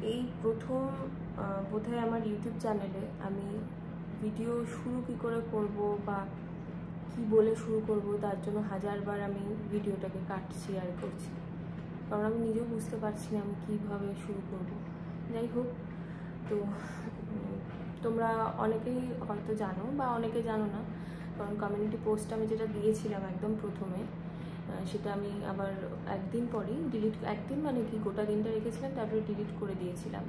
এই প্রথম বোধহয় আমার ইউটিউব চ্যানেলে আমি ভিডিও শুরু কী করে করব বা কি বলে শুরু করব তার জন্য হাজারবার আমি ভিডিওটাকে কাটছি আর করছি, কারণ আমি নিজেও বুঝতে পারছি না আমি কীভাবে শুরু করব। যাই হোক, তো তোমরা অনেকেই হয়তো জানো বা অনেকে জানো না, কারণ কমিউনিটি পোস্ট আমি যেটা দিয়েছিলাম একদম প্রথমে সেটা আমি আবার একদিন পরেই ডিলিট, একদিন মানে কি গোটা দিনটা রেখেছিলাম, তারপরে ডিলিট করে দিয়েছিলাম,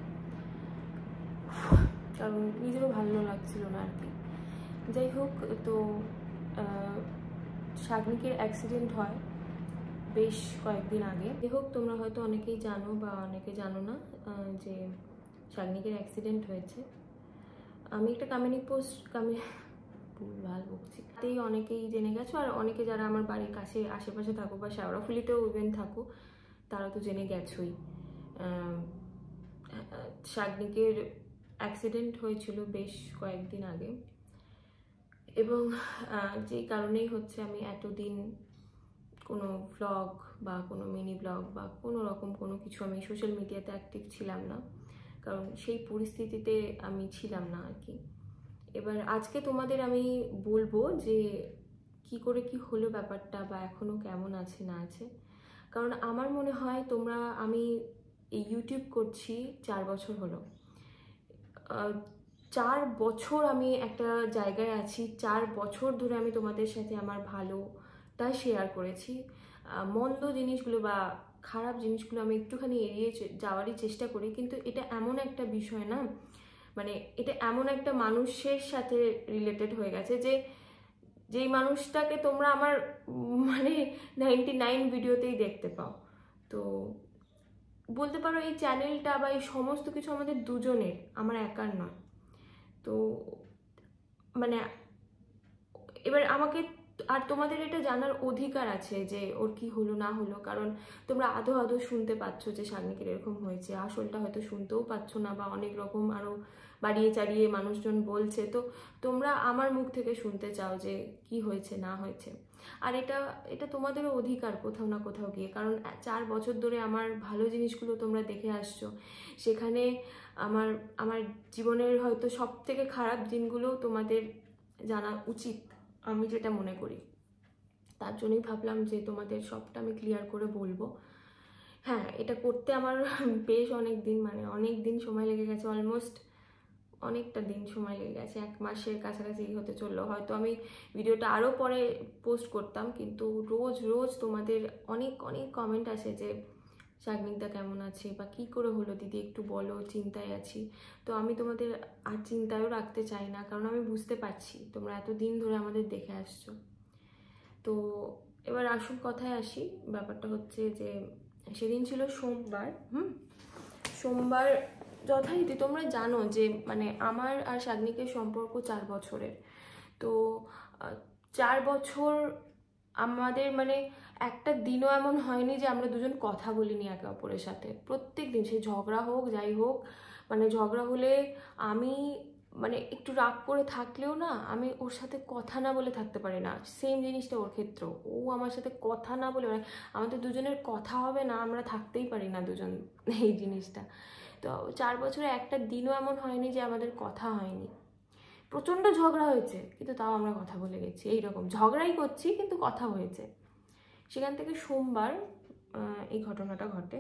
কারণ নিজেরও ভালো লাগছিল না আর কি। যাই হোক, তো শাগনিকের অ্যাক্সিডেন্ট হয় বেশ কয়েকদিন আগে। যাই হোক, তোমরা হয়তো অনেকেই জানো বা অনেকে জানো না যে শাগনিকের অ্যাক্সিডেন্ট হয়েছে। আমি একটা কমিউনিটি পোস্ট ভুলভাল বকছি, তাতেই অনেকেই জেনে গেছো, আর অনেকে যারা আমার বাড়ির কাছে আশেপাশে থাকো বা শেওড়াফুলিতেও ইভেন থাকো তারা তো জেনে গেছোই। শাগনিকের অ্যাক্সিডেন্ট হয়েছিল বেশ কয়েকদিন আগে, এবং যেই কারণেই হচ্ছে আমি এতদিন কোনো ভ্লগ বা কোনো মিনি ব্লগ বা কোনো রকম কোনো কিছু আমি সোশ্যাল মিডিয়াতে অ্যাক্টিভ ছিলাম না, কারণ সেই পরিস্থিতিতে আমি ছিলাম না আর কি। এবার আজকে তোমাদের আমি বলবো যে কি করে কি হলো ব্যাপারটা, বা এখনও কেমন আছে না আছে। কারণ আমার মনে হয় তোমরা, আমি এই ইউটিউব করছি 4 বছর হলো, 4 বছর আমি একটা জায়গায় আছি, 4 বছর ধরে আমি তোমাদের সাথে আমার ভালোটা শেয়ার করেছি। মন্দ জিনিসগুলো বা খারাপ জিনিসগুলো আমি একটুখানি এড়িয়ে যাওয়ারই চেষ্টা করি, কিন্তু এটা এমন একটা বিষয় না, মানে এটা এমন একটা মানুষের সাথে রিলেটেড হয়ে গেছে যে যেই মানুষটাকে তোমরা আমার মানে 99 ভিডিওতেই দেখতে পাও। তো বলতে পারো এই চ্যানেলটা বা এই সমস্ত কিছু আমাদের দুজনের, আমার একার নয়। তো মানে এবার আমাকে আর তোমাদের এটা জানার অধিকার আছে যে ওর কি হলো না হলো, কারণ তোমরা আধো আধো শুনতে পাচ্ছ যে শাগনিকের এরকম হয়েছে, আসলটা হয়তো শুনতেও পাচ্ছ না, বা অনেক রকম আরও বাড়িয়ে চাড়িয়ে মানুষজন বলছে, তো তোমরা আমার মুখ থেকে শুনতে চাও যে কি হয়েছে না হয়েছে। আর এটা এটা তোমাদেরও অধিকার কোথাও না কোথাও গিয়ে, কারণ 4 বছর ধরে আমার ভালো জিনিসগুলো তোমরা দেখে আসছো, সেখানে আমার আমার জীবনের হয়তো সব থেকে খারাপ দিনগুলো তোমাদের জানা উচিত, আমি যেটা মনে করি। তার জন্যই ভাবলাম যে তোমাদের সবটা আমি ক্লিয়ার করে বলবো। হ্যাঁ, এটা করতে আমার বেশ অনেক দিন, মানে অনেক দিন সময় লেগে গেছে, অলমোস্ট অনেকটা দিন সময় লেগে গেছে, 1 মাসের কাছাকাছি হতে চললো। হয়তো আমি ভিডিওটা আরও পরে পোস্ট করতাম, কিন্তু রোজ রোজ তোমাদের অনেক অনেক কমেন্ট আসে যে শাগনিকদা কেমন আছে, বা কী করে হলো দিদি একটু বলো, চিন্তায় আছি। তো আমি তোমাদের আর চিন্তায়ও রাখতে চাই না, কারণ আমি বুঝতে পারছি তোমরা এতদিন ধরে আমাদের দেখে আসছো। তো এবার আসল কথায় আসি, ব্যাপারটা হচ্ছে যে সেদিন ছিল সোমবার। সোমবার যথারীতি তোমরা জানো যে মানে আমার আর শাগনিকের সম্পর্ক 4 বছরের। তো 4 বছর আমাদের মানে একটা দিনও এমন হয়নি যে আমরা দুজন কথা বলিনি একে অপরের সাথে। প্রত্যেক দিন, সে ঝগড়া হোক যাই হোক, মানে ঝগড়া হলে আমি মানে একটু রাগ করে থাকলেও না, আমি ওর সাথে কথা না বলে থাকতে পারি না। সেম জিনিসটা ওর ক্ষেত্রেও, ও আমার সাথে কথা না বলে, মানে আমাদের দুজনের কথা হবে না, আমরা থাকতেই পারি না দুজন, এই জিনিসটা। তো 4 বছরে একটা দিনও এমন হয়নি যে আমাদের কথা হয়নি। প্রচণ্ড ঝগড়া হয়েছে, কিন্তু তাও আমরা কথা বলে গেছি, এইরকম ঝগড়াই করছি কিন্তু কথা হয়েছে। সেখান থেকে সোমবার এই ঘটনাটা ঘটে।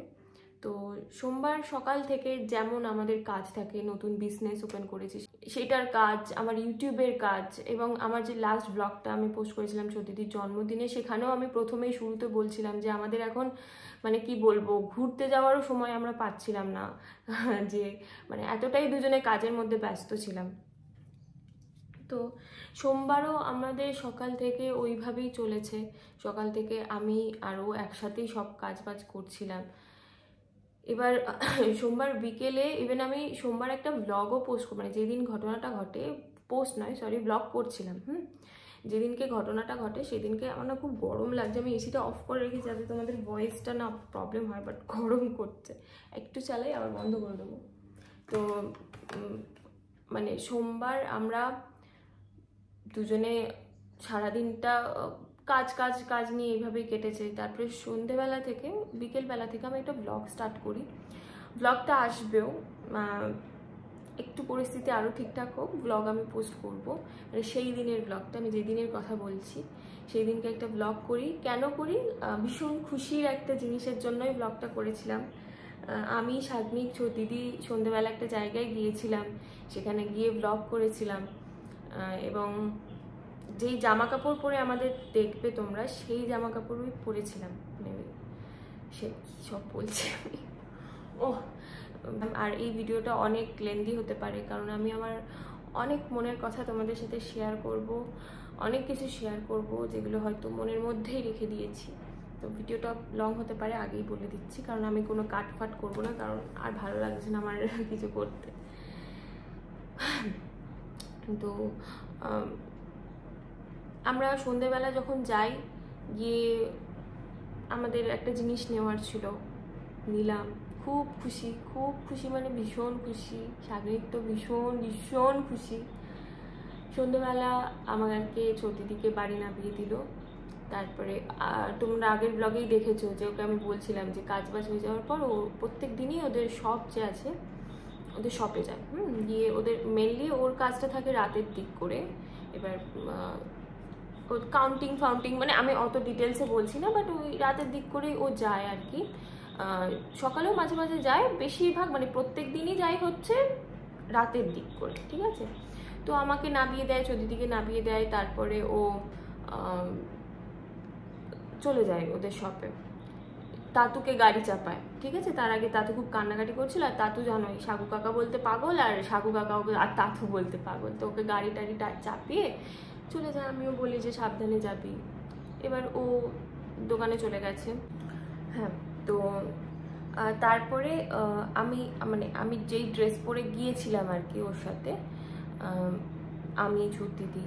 তো সোমবার সকাল থেকে যেমন আমাদের কাজ থাকে, নতুন বিজনেস ওপেন করেছি সেটার কাজ, আমার ইউটিউবের কাজ, এবং আমার যে লাস্ট ব্লগটা আমি পোস্ট করেছিলাম সতীদির জন্মদিনে, সেখানেও আমি প্রথমেই শুরুতে বলছিলাম যে আমাদের এখন মানে কি বলবো, ঘুরতে যাওয়ারও সময় আমরা পাচ্ছিলাম না, যে মানে এতটাই দুজনে কাজের মধ্যে ব্যস্ত ছিলাম। তো সোমবারও আমাদের সকাল থেকে ওইভাবেই চলেছে, সকাল থেকে আমি আরও একসাথেই সব কাজ বাজ করছিলাম। এবার সোমবার বিকেলে ইভেন আমি সোমবার একটা ব্লগও পোস্ট, মানে যেদিন ঘটনাটা ঘটে, পোস্ট নয় সরি, ব্লগ করছিলাম। যেদিনকে ঘটনাটা ঘটে সেদিনকে আমার না খুব গরম লাগছে, আমি এসিটা অফ করে রেখে যাতে তোমাদের ভয়েসটা না প্রবলেম হয়, বাট গরম করছে, একটু চালাই আবার বন্ধ করে দেবো। তো মানে সোমবার আমরা দুজনে সারাদিনটা কাজ কাজ কাজ নিয়ে এইভাবেই কেটেছে। তারপরে সন্ধেবেলা থেকে বিকেলবেলা থেকে আমি একটা ব্লগ স্টার্ট করি। ব্লগটা আসবেও, একটু পরিস্থিতি আরও ঠিকঠাক হোক, ব্লগ আমি পোস্ট করব। মানে সেই দিনের ব্লগটা, আমি যে দিনের কথা বলছি সেই দিনকে একটা ব্লগ করি। কেন করি? ভীষণ খুশির একটা জিনিসের জন্যই ব্লগটা করেছিলাম। আমি, শাগনিক, দিদি সন্ধ্যেবেলা একটা জায়গায় গিয়েছিলাম, সেখানে গিয়ে ব্লগ করেছিলাম। এবং যেই জামা কাপড় পরে আমাদের দেখবে তোমরা, সেই জামা কাপড়ই পরেছিলাম। মানে সে সব বলছি আমি। ও, আর এই ভিডিওটা অনেক লেন্দি হতে পারে, কারণ আমি আমার অনেক মনের কথা তোমাদের সাথে শেয়ার করব, অনেক কিছু শেয়ার করব যেগুলো হয়তো মনের মধ্যেই রেখে দিয়েছি। তো ভিডিওটা লং হতে পারে, আগেই বলে দিচ্ছি, কারণ আমি কোনো কাটফাট করব না, কারণ আর ভালো লাগছে না আমার কিছু করতে। তো আমরা সন্ধ্যেবেলা যখন যাই, গিয়ে আমাদের একটা জিনিস নেওয়ার ছিল, নিলাম। খুব খুশি, মানে ভীষণ খুশি। শাগনিক তো ভীষণ ভীষণ খুশি। সন্ধ্যেবেলা আমাকে দিদিকে বাড়ি নামিয়ে দিল। তারপরে তোমরা আগের ব্লগেই দেখেছো যে ওকে আমি বলছিলাম যে কাজ বাজ হয়ে যাওয়ার পর ও প্রত্যেক দিনই ওদের শপ যে আছে, ওদের শপে যায়। গিয়ে ওদের মেনলি ওর কাজটা থাকে রাতের দিক করে। এবার কাউন্টিং মানে আমি অত ডিটেলসে বলছি না, বাট ওই রাতের দিক করেই ও যায় আর কি। সকালেও মাঝে মাঝে যায়, বেশিরভাগ মানে প্রত্যেক দিনই যায় হচ্ছে রাতের দিক করে, ঠিক আছে। তো আমাকে নামিয়ে দেয়, দিদিকে নামিয়ে দেয়, তারপরে ও চলে যায় ওদের শপে। তাতুকে গাড়ি চাপায়, ঠিক আছে। তার আগে তাতু খুব কান্নাকাটি করছিল, আর তাতু জানোই সাগু কাকা বলতে পাগল, আর সাগু কাকা ওকে আর তাতু বলতে পাগল। তো ওকে গাড়ি টাড়ি চাপিয়ে চলে যায়। আমিও বলি যে সাবধানে যাবি। এবার ও দোকানে চলে গেছে। হ্যাঁ, তো তারপরে আমি যেই ড্রেস পরে গিয়েছিলাম আর কি ওর সাথে, আমি, দিদি,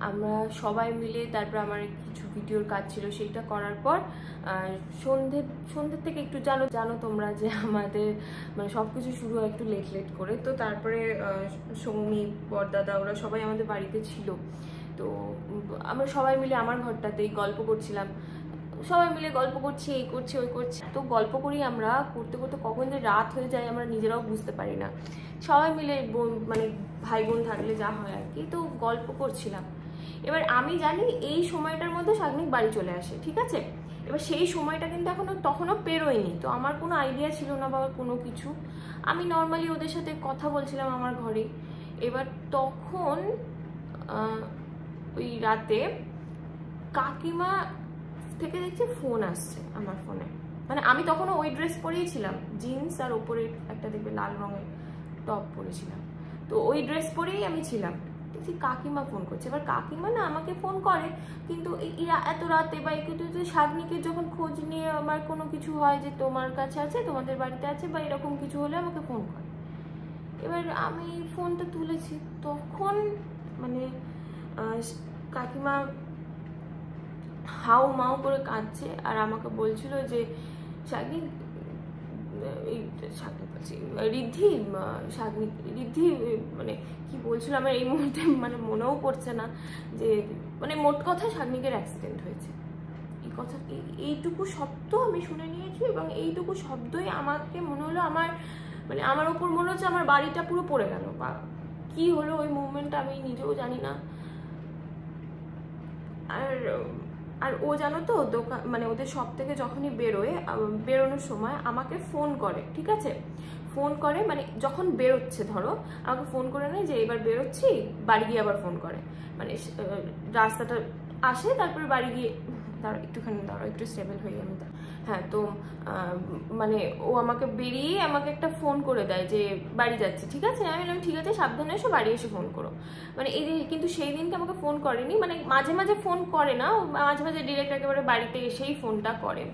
আমরা সবাই মিলে, তারপর আমার কিছু ভিডিওর কাজ ছিল, সেইটা করার পর সন্ধ্যের থেকে একটু জানো তোমরা যে আমাদের মানে সব কিছু শুরু হয় একটু লেট করে। তো তারপরে সৌমি, বরদাদা, ওরা সবাই আমাদের বাড়িতে ছিল। তো আমরা সবাই মিলে আমার ঘরটাতেই গল্প করছিলাম, সবাই মিলে গল্প করছি, এই করছি ওই করছি। তো গল্প করি, আমরা করতে করতে কখন যে রাত হয়ে যায় আমরা নিজেরাও বুঝতে পারি না। সবাই মিলে মানে ভাই বোন থাকলে যা হয় আর কি। তো গল্প করছিলাম। এবার আমি জানি এই সময়টার মধ্যে শাগনিক বাড়ি চলে আসে, ঠিক আছে। এবার সেই সময়টা কিন্তু তখনও পেরোয়নি। তো আমার কোনো আইডিয়া ছিল না বা কোনো কিছু। আমি নর্মালি ওদের সাথে কথা বলছিলাম আমার ঘরে। এবার তখন ওই রাতে কাকিমা থেকে দেখছি ফোন আসছে আমার ফোনে। মানে আমি তখনও ওই ড্রেস পরেই ছিলাম, জিন্স আর ওপরে একটা দেখবে লাল রঙের টপ পরেছিলাম। তো ওই ড্রেস পরেই আমি ছিলাম। দেখছি কাকিমা ফোন করছে। এবার কাকিমা না আমাকে ফোন করে, কিন্তু এত রাতে বা কিন্তু শাগনিকের যখন খোঁজ নিয়ে আমার কোনো কিছু হয় যে তোমার কাছে আছে, তোমাদের বাড়িতে আছে বা এরকম কিছু হলে আমাকে ফোন করে। এবার আমি ফোনটা তুলেছি, তখন মানে কাকিমা হাউ মাউ করে কাঁদছে, আর আমাকে বলছিল যে শাগনিক, ঋদ্ধি মানে কি বলছিল আমার এই মুহূর্তে মানে মনেও পড়ছে না। যে মানে মোট কথা শাগনিকের অ্যাক্সিডেন্ট হয়েছে। এই কথা, এইটুকু শব্দ আমি শুনে নিয়েছি, এবং এইটুকু শব্দই আমাকে মনে হলো আমার ওপর মনে হচ্ছে আমার বাড়িটা পুরো পড়ে গেল, বা কি হলো ওই মুভমেন্টটা আমি নিজেও জানি না। আর ও জানো তো দোকান মানে ওদের শপ থেকে যখনই বেরোনোর সময় আমাকে ফোন করে, ঠিক আছে। ফোন করে মানে যখন বেরোচ্ছে, ধরো আমাকে ফোন করে নেয় যে এবার বেরোচ্ছি, বাড়ি গিয়ে আবার ফোন করে। মানে রাস্তাটা আসে, তারপরে বাড়ি গিয়ে দাঁড়াও একটু স্টেবল হয়ে আমি। হ্যাঁ, তো মানে ও আমাকে বেরিয়ে আমাকে একটা ফোন করে দেয় যে বাড়ি যাচ্ছে, ঠিক আছে। আমি বললাম ঠিক আছে, সাবধানে এসো, বাড়ি এসে ফোন করো। মানে কিন্তু সেই দিনকে আমাকে ফোন করেনি, মানে মাঝে মাঝে ফোন করে না, মাঝে মাঝে ডিরেক্ট একেবারে বাড়িতে এসেই ফোনটা করে।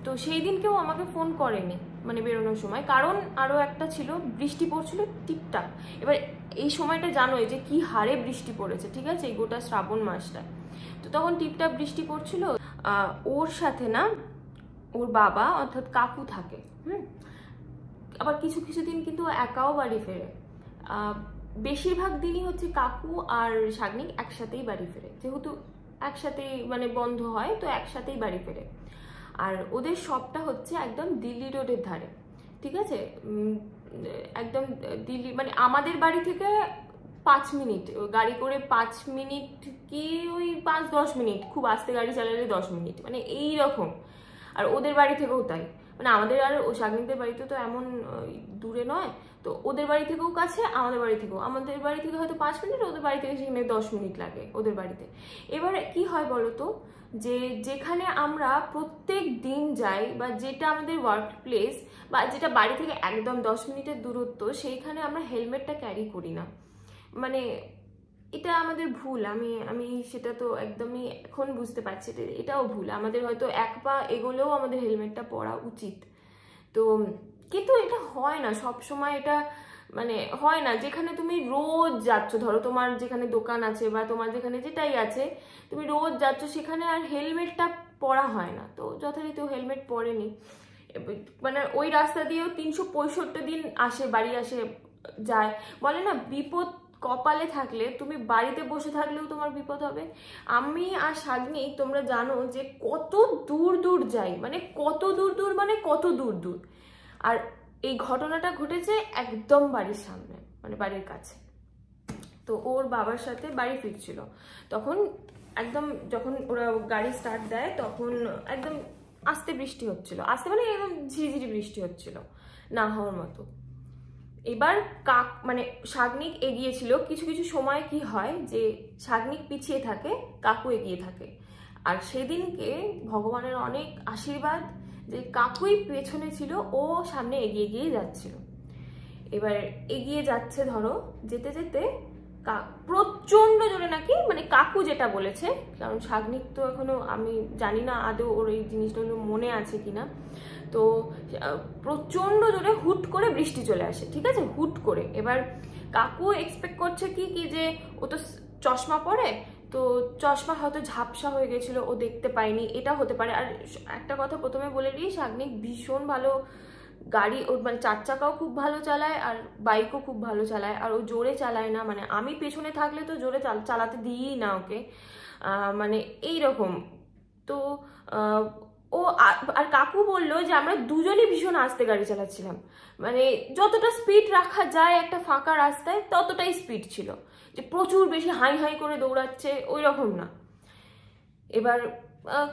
তো সেই দিনকেও আমাকে ফোন করেনি মানে বেরোনোর সময়, কারণ আরও একটা ছিল, বৃষ্টি পড়ছিল টিপটাপ। এবার এই সময়টা জানোই যে কি হারে বৃষ্টি পড়েছে, ঠিক আছে, এই গোটা শ্রাবণ মাসটা। তো তখন টিপটাপ বৃষ্টি পড়ছিল। ওর সাথে না ওর বাবা অর্থাৎ কাকু থাকে। আবার কিছু কিছু দিন কিন্তু একাও বাড়ি ফেরে। বেশিরভাগ দিনই হচ্ছে কাকু আর শাগনিক একসাথেই বাড়ি ফেরে, যেহেতু একসাথেই মানে বন্ধ হয়, তো একসাথেই বাড়ি ফেরে। আর ওদের শপটা হচ্ছে একদম দিল্লি রোডের ধারে। ঠিক আছে, একদম দিল্লি মানে আমাদের বাড়ি থেকে 5 মিনিট গাড়ি করে, 5 মিনিট কি ওই 5-10 মিনিট, খুব আস্তে গাড়ি চালালে 10 মিনিট, মানে এইরকম। আর ওদের বাড়ি থেকেও তাই, মানে আমাদের আর ও শাগনিকদের বাড়িতে তো এমন দূরে নয়, তো ওদের বাড়ি থেকেও কাছে, আমাদের বাড়ি থেকেও, আমাদের বাড়ি থেকে হয়তো 5 মিনিট, ওদের বাড়ি থেকে সেখানে 10 মিনিট লাগে ওদের বাড়িতে। এবার কি হয় বলো তো, যে যেখানে আমরা প্রত্যেক দিন যাই বা যেটা আমাদের ওয়ার্ক প্লেস বা যেটা বাড়ি থেকে একদম 10 মিনিটের দূরত্ব, সেইখানে আমরা হেলমেটটা ক্যারি করি না। মানে এটা আমাদের ভুল, আমি আমি সেটা তো একদমই এখন বুঝতে পারছি, এটাও ভুল আমাদের, হয়তো এক পা এগোলেও আমাদের হেলমেটটা পরা উচিত। তো কিন্তু এটা হয় না সব সময়, এটা মানে হয় না। যেখানে তুমি রোজ যাচ্ছ, ধরো তোমার যেখানে দোকান আছে বা তোমার যেখানে যেটাই আছে, তুমি রোজ যাচ্ছ, সেখানে আর হেলমেটটা পরা হয় না, তো যথারীতি হেলমেট পরেনি। মানে ওই রাস্তা দিয়েও 365 দিন আসে, বাড়ি আসে যায়। বলে না, বিপদ কপালে থাকলে তুমি বাড়িতে বসে থাকলেও তোমার বিপদ হবে। আমি আর শাগনিক তোমরা জানো যে কত দূর দূর যাই, মানে কত দূর দূর, মানে কত দূর দূর। আর এই ঘটনাটা ঘটেছে একদম বাড়ির সামনে, মানে বাড়ির কাছে। তো ওর বাবার সাথে বাড়ি ফিরছিল, তখন একদম যখন ওরা গাড়ি স্টার্ট দেয় তখন একদম আস্তে বৃষ্টি হচ্ছিল, আস্তে মানে একদম ঝিরিঝিরি বৃষ্টি হচ্ছিল, না হওয়ার মতো। এবার মানে শাগনিক এগিয়েছিল, কিছু কিছু সময় কি হয় যে শাগনিক পিছিয়ে থাকে, কাকু এগিয়ে থাকে। আর সেদিনকে ভগবানের অনেক আশীর্বাদ যে কাকুই পেছনে ছিল, ও সামনে এগিয়ে গিয়ে যাচ্ছিল। এবার এগিয়ে যাচ্ছে, ধরো যেতে যেতে প্রচন্ড জোরে নাকি, মানে কাকু যেটা বলেছে, কারণ শাগনিক তো এখনো আমি জানি না আদৌ ওর এই জিনিসটা মনে আছে কিনা, তো প্রচন্ড জোরে হুট করে বৃষ্টি চলে আসে, ঠিক আছে, হুট করে। এবার কাকু এক্সপেক্ট করছে কি কি যে ও তো চশমা পরে, তো চশমা হয়তো ঝাপসা হয়ে গেছিল, ও দেখতে পায়নি, এটা হতে পারে। আর একটা কথা প্রথমে বলে দিই, শাগনিক ভীষণ ভালো গাড়ি, ওর মানে 4 চাকাও খুব ভালো চালায় আর বাইকও খুব ভালো চালায়, আর ও জোরে চালায় না, মানে আমি পেছনে থাকলে তো জোরে চালাতে দিই না ওকে, মানে এইরকম। তো ও আর কাকু বললো যে আমরা দুজনই ভীষণ আস্তে গাড়ি চালাচ্ছিলাম, মানে যতটা স্পিড রাখা যায় একটা ফাঁকা রাস্তায় ততটাই স্পিড ছিল, যে প্রচুর বেশি হাই হাই করে দৌড়াচ্ছে ওই রকম না। এবার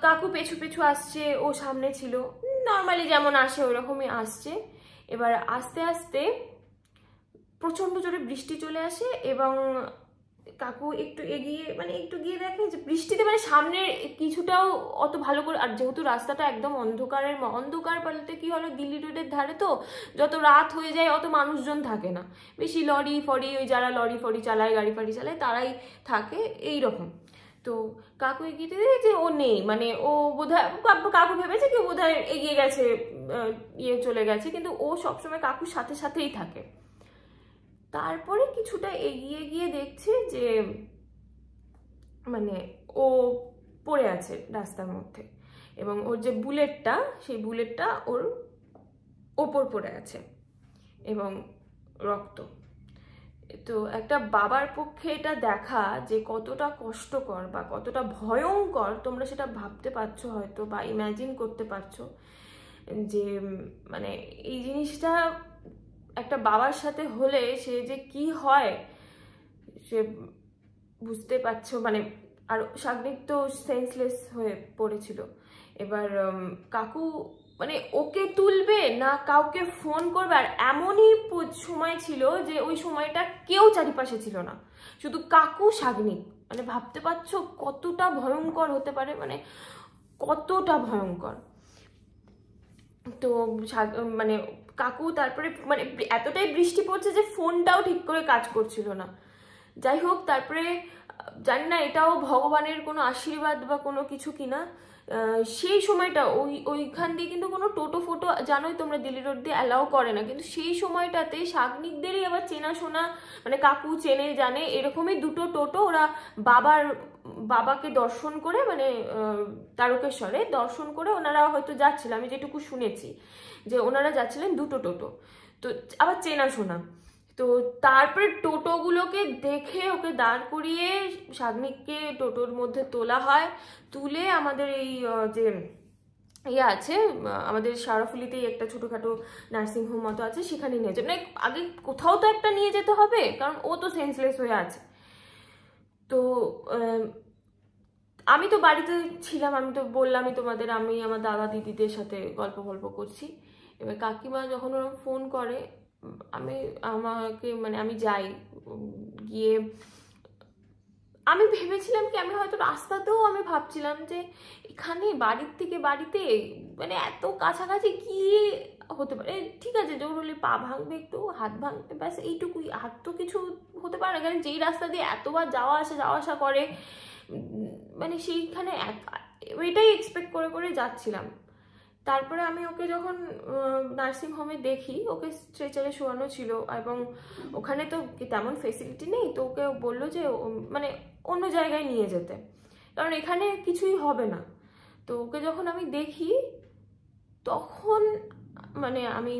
কাকু পেছু পেছু আসছে, ও সামনে ছিল, নর্মালি যেমন আসে ওই রকমই আসছে। এবার আস্তে আস্তে প্রচন্ড জোরে বৃষ্টি চলে আসে, এবং কাকু একটু এগিয়ে, মানে একটু গিয়ে দেখে যে বৃষ্টিতে মানে সামনে কিছুটাও অত ভালো করে, আর যেহেতু রাস্তাটা একদম অন্ধকার বলতে কি হলো, দিল্লি রোডের ধারে, তো যত রাত হয়ে যায় অত মানুষজন থাকে না, বেশি লরি ফরি, ওই যারা লরি ফরি চালায়, গাড়ি ফাড়ি চালায়, তারাই থাকে এই রকম। তো কাকু এগিয়ে দিয়ে যে ও নেই, মানে ও বোধহয় কাকু ভেবেছে কি বোধহয় এগিয়ে গেছে, ইয়ে চলে গেছে, কিন্তু ও সবসময় কাকুর সাথে সাথেই থাকে। তারপরে কিছুটা এগিয়ে গিয়ে দেখছে যে মানে ও পড়ে আছে রাস্তার মধ্যে, এবং ওর যে বুলেটটা, সেই বুলেটটা ওর ওপর পড়ে আছে এবং রক্ত। তো একটা বাবার পক্ষে এটা দেখা যে কতটা কষ্টকর বা কতটা ভয়ঙ্কর, তোমরা সেটা ভাবতে পারছো হয়তো, বা ইমাজিন করতে পারছো যে মানে এই জিনিসটা একটা বাবার সাথে হলে সে যে কি হয় সে বুঝতে পারছো। মানে আর শাগনিক তো সেন্সলেস হয়ে পড়েছিল। এবার কাকু মানে ওকে তুলবে না কাউকে ফোন করবে, আর এমনই সময় ছিল যে ওই সময়টা কেউ চারিপাশে ছিল না, শুধু কাকু শাগনিক। মানে ভাবতে পারছো কতটা ভয়ঙ্কর হতে পারে, মানে কতটা ভয়ঙ্কর। তো মানে কাকু তারপরে মানে এতটাই বৃষ্টি পড়ছে যে ফোনটাও ঠিক করে কাজ করছিল না। যাই হোক, তারপরে জানি না এটাও ভগবানের কোনো আশীর্বাদ বা কোনো কিছু কিনা, সেই সময়টা ওইখান দিয়ে কিন্তু কোনো টোটো ফোটো জানোই তোমরা দিল্লি রোড দিয়ে অ্যালাউ করে না, কিন্তু সেই সময়টাতে শাগনিকদেরই আবার চেনাশোনা, মানে কাকু চেনে জানে এরকমই দুটো টোটো, ওরা বাবাকে দর্শন করে, মানে তারকেশ্বরে দর্শন করে ওনারা হয়তো যাচ্ছিল, আমি যেটুকু শুনেছি যে ওনারা যাচ্ছিলেন দুটো টোটো, তো আবার চেনাশোনা। তো তারপরে টোটোগুলোকে দেখে ওকে দাঁড় করিয়ে শাগনিককে টোটোর মধ্যে তোলা হয়, তুলে আমাদের এই যে ইয়ে আছে, আমাদের সারাফুলিতেই একটা ছোটোখাটো নার্সিংহোম মতো আছে, সেখানে নিয়ে যাবে। মানে আগে কোথাও তো একটা নিয়ে যেতে হবে, কারণ ও তো সেন্সলেস হয়ে আছে। তো আমি তো বাড়িতে ছিলাম, আমি তো বললামই তোমাদের, আমি আমার দাদা দিদিদের সাথে গল্প করছি। এবার কাকিমা যখন ওরকম ফোন করে, আমি আমাকে মানে আমি যাই, গিয়ে আমি ভেবেছিলাম কি, আমি হয়তো রাস্তাতেও আমি ভাবছিলাম যে এখানে বাড়ির থেকে বাড়িতে মানে এত কাছাকাছি কি হতে পারে। ঠিক আছে, জোর হলে পা ভাঙবে, একটু হাত ভাঙবে, ব্যাস এইটুকুই, হাত তো কিছু হতে পারে না। কারণ যেই রাস্তা দিয়ে এতবার যাওয়া আসা করে, মানে সেইখানে এটাই এক্সপেক্ট করে যাচ্ছিলাম। তারপরে আমি ওকে যখন নার্সিং হোমে দেখি, ওকে স্ট্রেচারে শোয়ানো ছিল, এবং ওখানে তো তেমন ফেসিলিটি নেই, তো ওকে বললো যে মানে অন্য জায়গায় নিয়ে যেতে, কারণ এখানে কিছুই হবে না। তো ওকে যখন আমি দেখি, তখন মানে আমি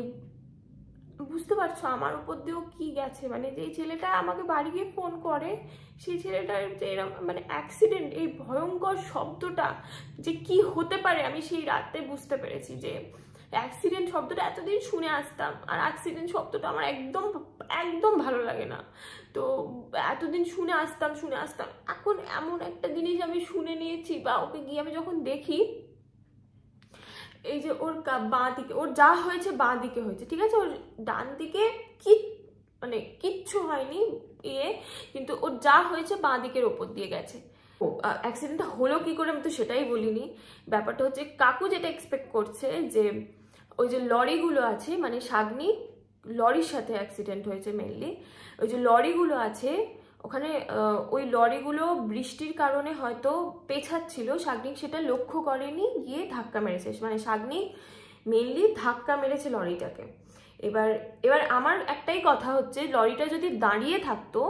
বুঝতে পারছো আমার উপর দিয়েও কি গেছে। মানে যে ছেলেটা আমাকে বাড়ি গিয়ে ফোন করে, সেই ছেলেটার যে এরকম মানে অ্যাক্সিডেন্ট, এই ভয়ঙ্কর শব্দটা যে কি হতে পারে, আমি সেই রাতে বুঝতে পেরেছি যে অ্যাক্সিডেন্ট শব্দটা এতদিন শুনে আসতাম, আর অ্যাক্সিডেন্ট শব্দটা আমার একদম একদম ভালো লাগে না। তো এতদিন শুনে আসতাম, এখন এমন একটা জিনিস আমি শুনে নিয়েছি, বা ওকে গিয়ে আমি যখন দেখি, এই যে ওর বাঁ দিকে, ওর যা হয়েছে বাঁ দিকে হয়েছে, ঠিক আছে, ওর ডান দিকে কি মানে কিচ্ছু হয়নি কিন্তু ওর যা হয়েছে বাঁ দিকের ওপর দিয়ে গেছে। অ্যাক্সিডেন্টটা হলো কি করে আমি তো সেটাই বলিনি। ব্যাপারটা হচ্ছে, কাকু যেটা এক্সপেক্ট করছে যে ওই যে লরিগুলো আছে, মানে সাগনি লরির সাথে অ্যাক্সিডেন্ট হয়েছে মেনলি। ওই যে লরিগুলো আছে ওখানে, ওই লরিগুলো বৃষ্টির কারণে হয়তো পেছাচ্ছিল, শাগনিক সেটা লক্ষ্য করেনি, গিয়ে ধাক্কা মেরেছে। মানে শাগনিক মেনলি ধাক্কা মেরেছে লরিটাকে। এবার আমার একটাই কথা হচ্ছে, লরিটা যদি দাঁড়িয়ে থাকতো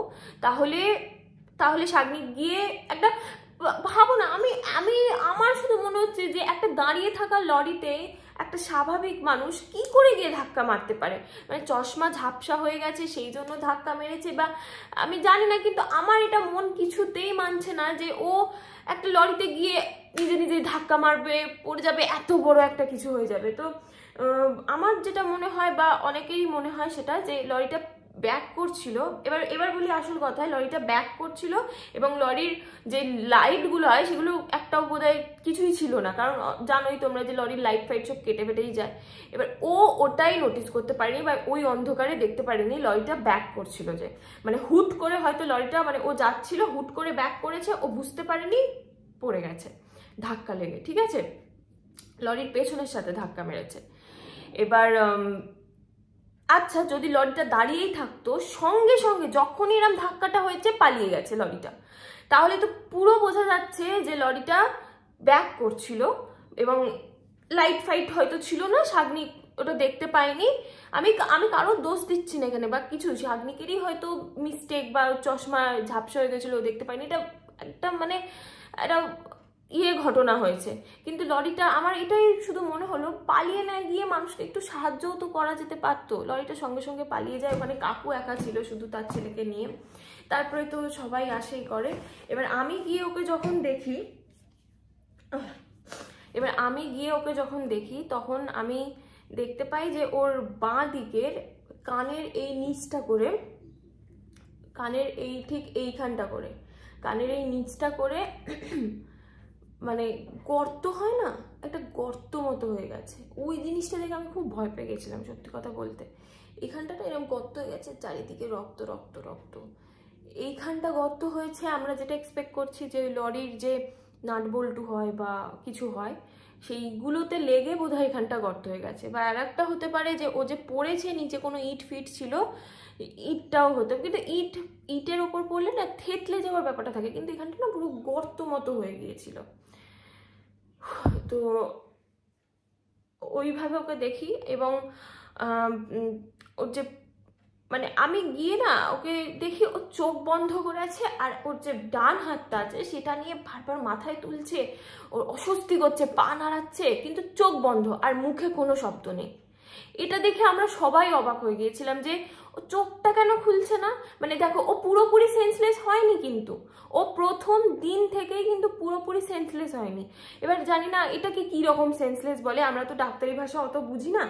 তাহলে শাগনিক গিয়ে একটা, ভাবো না, আমি আমার শুধু মনে হচ্ছে যে একটা দাঁড়িয়ে থাকা লরিতে একটা স্বাভাবিক মানুষ কি করে গিয়ে ধাক্কা মারতে পারে। মানে চশমা ঝাপসা হয়ে গেছে সেই জন্য ধাক্কা মেরেছে, বা আমি জানি না, কিন্তু আমার এটা মন কিছুতেই মানছে না যে ও একটা লরিতে গিয়ে নিজে ধাক্কা মারবে, পড়ে যাবে, এত বড় একটা কিছু হয়ে যাবে। তো আমার যেটা মনে হয়, বা অনেকেরই মনে হয় সেটা, যে লরিটা ব্যাক করছিল। এবার বলি আসল কথায়, লরিটা ব্যাক করছিল, এবং লরির যে লাইটগুলো হয় সেগুলো একটাও বোধহয় কিছুই ছিল না, কারণ জানোই তোমরা যে লরির লাইট ফাইট সব কেটে ফেটেই যায়। এবার ও ওটাই নোটিস করতে পারেনি, বা ওই অন্ধকারে দেখতে পারেনি লরিটা ব্যাক করছিল, যে মানে হুট করে হয়তো লরিটা, মানে ও যাচ্ছিল হুট করে ব্যাক করেছে, ও বুঝতে পারেনি, পড়ে গেছে ধাক্কা লেগে, ঠিক আছে, লরির পেছনের সাথে ধাক্কা মেরেছে। এবার আচ্ছা, যদি লরিটা দাঁড়িয়েই থাকতো, সঙ্গে সঙ্গে যখনই এরম ধাক্কাটা হয়েছে পালিয়ে গেছে লরিটা, তাহলে তো পুরো বোঝা যাচ্ছে যে লরিটা ব্যাক করছিল, এবং লাইট ফাইট হয়তো ছিল না, শাগনিক ওটা দেখতে পায়নি। আমি কারোর দোষ দিচ্ছি না এখানে বা কিছু, শাগনিকেরই হয়তো মিস্টেক, বা চশমা ঝাপসা হয়ে গেছিলো, দেখতে পাইনি। এটা একটা মানে একটা ঘটনা হয়েছে, কিন্তু লরিটা, আমার এটাই শুধু মনে হলো, পালিয়ে না গিয়ে মানুষকে একটু সাহায্যও তো করা যেতে পারতো। লরিটা সঙ্গে সঙ্গে পালিয়ে যায়, ওখানে কাকু একা ছিল শুধু তার ছেলেকে নিয়ে, তারপরে তো সবাই আসেই করে। এবার আমি গিয়ে ওকে যখন দেখি, তখন আমি দেখতে পাই যে ওর বাঁ দিকের কানের এই নিচটা করে, কানের এই ঠিক এইখানটা করে, কানের এই নিচটা করে মানে গর্ত হয় না, একটা গর্ত মতো হয়ে গেছে। ওই জিনিসটা দেখে আমি খুব ভয় পেয়ে গেছিলাম, সত্যি কথা বলতে। এখানটাটা এরকম গর্ত হয়ে গেছে, চারিদিকে রক্ত রক্ত রক্ত। এইখানটা গর্ত হয়েছে, আমরা যেটা এক্সপেক্ট করছি যে লরির যে নাট বল্টু হয় বা কিছু হয়, সেইগুলোতে লেগে বোধহয় এখানটা গর্ত হয়ে গেছে। বা আর একটা হতে পারে যে ও যে পড়েছে, নিচে কোনো ইট ফিট ছিল, ইটটাও হতো, কিন্তু ইটের ওপর পড়লে না থেতলে যাওয়ার ব্যাপারটা থাকে, কিন্তু এখানটা না পুরো গর্ত মতো হয়ে গিয়েছিল। তো ওইভাবে ওকে দেখি, এবং ওর যে মানে আমি গিয়ে না ওকে দেখি, ও চোখ বন্ধ করে আছে, আর ওর যে ডান হাতটা আছে সেটা নিয়ে বারবার মাথায় তুলছে, ওর অস্বস্তি করছে, পা নাড়াচ্ছে, কিন্তু চোখ বন্ধ, আর মুখে কোনো শব্দ নেই। এটা দেখে আমরা সবাই অবাক হয়ে গিয়েছিলাম যে ও চোখটা কেন খুলছে না। মানে দেখো, ও পুরোপুরি সেন্সলেস হয়নি, কিন্তু ও প্রথম দিন থেকেই কিন্তু পুরোপুরি সেন্সলেস হয়নি। এবার জানি না এটাকে কি রকম সেন্সলেস বলে, আমরা তো ডাক্তারি ভাষা অত বুঝি না।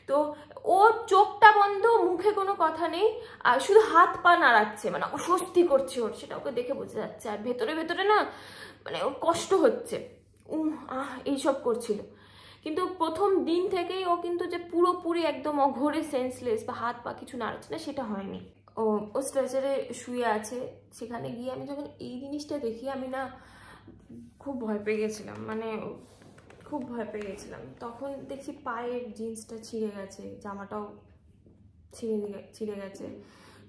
তো ও চোখটা বন্ধ, মুখে কোনো কথা নেই, আর শুধু হাত পা নাড়াচ্ছে, মানে অস্বস্তি করছে ওর, সেটা ওকে দেখে বোঝা যাচ্ছে। আর ভেতরে ভেতরে না মানে ওর কষ্ট হচ্ছে, এইসব করছিল। কিন্তু প্রথম দিন থেকেই ও কিন্তু যে পুরোপুরি একদম অঘোরে সেন্সলেস বা হাত পা কিছু নাড়ছে না, সেটা হয়নি। ও ও স্ট্রেচারে শুয়ে আছে। সেখানে গিয়ে আমি যখন এই জিনিসটা দেখি, আমি না খুব ভয় পেয়ে গেছিলাম, মানে খুব ভয় পেয়ে গেছিলাম। তখন দেখছি পায়ের জিন্সটা ছিঁড়ে গেছে, জামাটাও ছিঁড়ে গেছে,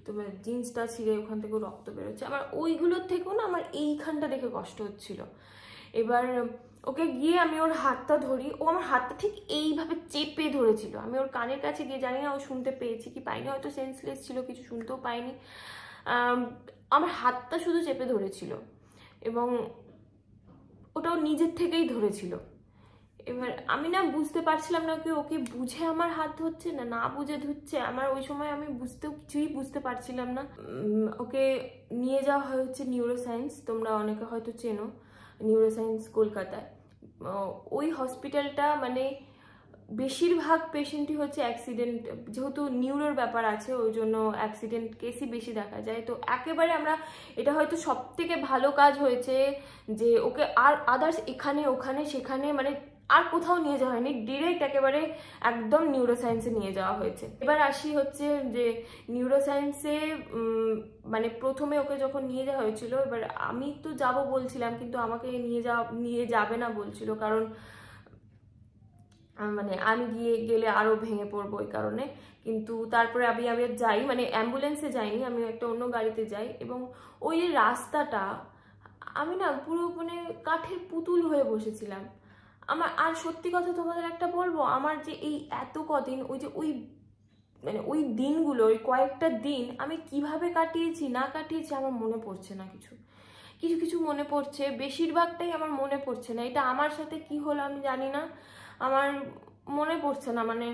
তো জিন্সটা ছিঁড়ে ওখান থেকে রক্ত বেরোচ্ছে। আমার ওইগুলোর থেকেও না আমার এইখানটা দেখে কষ্ট হচ্ছিল। এবার ওকে গিয়ে আমি ওর হাতটা ধরি, ও আমার হাতটা ঠিক এইভাবে চেপে ধরেছিল। আমি ওর কানের কাছে গিয়ে, জানি না ও শুনতে পেয়েছি কি পাইনি, হয়তো সেন্সলেস ছিল, কিছু শুনতেও পাইনি, আমার হাতটা শুধু চেপে ধরেছিল এবং ওটাও নিজের থেকেই ধরেছিল। এবার আমি না বুঝতে পারছিলাম না কি ওকে বুঝে আমার হাত ধরছে না না বুঝে ধরছে। আমার ওই সময় আমি কিছুই বুঝতে পারছিলাম না। ওকে নিয়ে যাওয়া হচ্ছে নিউরোসায়েন্স, তোমরা অনেকে হয়তো চেনো নিউরোসায়েন্স কলকাতায়। ওই হসপিটালটা মানে বেশিরভাগ পেশেন্টই হচ্ছে অ্যাক্সিডেন্ট, যেহেতু নিউরোর ব্যাপার আছে ওই জন্য অ্যাক্সিডেন্ট কেসই বেশি দেখা যায়। তো একেবারে আমরা, এটা হয়তো সব থেকে ভালো কাজ হয়েছে যে ওকে আর আদার্স এখানে ওখানে সেখানে মানে আর কোথাও নিয়ে যাওয়া হয়নি, ডিরেক্ট একেবারে একদম নিউরোসায়েন্সে নিয়ে যাওয়া হয়েছে। এবার আসি হচ্ছে যে নিউরোসায়েন্সে মানে প্রথমে ওকে যখন নিয়ে যাওয়া হয়েছিল, এবার আমি তো যাব বলছিলাম, কিন্তু আমাকে নিয়ে যাবে না বলছিল, কারণ মানে আমি গেলে আরো ভেঙে পড়বো এই কারণে। কিন্তু তারপরে আমি যাই, মানে অ্যাম্বুলেন্সে যাইনি, আমি একটা অন্য গাড়িতে যাই, এবং ওই যে রাস্তাটা আমি না পুরো মানে কাঠের পুতুল হয়ে বসেছিলাম। আমার আর সত্যি কথা তোমাদের একটা বলবো, আমার যে এই এত কদিন মানে ওই দিনগুলো, ওই কয়েকটা দিন আমি কিভাবে কাটিয়েছি না কাটিয়েছি আমার মনে পড়ছে না। কিছু কিছু কিছু মনে পড়ছে, বেশিরভাগটাই আমার মনে পড়ছে না। এটা আমার সাথে কি হলো আমি জানি না, আমার মনে পড়ছে না। মানে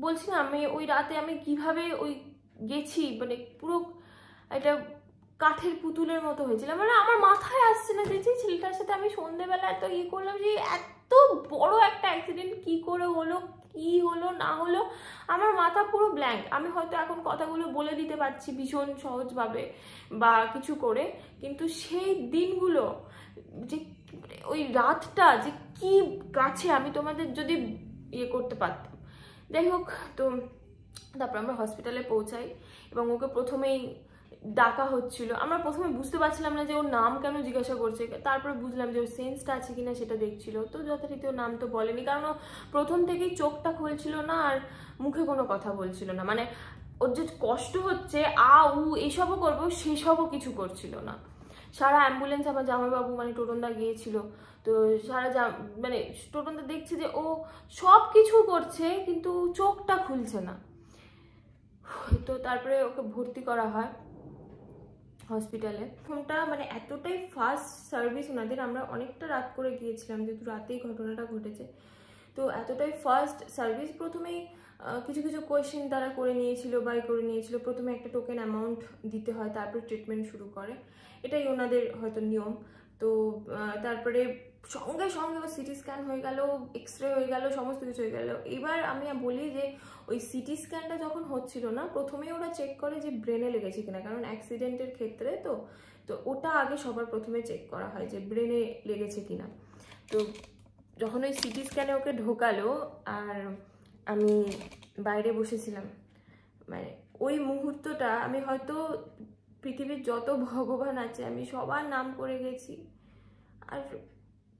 বলছি না, আমি ওই রাতে আমি কিভাবে ওই গেছি, মানে পুরো একটা কাঠের পুতুলের মতো হয়েছিল। মানে আমার মাথায় আসছে না যে ছেলেটার সাথে আমি সন্ধ্যেবেলা এত করলাম, যে এত বড় একটা অ্যাক্সিডেন্ট কি করে হলো, কি হলো না হলো, আমার মাথা পুরো ব্ল্যাঙ্ক। আমি হয়তো এখন কথাগুলো বলে দিতে পারছি ভীষণ সহজভাবে বা কিছু করে, কিন্তু সেই দিনগুলো, যে ওই রাতটা যে কি কাছে, আমি তোমাদের যদি করতে পারতাম। যাই হোক, তো তারপর আমরা হসপিটালে পৌঁছাই এবং ওকে প্রথমেই ডাকা হচ্ছিল। আমরা প্রথমে বুঝতে পারছিলাম না যে ওর নাম কেন জিজ্ঞাসা করছে, তারপরে বুঝলাম যে ওর সেন্সটা আছে কিনা সেটা দেখছিল। তো যথারীতি ওর নাম তো বলেনি, কারণ ও প্রথম থেকেই চোখটা খুলছিল না আর মুখে কোনো কথা বলছিল না। মানে ওর যে কষ্ট হচ্ছে এসবও করবো, সেসবও কিছু করছিল না। সারা অ্যাম্বুলেন্স আমার জামাইবাবু মানে টোটনদা গিয়েছিল, তো মানে টোটনদা দেখছে যে ও সব কিছু করছে কিন্তু চোখটা খুলছে না। তো তারপরে ওকে ভর্তি করা হয় হসপিটালে। ফোনটা মানে এতটাই ফাস্ট সার্ভিস ওনাদের, আমরা অনেকটা রাত করে গিয়েছিলাম যেহেতু রাতেই ঘটনাটা ঘটেছে, তো এতটাই ফাস্ট সার্ভিস। প্রথমেই কিছু কিছু কোয়েশ্চেন তারা করে নিয়েছিল, প্রথমে একটা টোকেন অ্যামাউন্ট দিতে হয়, তারপর ট্রিটমেন্ট শুরু করে, এটাই ওনাদের হয়তো নিয়ম। তো তারপরে সঙ্গে সঙ্গে সিটি স্ক্যান হয়ে গেল, এক্সরে হয়ে গেল, সমস্ত কিছু হয়ে গেল। এবার আমি বলি যে ওই সিটি স্ক্যানটা যখন হচ্ছিল না, প্রথমেই ওরা চেক করে যে ব্রেনে লেগেছে কিনা, কারণ অ্যাক্সিডেন্টের ক্ষেত্রে তো ওটা আগে সবার প্রথমে চেক করা হয় যে ব্রেনে লেগেছে কিনা। তো যখন ওই সিটি স্ক্যানে ওকে ঢোকালো আর আমি বাইরে বসেছিলাম, মানে ওই মুহূর্তটা আমি হয়তো পৃথিবীর যত ভগবান আছে আমি সবার নাম করে গেছি, আর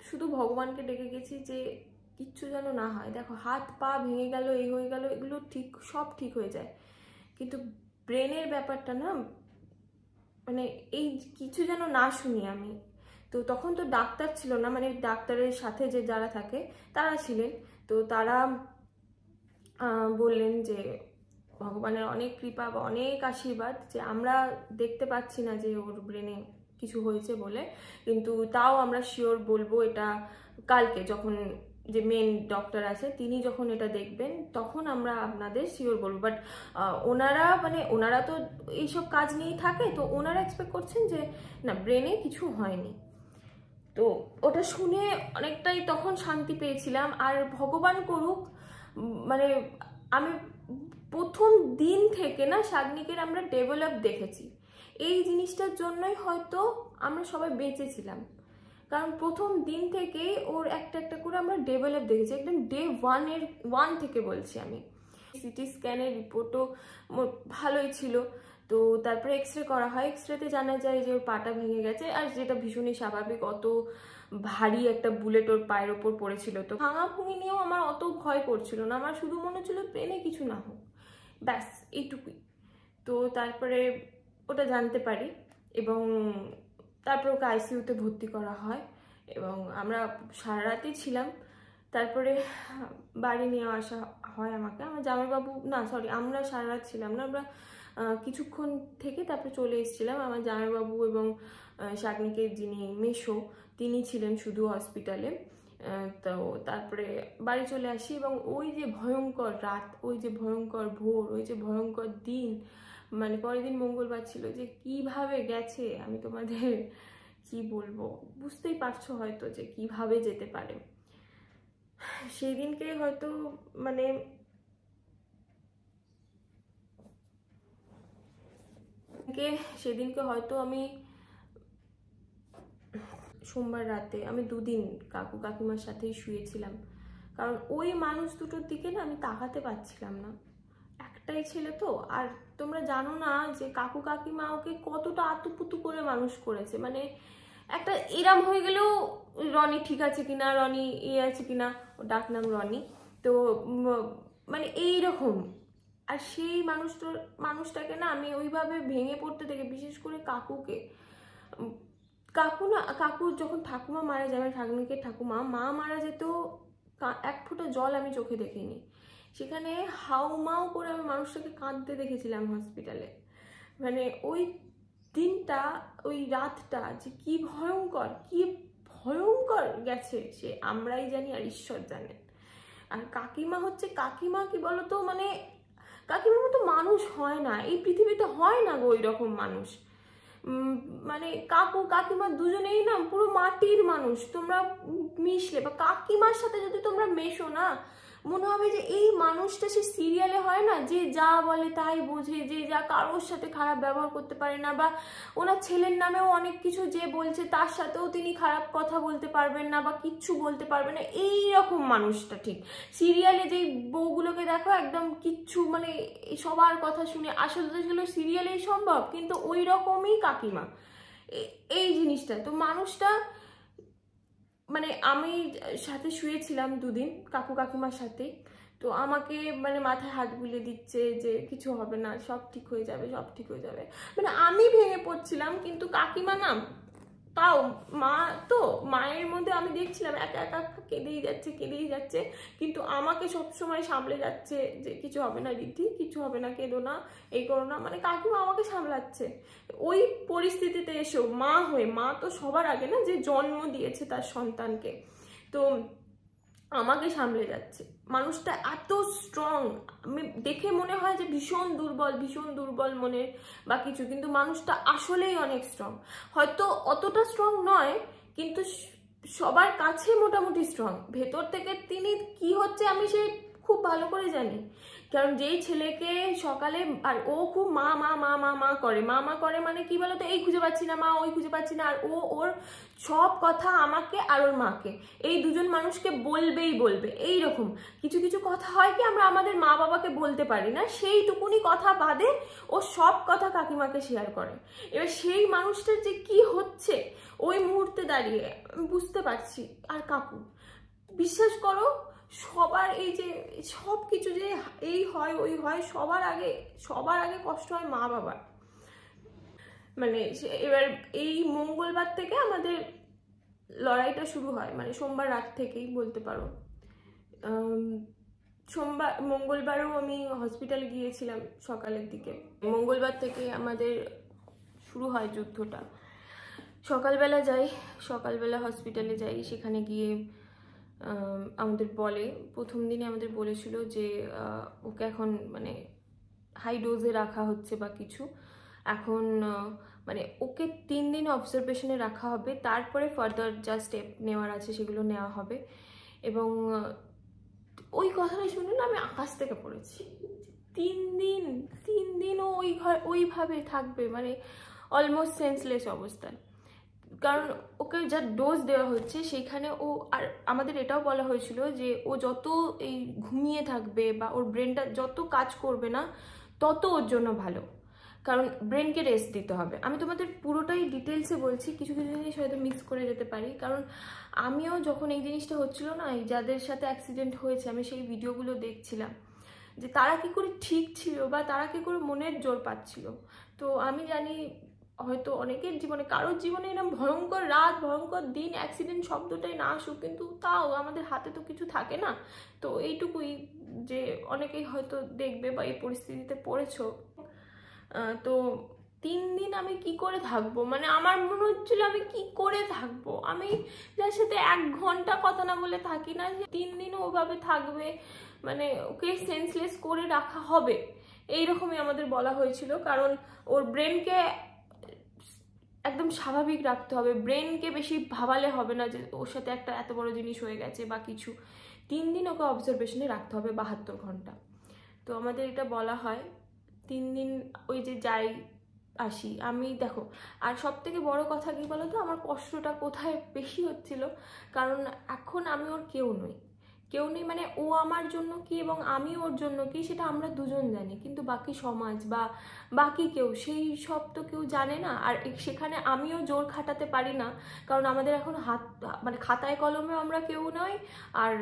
শুধু ভগবানকে ডেকে গেছি যে কিচ্ছু যেন না হয়। দেখো, হাত পা ভেঙে গেল, এই হয়ে গেল, এগুলো সব ঠিক হয়ে যায়, কিন্তু ব্রেনের ব্যাপারটা না, মানে এই কিছু যেন না শুনি আমি। তো তখন তো ডাক্তার ছিল না, মানে ডাক্তারের সাথে যে যারা থাকে তারা ছিলেন, তো তারা বললেন যে ভগবানের অনেক কৃপা বা অনেক আশীর্বাদ যে আমরা দেখতে পাচ্ছি না যে ওর ব্রেনে কিছু হয়েছে বলে, কিন্তু তাও আমরা শিওর বলবো এটা কালকে যখন যে মেন ডক্টর আছে তিনি যখন এটা দেখবেন তখন আমরা আপনাদের শিওর বলবো। বাট ওনারা তো এইসব কাজ নিয়েই থাকে, তো ওনারা এক্সপেক্ট করছেন যে না, ব্রেনে কিছু হয়নি। তো ওটা শুনে অনেকটাই তখন শান্তি পেয়েছিলাম। আর ভগবান করুক, মানে আমি প্রথম দিন থেকে না শাগনিকের আমরা ডেভেলপ দেখেছি। এই জিনিসটার জন্যই হয়তো আমরা সবাই বেঁচেছিলাম, কারণ প্রথম দিন থেকেই ওর একটা একটা করে আমরা ডেভেলপ দেখেছি, একদম ডে ওয়ান থেকে বলছি আমি। সিটি স্ক্যানের রিপোর্টও ভালোই ছিল। তো তারপরে এক্সরে করা হয়, এক্সরেতে জানা যায় যে ওর পাটা ভেঙে গেছে, আর যেটা ভীষণই স্বাভাবিক, অত ভারী একটা বুলেট ওর পায়ের ওপর পড়েছিল। তো ভাঙাভুঙি নিয়েও আমার অত ভয় করছিল না, আমার শুধু মনে হচ্ছিল পেনে কিছু না হোক, ব্যাস এইটুকুই। তো তারপরে ওটা জানতে পারি এবং তারপর ওকে আইসিইউতে ভর্তি করা হয় এবং আমরা সারা রাতেই ছিলাম। তারপরে বাড়ি নিয়ে আসা হয় আমাকে, আমার জামাইবাবু, না সরি, আমরা সারা রাত ছিলাম না, আমরা কিছুক্ষণ থেকে তারপরে চলে এসেছিলাম। আমার জামাইবাবু এবং শাগনিকের যিনি মেসো তিনি ছিলেন শুধু হসপিটালে। তো তারপরে বাড়ি চলে আসি এবং ওই যে ভয়ঙ্কর রাত, ওই যে ভয়ঙ্কর ভোর, ওই যে ভয়ঙ্কর দিন, মানে পরের দিন মঙ্গলবার ছিল, যে কিভাবে গেছে আমি তোমাদের কি বলবো, বুঝতেই পারছো হয়তো যে কিভাবে যেতে পারে। সেই দিনকে হয়তো মানে সেদিনকে হয়তো আমি সোমবার রাতে আমি দুদিন কাকু কাকিমার সাথেই শুয়েছিলাম, কারণ ওই মানুষ দুটোর দিকে না আমি তাকাতে পারছিলাম না। একটাই ছেলে তো, আর তোমরা জানো না যে কাকু কাকিমা ওকে কতটা আতুপুতু করে মানুষ করেছে। মানে একটা এরাম হয়ে গেলেও রনি ঠিক আছে কিনা, রনি আছে কিনা, ও ডাক নাম রনি, তো মানে এইরকম। আর সেই মানুষটাকে না আমি ওইভাবে ভেঙে পড়তে দেখে, বিশেষ করে কাকুকে, কাকু যখন ঠাকুমা মারা যাবে, শাগনিকে ঠাকুমা মা মারা যেত, এক ফোঁটা জল আমি চোখে দেখিনি, সেখানে হাউমাউ করে আমি মানুষটাকে কাঁদতে দেখেছিলাম হসপিটালে। মানে ওই দিনটা, ওই রাতটা যে কি ভয়ঙ্কর গেছে সে আমরাই জানি আর ঈশ্বর জানেন। আর কাকিমা কাকিমা কি বলতো, মানে কাকিমার মতো মানুষ হয় না এই পৃথিবীতে, হয় না গো ওই রকম মানুষ। মানে কাকু কাকিমা দুজনেই না পুরো মাটির মানুষ। তোমরা মিশলে বা কাকিমার সাথে যদি তোমরা মেশো না, মনে হবে যে এই মানুষটা সে সিরিয়ালে হয় না, যে যা বলে তাই বোঝে, যে যা কারোর সাথে খারাপ ব্যবহার করতে পারে না, বা ওনার ছেলের নামেও অনেক কিছু যে বলছে তার সাথেও তিনি খারাপ কথা বলতে পারবেন না বা কিচ্ছু বলতে পারবেন না, এই রকম মানুষটা। ঠিক সিরিয়ালে যেই বউগুলোকে দেখো একদম কিচ্ছু, মানে সবার কথা শুনে, আসলে তো সেগুলো সিরিয়ালেই সম্ভব, কিন্তু ওই রকমই কাকিমা এই জিনিসটা। তো মানুষটা, মানে আমি সাথে শুয়েছিলাম দুদিন কাকু কাকিমার সাথে, তো আমাকে মানে মাথায় হাত বুলিয়ে দিচ্ছে যে কিছু হবে না, সব ঠিক হয়ে যাবে, সব ঠিক হয়ে যাবে। মানে আমি ভেঙে পড়ছিলাম, কিন্তু কাকিমা না, তাও মা তো, মায়ের মধ্যে আমি দেখছিলাম একা একা কেঁদেই যাচ্ছে, কিন্তু আমাকে সবসময় সামলে যাচ্ছে যে কিছু হবে না রিদ্ধি, কিছু হবে না, কেঁদো না, এই করো না। মানে কাকিমা আমাকে সামলাচ্ছে। ওই পরিস্থিতিতে এসেও মা হয়ে, মা তো সবার আগে না, যে জন্ম দিয়েছে তার সন্তানকে, তো আমাকে সামলে যাচ্ছে। মানুষটা এত স্ট্রং, আমি দেখে মনে হয় যে ভীষণ দুর্বল মনের বা কিছু, কিন্তু মানুষটা আসলেই অনেক স্ট্রং। হয়তো অতটা স্ট্রং নয়, কিন্তু সবার কাছে মোটামুটি স্ট্রং। ভেতর থেকে তিনি কি হচ্ছে আমি সে খুব ভালো করে জানি, কারণ যেই ছেলেকে সকালে, আর ও খুব মা মা মা মা মা করে, মা করে, মানে কি বলতো, এই খুঁজে পাচ্ছি না মা, ওই খুঁজে পাচ্ছি না, আর ওর সব কথা আমাকে আর ওর মাকে, এই দুজন মানুষকে বলবে। এই রকম কিছু কিছু কথা হয় কি আমরা আমাদের মা বাবাকে বলতে পারি না, সেইটুকুনি কথা বাদে ও সব কথা কাকিমাকে শেয়ার করে। এবার সেই মানুষটার যে কি হচ্ছে ওই মুহূর্তে দাঁড়িয়ে বুঝতে পারছি। আর কাকু, বিশ্বাস করো, সবার এই যে সব কিছু যে এই হয় ওই হয়, সবার আগে কষ্ট হয় মা বাবার। মানে এবার এই মঙ্গলবার থেকে আমাদের লড়াইটা শুরু হয়, মানে সোমবার রাত থেকেই বলতে পারো। মঙ্গলবারও আমি হসপিটালে গিয়েছিলাম সকালের দিকে। মঙ্গলবার থেকে আমাদের শুরু হয় যুদ্ধটা। সকালবেলা হসপিটালে যাই, সেখানে গিয়ে আমাদের বলে প্রথম দিনে আমাদের বলেছিল যে ওকে এখন মানে হাই ডোজে রাখা হচ্ছে বা কিছু, এখন মানে ওকে 3 দিন অবজারভেশনে রাখা হবে, তারপরে ফার্দার যা স্টেপ নেওয়ার আছে সেগুলো নেওয়া হবে। এবং ওই কথাটা শুনে না আমি আকাশ থেকে পড়েছি। 3 দিন ও ওইভাবে থাকবে, মানে অলমোস্ট সেন্সলেস অবস্থায়। কারণ ওকে যা ডোজ দেওয়া হচ্ছে সেইখানে ও, আর আমাদের এটাও বলা হয়েছিল যে ও যত এই ঘুমিয়ে থাকবে বা ওর ব্রেনটা যত কাজ করবে না তত ওর জন্য ভালো, কারণ ব্রেনকে রেস্ট দিতে হবে। আমি তোমাদের পুরোটাই ডিটেলসে বলছি, কিছু কিছু জিনিস হয়তো মিক্স করে যেতে পারি, কারণ আমিও যখন এই জিনিসটা হচ্ছিল না, এই যাদের সাথে অ্যাক্সিডেন্ট হয়েছে আমি সেই ভিডিওগুলো দেখছিলাম যে তারা কি করে ঠিক ছিল বা তারা কি করে মনের জোর পাচ্ছিল। তো আমি জানি হয়তো অনেকের জীবনে, কারোর জীবনে এরকম ভয়ঙ্কর রাত, ভয়ঙ্কর দিন, অ্যাক্সিডেন্ট শব্দটাই না আসুক, কিন্তু তাও আমাদের হাতে তো কিছু থাকে না। তো এইটুকুই যে অনেকেই হয়তো দেখবে বা এই পরিস্থিতিতে পড়েছো। তো 3 দিন আমি কি করে থাকবো, মানে আমার মনে হচ্ছিল আমি কি করে থাকবো, আমি যার সাথে 1 ঘন্টা কথা না বলে থাকি না, যে 3 দিনও ওভাবে থাকবে, মানে ওকে সেন্সলেস করে রাখা হবে এইরকমই আমাদের বলা হয়েছিল। কারণ ওর ব্রেনকে একদম স্বাভাবিক রাখতে হবে, ব্রেনকে বেশি ভাবালে হবে না যে ওর সাথে একটা এত বড় জিনিস হয়ে গেছে বা কিছু। 3 দিন ওকে অবজারভেশনে রাখতে হবে 72 ঘন্টা। তো আমাদের এটা বলা হয়। 3 দিন ওই যে যাই আসি আমি, দেখো আর সব থেকে বড় কথা কি বলতো, আমার কষ্টটা কোথায় বেশি হচ্ছিল, কারণ এখন আমি ওর কেউ নেই, মানে ও আমার জন্য কি এবং আমি ওর জন্য কি সেটা আমরা দুজন জানি, কিন্তু বাকি সমাজ বা বাকি কেউ সেই সব তো কেউ জানে না। আর সেখানে আমিও জোর খাটাতে পারি না, কারণ আমাদের এখন হাত, মানে খাতায় কলমে আমরা কেউ নই, আর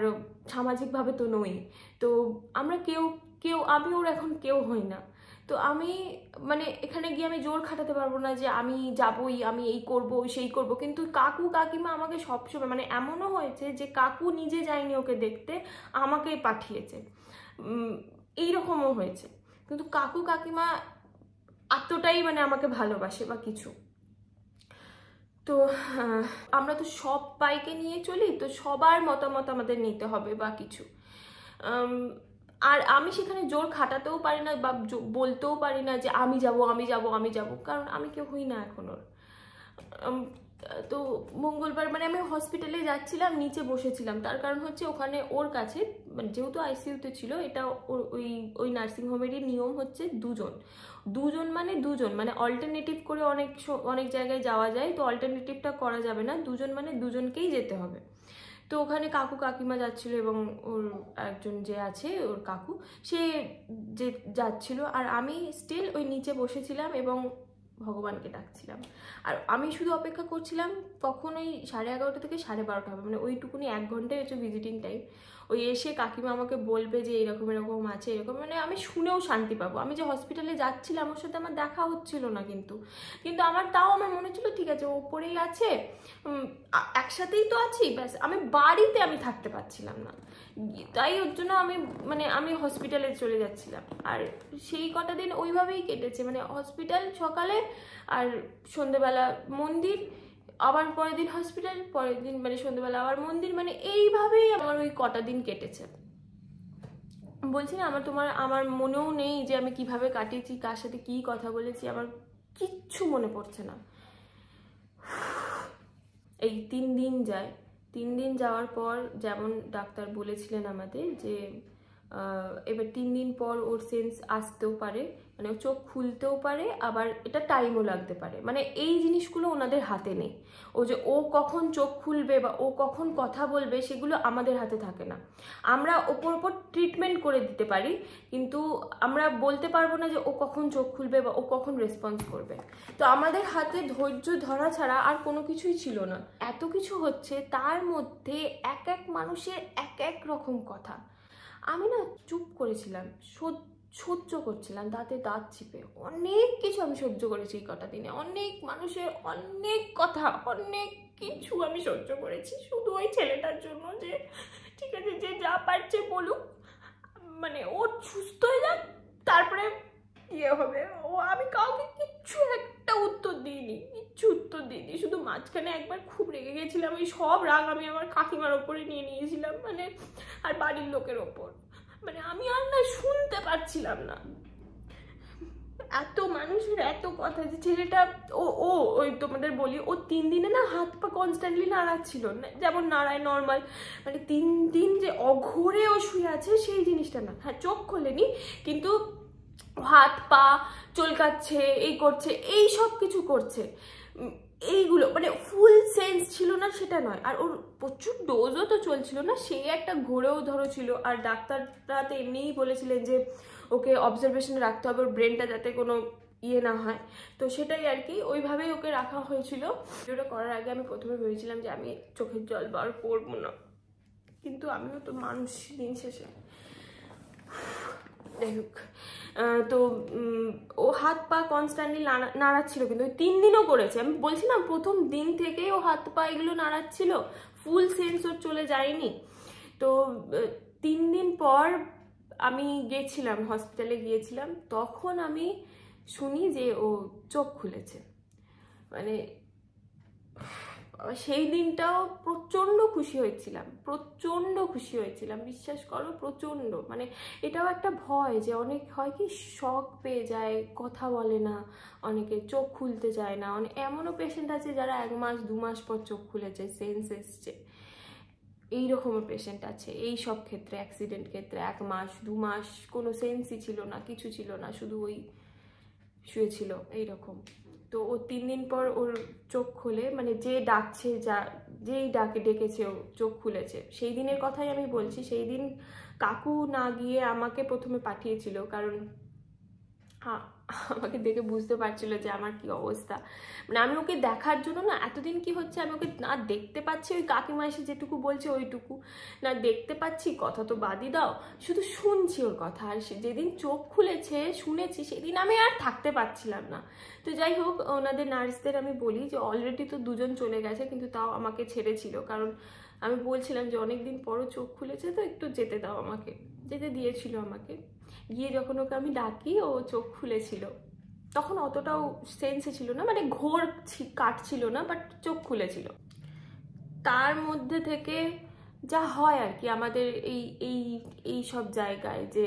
সামাজিকভাবে তো নই। তো আমরা আমি ওর এখন কেউ হই না। তো আমি মানে এখানে গিয়ে আমি জোর খাটাতে পারবো না যে আমি যাবই, আমি এই করব সেই করব, কিন্তু কাকু কাকিমা আমাকে সবসময়, মানে এমনও হয়েছে যে কাকু নিজে যায়নি ওকে দেখতে, আমাকে পাঠিয়েছে, এইরকমও হয়েছে। কিন্তু কাকু কাকিমা এতটাই মানে আমাকে ভালোবাসে বা কিছু। তো আমরা তো সব বাইকে নিয়ে চলি, তো সবার মতামত আমাদের নিতে হবে বা কিছু। আর আমি সেখানে জোর খাটাতেও পারি না বা বলতেও পারি না যে আমি যাব, কারণ আমি কেউ হই না এখন ওর। তো মঙ্গলবার মানে আমি হসপিটালে যাচ্ছিলাম, নিচে বসেছিলাম, তার কারণ হচ্ছে ওখানে ওর কাছে, মানে যেহেতু আইসিইউতে ছিল, এটা ওই নার্সিংহোমেরই নিয়ম হচ্ছে দুজন মানে অল্টারনেটিভ করে অনেক জায়গায় যাওয়া যায়, তো অল্টারনেটিভটা করা যাবে না, দুজন মানে দুজনকেই যেতে হবে। তো ওখানে কাকু কাকিমা যাচ্ছিল এবং ওর একজন যে আছে ওর কাকু, সে যে যাচ্ছিল, আর আমি স্টিল ওই নিচে বসেছিলাম এবং ভগবানকে ডাকছিলাম। আর আমি শুধু অপেক্ষা করছিলাম কখন ওই 11:30 থেকে 12:30 হবে, মানে ওইটুকুনি 1 ঘন্টাই হচ্ছে ভিজিটিং টাইম। ওই এসে কাকিমা আমাকে বলবে যে এরকম এরকম আছে, এরকম, মানে আমি শুনেও শান্তি পাবো। আমি যে হসপিটালে যাচ্ছিলাম ওর সাথে আমার দেখা হচ্ছিল না, কিন্তু আমার মনে হচ্ছিল ঠিক আছে ওপরেই আছে, একসাথেই তো আছি, ব্যাস। আমি বাড়িতে আমি থাকতে পারছিলাম না, তাই ওর জন্য আমি হসপিটালে চলে যাচ্ছিলাম। আর সেই কটা দিন ওইভাবেই কেটেছে, মানে হসপিটাল সকালে, আর সন্ধ্যেবেলা মন্দির, আবার পরের দিন হসপিটাল, পরের দিন মানে সন্ধ্যেবেলা আবার মন্দির, মানে এইভাবেই আমার ওই কটা দিন কেটেছে। বলছি না আমার মনেও নেই যে আমি কিভাবে কাটিয়েছি, কার সাথে কি কথা বলেছি, আমার কিচ্ছু মনে পড়ছে না। এই 3 দিন যায়, 3 দিন যাওয়ার পর যেমন ডাক্তার বলেছিলেন আমাদের যে এবার 3 দিন পর ওর সেন্স আসতেও পারে, মানে ও চোখ খুলতেও পারে, আবার এটা টাইমও লাগতে পারে, মানে এই জিনিসগুলো ওনাদের হাতে নেই। ও কখন চোখ খুলবে বা ও কখন কথা বলবে সেগুলো আমাদের হাতে থাকে না। আমরা ওপর ট্রিটমেন্ট করে দিতে পারি, কিন্তু আমরা বলতে পারবো না যে ও কখন চোখ খুলবে বা ও কখন রেসপন্স করবে। তো আমাদের হাতে ধৈর্য ধরা ছাড়া আর কোনো কিছুই ছিল না। এত কিছু হচ্ছে, তার মধ্যে এক মানুষের এক রকম কথা। আমি না চুপ করেছিলাম, সহ্য করছিলাম, দাঁতে দাঁত চিপে। অনেক কিছু আমি সহ্য করেছি এই কটা দিনে, অনেক মানুষের অনেক কথা, অনেক কিছু আমি সহ্য করেছি, শুধু ওই ছেলেটার জন্য যে ঠিক আছে যে যা পারছে বলুক, মানে ও সুস্থ হয়ে যাক, তারপরে ইয়ে হবে। আমি কাউকে কিচ্ছু একটা উত্তর দিইনি, শুধু মাঝখানে একবার খুব রেগে গেছিলাম, ওই সব রাগ আমি আমার কাকিমার ওপরে নিয়ে নিয়েছিলাম, মানে আর বাড়ির লোকের ওপর। মানে আমি আর না শুনতে পারছিলাম না, এত মানুষের এত কথা। যে ছেলেটা ও ও ওই তোমাদের বলি, ও 3 দিনে না হাত পা কনস্ট্যান্টলি নাড়াচ্ছিল, যেমন নাড়ায় নর্মাল, মানে 3 দিন যে অঘোরে ও শুয়ে আছে সেই জিনিসটা না। হ্যাঁ, চোখ খোলেনি, কিন্তু হাত পা চলকাচ্ছে, এই করছে, এই সব কিছু করছে। এইগুলো মানে ফুল সেন্স ছিল না সেটা নয়, আর ওর প্রচুর ডোজও তো চলছিল না, সে একটা ঘোরেও ধরো ছিল। আর ডাক্তাররা তো এমনিই বলেছিলেন যে ওকে অবজারভেশনে রাখতে হবে, ওর ব্রেনটা যাতে কোনো ইয়ে না হয়। তো সেটাই আর কি, ওইভাবেই ওকে রাখা হয়েছিল। ভিডিওটা করার আগে আমি প্রথমে ভেবেছিলাম যে আমি চোখের জল বার করবো না, কিন্তু আমিও তো মানুষ দিন শেষে। যাই হোক, তো ও হাত পা কনস্ট্যান্টলি নাড়াচ্ছিল, কিন্তু ওই 3 দিনও করেছে। আমি বলছিলাম প্রথম দিন থেকেই ও হাত পা এগুলো নাড়াচ্ছিল, ফুল সেন্স ওর চলে যায়নি। তো 3 দিন পর আমি গেছিলাম, হসপিটালে গিয়েছিলাম, তখন আমি শুনি যে ও চোখ খুলেছে। মানে সেই দিনটাও প্রচণ্ড খুশি হয়েছিলাম, বিশ্বাস করো, প্রচণ্ড। মানে এটাও একটা ভয়, যে অনেক হয় কি শক পেয়ে যায়, কথা বলে না, অনেকে চোখ খুলতে চায় না। এমনও পেশেন্ট আছে যারা 1 মাস 2 মাস পর চোখ খুলেছে, সেন্স এসছে, এইরকমের পেশেন্ট আছে। এই সব ক্ষেত্রে, অ্যাক্সিডেন্ট ক্ষেত্রে 1 মাস 2 মাস কোনো সেন্সই ছিল না, কিছু ছিল না, শুধু ওই শুয়েছিল এইরকম। তো ও 3 দিন পর ওর চোখ খোলে, মানে যে ডাকছে, যেই ডেকেছে ও চোখ খুলেছে। সেই দিনের কথাই আমি বলছি। সেই দিন কাকু না গিয়ে আমাকে প্রথমে পাঠিয়েছিল, কারণ আমাকে দেখে বুঝতে পারছিল যে আমার কি অবস্থা। মানে আমি ওকে দেখার জন্য না, এতদিন কি হচ্ছে, আমি ওকে না দেখতে পাচ্ছি, ওই কাকিমা এসে যেটুকু বলছে ওইটুকু, না দেখতে পাচ্ছি, কথা তো বাদই দাও, শুধু শুনছি ওর কথা। আর যেদিন চোখ খুলেছে শুনেছি, সেদিন আমি আর থাকতে পারছিলাম না। তো যাই হোক, ওনাদের নার্সদের আমি বলি যে অলরেডি তো 2 জন চলে গেছে, কিন্তু তাও আমাকে ছেড়েছিল, কারণ আমি বলছিলাম যে অনেকদিন পরও চোখ খুলেছে, তো একটু যেতে দাও আমাকে, যেতে দিয়েছিল আমাকে। গিয়ে যখন ওকে আমি ডাকি, ও চোখ খুলেছিল। তখন অতটাও সেন্সে ছিল না, মানে ঘোর কাটছিল না, বাট চোখ খুলেছিল। তার মধ্যে থেকে যা হয় আর কি আমাদের এই এই এই সব জায়গায়, যে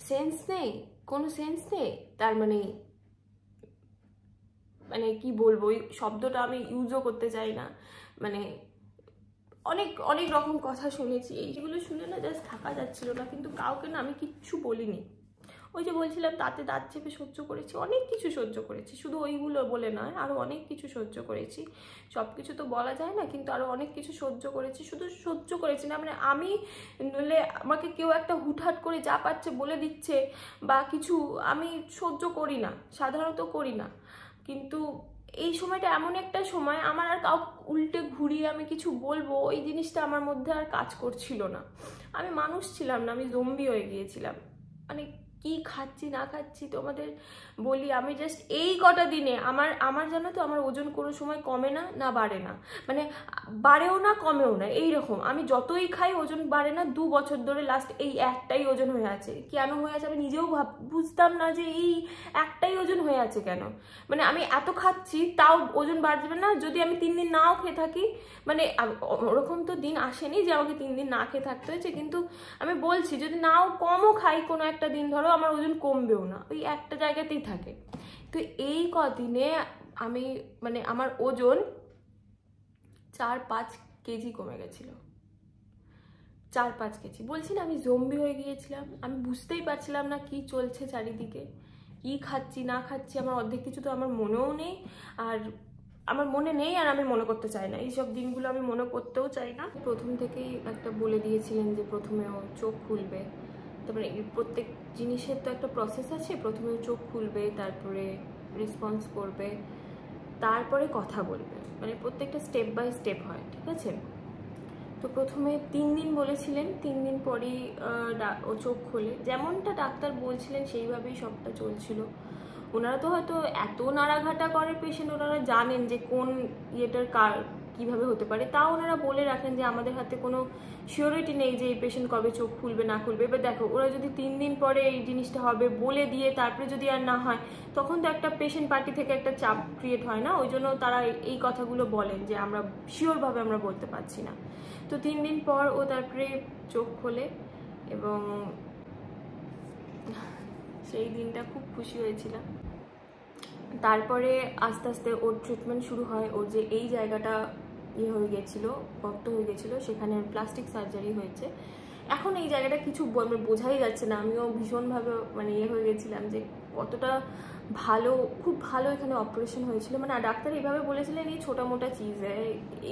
সেন্স নেই, কোনো সেন্স নেই, তার মানে মানে কি বলবো, ওই শব্দটা আমি ইউজও করতে চাই না। মানে অনেক অনেক রকম কথা শুনেছি, এইগুলো শুনে না জাস্ট থাকা যাচ্ছিল না। কিন্তু কাউকে না আমি কিচ্ছু বলিনি। ওই যে বলছিলাম, তাতে দাঁত চেপে সহ্য করেছি, অনেক কিছু সহ্য করেছি, শুধু ওইগুলো বলে নয়, আরও অনেক কিছু সহ্য করেছি। সব কিছু তো বলা যায় না, কিন্তু আরও অনেক কিছু সহ্য করেছি। শুধু সহ্য করেছি না, মানে আমি নইলে আমাকে কেউ একটা হুটহাট করে যা পাচ্ছে বলে দিচ্ছে বা কিছু, আমি সহ্য করি না, সাধারণত করি না। কিন্তু এই সময়টা এমন একটা সময়, আমার আর কাউ উল্টে ঘুরিয়ে আমি কিছু বলবো, ওই জিনিসটা আমার মধ্যে আর কাজ করছিল না। আমি মানুষ ছিলাম না, আমি জম্বি হয়ে গিয়েছিলাম। মানে কি খাচ্ছি না খাচ্ছি তোমাদের বলি, আমি জাস্ট এই কটা দিনে আমার জানো তো, আমার ওজন কোনো সময় কমে না, না বাড়ে না, মানে বাড়েও না কমেও না, এইরকম। আমি যতই খাই ওজন বাড়ে না। 2 বছর ধরে লাস্ট এই একটাই ওজন হয়ে আছে। কেন হয়ে আছে আমি নিজেও বুঝতাম না, যে এই একটাই ওজন হয়ে আছে কেন। মানে আমি এত খাচ্ছি তাও ওজন বাড়বে না, যদি আমি 3 দিন নাও খেয়ে থাকি। মানে ওরকম তো দিন আসেনি যে আমাকে 3 দিন না খেয়ে থাকতে হয়েছে, কিন্তু আমি বলছি যদি নাও কমও খাই কোনো একটা দিন, ধরো আমার ওজন কমবেও না, ওই একটা জায়গাতেই থাকে। তো এই কদিনে আমি মানে আমার ওজন 4-5 কেজি কমে গেছিল। 4-5 কেজি, বলছি না আমি জম্বি হয়ে গিয়েছিলাম। আমি বুঝতেই পারছিলাম না কি চলছে চারিদিকে, কি খাচ্ছি না খাচ্ছি। আমার অর্ধেক কিছু তো আমার মনেও নেই, আর আমার মনে নেই, আর আমি মনে করতে চাই না। এইসব দিনগুলো আমি মনে করতেও চাই না। প্রথম থেকেই একটা বলে দিয়েছিলেন যে প্রথমে ও চোখ খুলবে, তারপরে প্রত্যেক জিনিসের তো একটা প্রসেস আছে। প্রথমে ও চোখ খুলবে, তারপরে রেসপন্স করবে, তারপরে কথা বলবে, মানে প্রত্যেকটা স্টেপ বাই স্টেপ হয়, ঠিক আছে। তো প্রথমে 3 দিন বলেছিলেন, 3 দিন পরেই ও চোখ খোলে। যেমনটা ডাক্তার বলছিলেন সেইভাবেই সবটা চলছিল। ওনারা তো হয়তো এত নাড়াঘাটা করে পেশেন্ট, ওনারা জানেন যে কোন ইয়েটার কিভাবে হতে পারে, তাও ওনারা বলে রাখেন যে আমাদের হাতে কোনো সিওরিটি নেই যে এই পেশেন্ট কবে চোখ খুলবে না খুলবে। এবার দেখো ওরা যদি 3 দিন পরে এই জিনিসটা হবে বলে দিয়ে তারপরে যদি আর না হয়, তখন তো একটা পেশেন্ট পার্টি থেকে একটা চাপ ক্রিয়েট হয় না, ওই জন্য তারা এই কথাগুলো বলেন যে আমরা শিওরভাবে আমরা বলতে পারছি না। তো 3 দিন পর ও তারপরে চোখ খোলে এবং সেই দিনটা খুব খুশি হয়েছিলাম। তারপরে আস্তে আস্তে ওর ট্রিটমেন্ট শুরু হয়। ওর যে এই জায়গাটা ইয়ে হয়ে গেছিলো, গর্ত হয়ে গেছিলো, সেখানে প্লাস্টিক সার্জারি হয়েছে। এখন এই জায়গাটা কিছু বোঝাই যাচ্ছে না। আমিও ভীষণভাবে মানে ইয়ে হয়ে গেছিলাম যে কতটা ভালো, খুব ভালো এখানে অপারেশন হয়েছিল। মানে ডাক্তার এইভাবে বলেছিলেন এই ছোটা মোটা চিজ,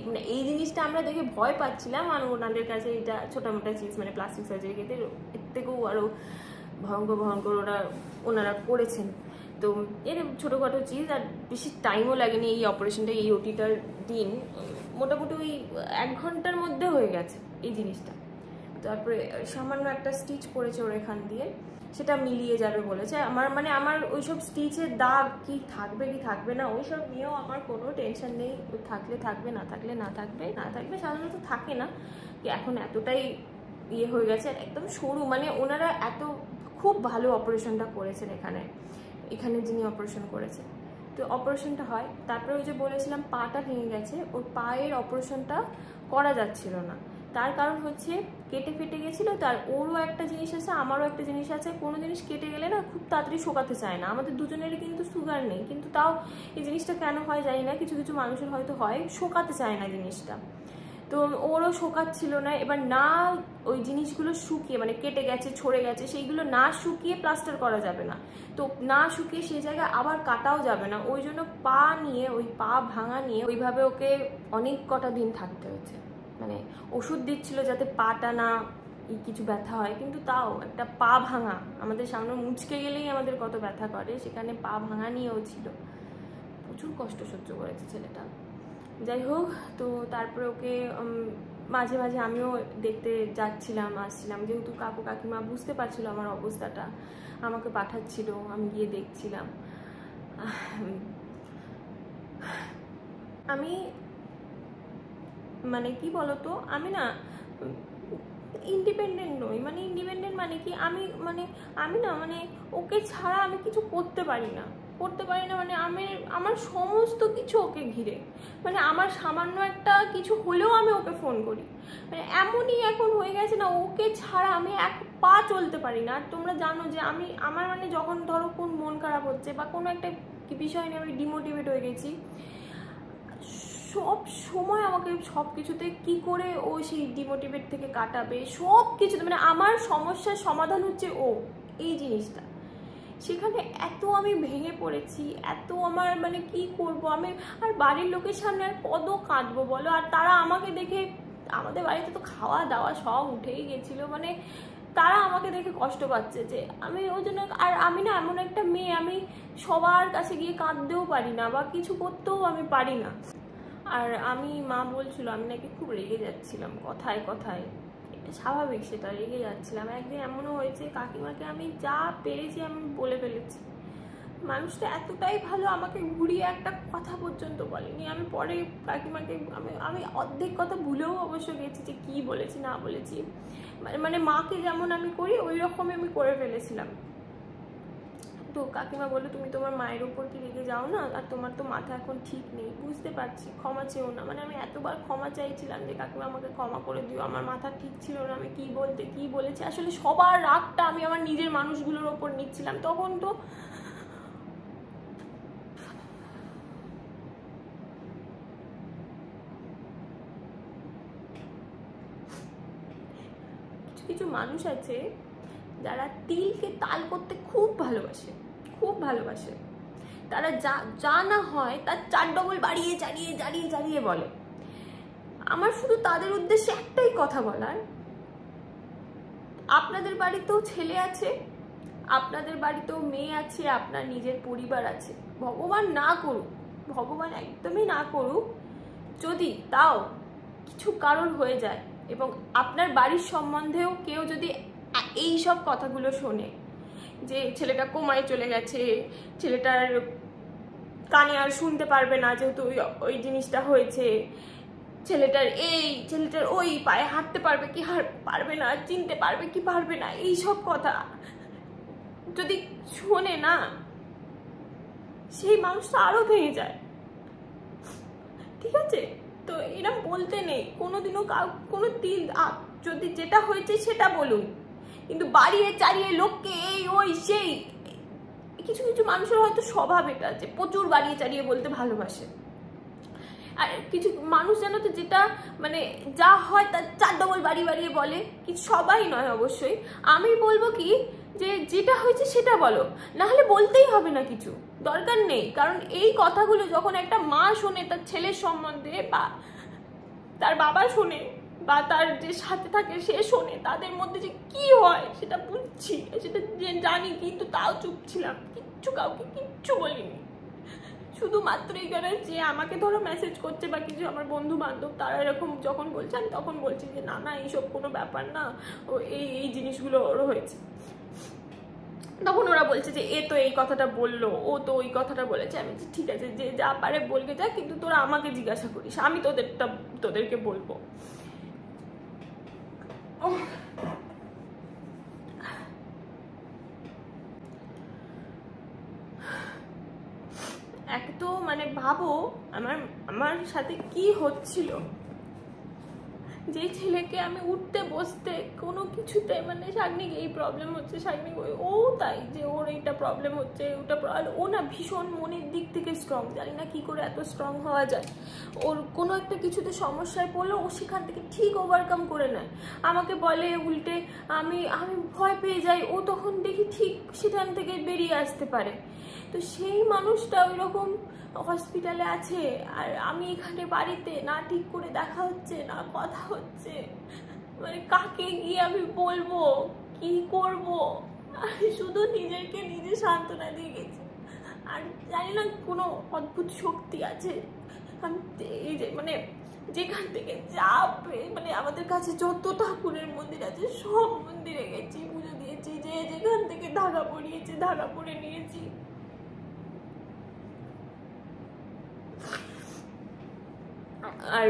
মানে এই জিনিসটা আমরা দেখে ভয় পাচ্ছিলাম, আর ওনাদের কাছে এটা ছোটা মোটা চিজ মানে প্লাস্টিক সার্জারি ক্ষেত্রে এর থেকেও আরও ভয়ঙ্কর ভয়ঙ্কর ওনারা করেছেন। তো এর ছোটোখাটো চিজ, আর বেশি টাইমও লাগেনি এই অপারেশনটা, এই ওটিটার দিন মোটামুটি ওই 1 ঘন্টার মধ্যে হয়ে গেছে এই জিনিসটা। তারপরে সামান্য একটা স্টিচ পড়েছে ওর এখান দিয়ে, সেটা মিলিয়ে যাবে বলেছে। আমার ওইসব স্টিচের দাগ কি থাকবে কি থাকবে না ওইসব নিয়েও আমার কোনো টেনশন নেই। থাকলে থাকবে, না থাকলে না থাকবে। সাধারণত থাকে না, এখন এতটাই ইয়ে হয়ে গেছে একদম সরু, মানে ওনারা খুব ভালো অপারেশনটা করেছেন এখানে যিনি অপারেশন করেছেন। তো অপারেশনটা হয়, তারপরে ওই যে বলেছিলাম পাটা ভেঙে গেছে, ওর পায়ের অপারেশনটা করা যাচ্ছিল না। তার কারণ হচ্ছে কেটে ফেটে গেছিলো। তার ওরও একটা জিনিস আছে, আমারও একটা জিনিস আছে, কোনো জিনিস কেটে গেলে না খুব তাড়াতাড়ি শোকাতে চায় না। আমাদের দুজনেরই কিন্তু সুগার নেই, কিন্তু তাও এই জিনিসটা কেন হয় জানি না, কিছু কিছু মানুষের হয়তো হয়, শোকাতে চায় না জিনিসটা। তো ওরও শোকাচ্ছিল না। এবার না ওই জিনিসগুলো শুকিয়ে, মানে কেটে গেছে ছড়ে গেছে, সেইগুলো না শুকিয়ে প্লাস্টার করা যাবে না, তো না শুকিয়ে সেই জায়গায় আবার কাটাও যাবে না। ওই জন্য ওই পা ভাঙা নিয়ে ওইভাবে ওকে অনেক কটা দিন থাকতে হয়েছে। মানে ওষুধ দিচ্ছিল যাতে পাটা না কিছু ব্যথা হয়, কিন্তু তাও একটা পা ভাঙা, আমাদের সামনে মুচকে গেলেই আমাদের কত ব্যথা করে, সেখানে পা ভাঙা নিয়েও ছিল। প্রচুর কষ্ট সহ্য করেছে ছেলেটা। যাই হোক, তো তারপরে ওকে মাঝে মাঝে আমিও দেখতে আসছিলাম, যেহেতু কাকু কাকিমা বুঝতে পারছিল আমার অবস্থাটা, আমাকে পাঠাচ্ছিল, আমি গিয়ে দেখছিলাম। আমি মানে কি বলতো, আমি না ইন্ডিপেন্ডেন্ট নই। মানে ইন্ডিপেন্ডেন্ট মানে কি, আমি না মানে ওকে ছাড়া আমি কিছু করতে পারি না। মানে আমার সমস্ত কিছু ওকে ঘিরে। মানে আমার সামান্য একটা কিছু হলেও আমি ওকে ফোন করি। মানে এমনই এখন হয়ে গেছে না, ওকে ছাড়া আমি 1 পা চলতে পারি না। আর তোমরা জানো যে আমার মানে যখন ধরো কোন মন খারাপ হচ্ছে বা কোনো একটা বিষয় নিয়ে আমি ডিমোটিভেট হয়ে গেছি, সব সময় আমাকে সব কিছুতে কি করে ও সেই ডিমোটিভেট থেকে কাটাবে, সব কিছুতে মানে আমার সমস্যার সমাধান হচ্ছে ও। এই জিনিসটা সেখানে এত আমি ভেঙে পড়েছি, এত আমার মানে কি করব আমি, আর বাড়ির লোকের সামনে আর কত কাঁদবো বলো। আর তারা আমাকে দেখে, আমাদের বাড়িতে তো খাওয়া দাওয়া সব উঠেই গেছিল, মানে তারা আমাকে দেখে কষ্ট পাচ্ছে যে আমি ওই জন্য। আর আমি না এমন একটা মেয়ে, আমি সবার কাছে গিয়ে কাঁদতেও পারি না বা কিছু করতেও আমি পারি না। আর মা বলছিল আমি নাকি খুব রেগে যাচ্ছিলাম কথায় কথায়, স্বাভাবিক, সেটা রেগে যাচ্ছিলাম। একদিন এমনও হয়েছে কাকিমাকে আমি যা পেরেছি আমি বলে ফেলেছি। মানুষটা এতটাই ভালো, আমাকে ঘুরিয়ে একটা কথা পর্যন্ত বলেনি। আমি পরে কাকিমাকে আমি অর্ধেক কথা ভুলেও অবশ্য গেছি যে কি বলেছি না বলেছি। মানে মাকে যেমন আমি করি ওই রকমই আমি করে ফেলেছিলাম। তো কাকিমা বললো তুমি তোমার মায়ের উপর কি রেগে যাও না, আর তোমার তো মাথা এখন ঠিক নেই, বুঝতে পারছি, ক্ষমা চেও না। মানে আমি এতবার ক্ষমা চাইছিলাম যে কাকিমা আমাকে ক্ষমা করে দিও, আমার মাথা ঠিক ছিল না, আমি কি বলেছি। আসলে সবার রাগটা আমি আমার নিজের মানুষগুলোর ওপর নিচ্ছিলাম। তখন তো কিছু মানুষ আছে যারা তিলকে তাল করতে খুব ভালোবাসে। তারা যা না হয় তার 4 ডবল বাড়িয়ে চালিয়ে বলে। আমার শুধু তাদের উদ্দেশ্যে একটাই কথা বলার, আপনাদের বাড়িতেও ছেলে আছে, আপনাদের বাড়িতেও মেয়ে আছে, আপনার নিজের পরিবার আছে। ভগবান না করুক, ভগবান একদমই না করুক, যদি তাও কিছু কারণ হয়ে যায় এবং আপনার বাড়ির সম্বন্ধেও কেউ যদি এই সব কথাগুলো শোনে যে ছেলেটা কোমায় চলে গেছে, ছেলেটার কানে আর শুনতে পারবে না যেহেতু ওই জিনিসটা হয়েছে, ছেলেটার এই, ছেলেটার ওই, পায়ে হাঁটতে পারবে কি পারবে না, চিনতে পারবে কি পারবে না, এইসব কথা যদি শোনে না, সেই মানুষটা আরো ভেঙে যায়। ঠিক আছে, তো এরকম বলতে নেই কোনোদিনও, কোনো তিল যদি যেটা হয়েছে সেটা বলুন, কিন্তু বাড়িয়ে চাড়িয়ে লোককে এই ওই সেই, কিছু কিছু মানুষের হয়তো স্বভাব এটা আছে, প্রচুর বাড়িয়ে চাড়িয়ে বলতে ভালোবাসে। আর কিছু মানুষ জানো তো, যেটা মানে যা হয় তার 4 ডবল বাড়িয়ে বলে, কিছু সবাই নয় অবশ্যই। আমি বলবো কি, যে যেটা হয়েছে সেটা বলো, না হলে বলতেই হবে না, কিছু দরকার নেই। কারণ এই কথাগুলো যখন একটা মা শোনে তার ছেলের সম্বন্ধে, বা তার বাবা শোনে, বা তার যে সাথে থাকে সে শোনে, তাদের মধ্যে যে কি হয় সেটা বুঝছি, সেটা জানি, কিন্তু তাও চুপ ছিলাম, কাউকে কিচ্ছু বলিনি। শুধুমাত্র এই কারণে যে আমাকে ধরো মেসেজ করছে বা কিছু আমার বন্ধু বান্ধব, তারা এরকম যখন বলছে, আমি তখন বলছি যে না না, এইসব কোনো ব্যাপার না, ও এই জিনিসগুলো ওর হয়েছে। তখন ওরা বলছে যে এ তো এই কথাটা বললো, ও তো ওই কথাটা বলেছে। আমি ঠিক আছে, যে যা পারে বলতে যা, কিন্তু তোরা আমাকে জিজ্ঞাসা করিস, আমি তোদেরকে বলবো। এক তো মানে ভাবো আমার সাথে কি হচ্ছিল, যে ছেলেকে আমি উঠতে বসতে কোনো কিছুতে মানে শাগনিক এই প্রবলেম হচ্ছে, শাগনিক ও তাই যে ওর এইটা প্রবলেম হচ্ছে, ওটা ও না ভীষণ মনের দিক থেকে স্ট্রং, জানি না কি করে এত স্ট্রং হওয়া যায়। ওর কোনো একটা কিছুতে সমস্যায় পড়লো, ও সেখান থেকে ঠিক ওভারকাম করে নেয়। আমাকে বলে উল্টে, আমি ভয় পেয়ে যাই, ও তখন দেখি ঠিক সেখান থেকে বেরিয়ে আসতে পারে। তো সেই মানুষটা ওই রকম হসপিটালে আছে, আর আমি এখানে বাড়িতে, না ঠিক করে দেখা হচ্ছে, না কথা হচ্ছে, মানে কাকে গিয়ে আমি বলবো, কি করব, আমি শুধু নিজেকে নিজে সান্ত্বনা দিয়ে গেছি। আর জানি না কোনো অদ্ভুত শক্তি আছে, আমি এই যে মানে যেখান থেকে যাবে, মানে আমাদের কাছে যত ঠাকুরের মন্দির আছে সব মন্দিরে গেছি, পুজো দিয়েছি, যে যেখান থেকে ধাগা পড়িয়েছে ধাগা পড়ে নিয়েছি। আর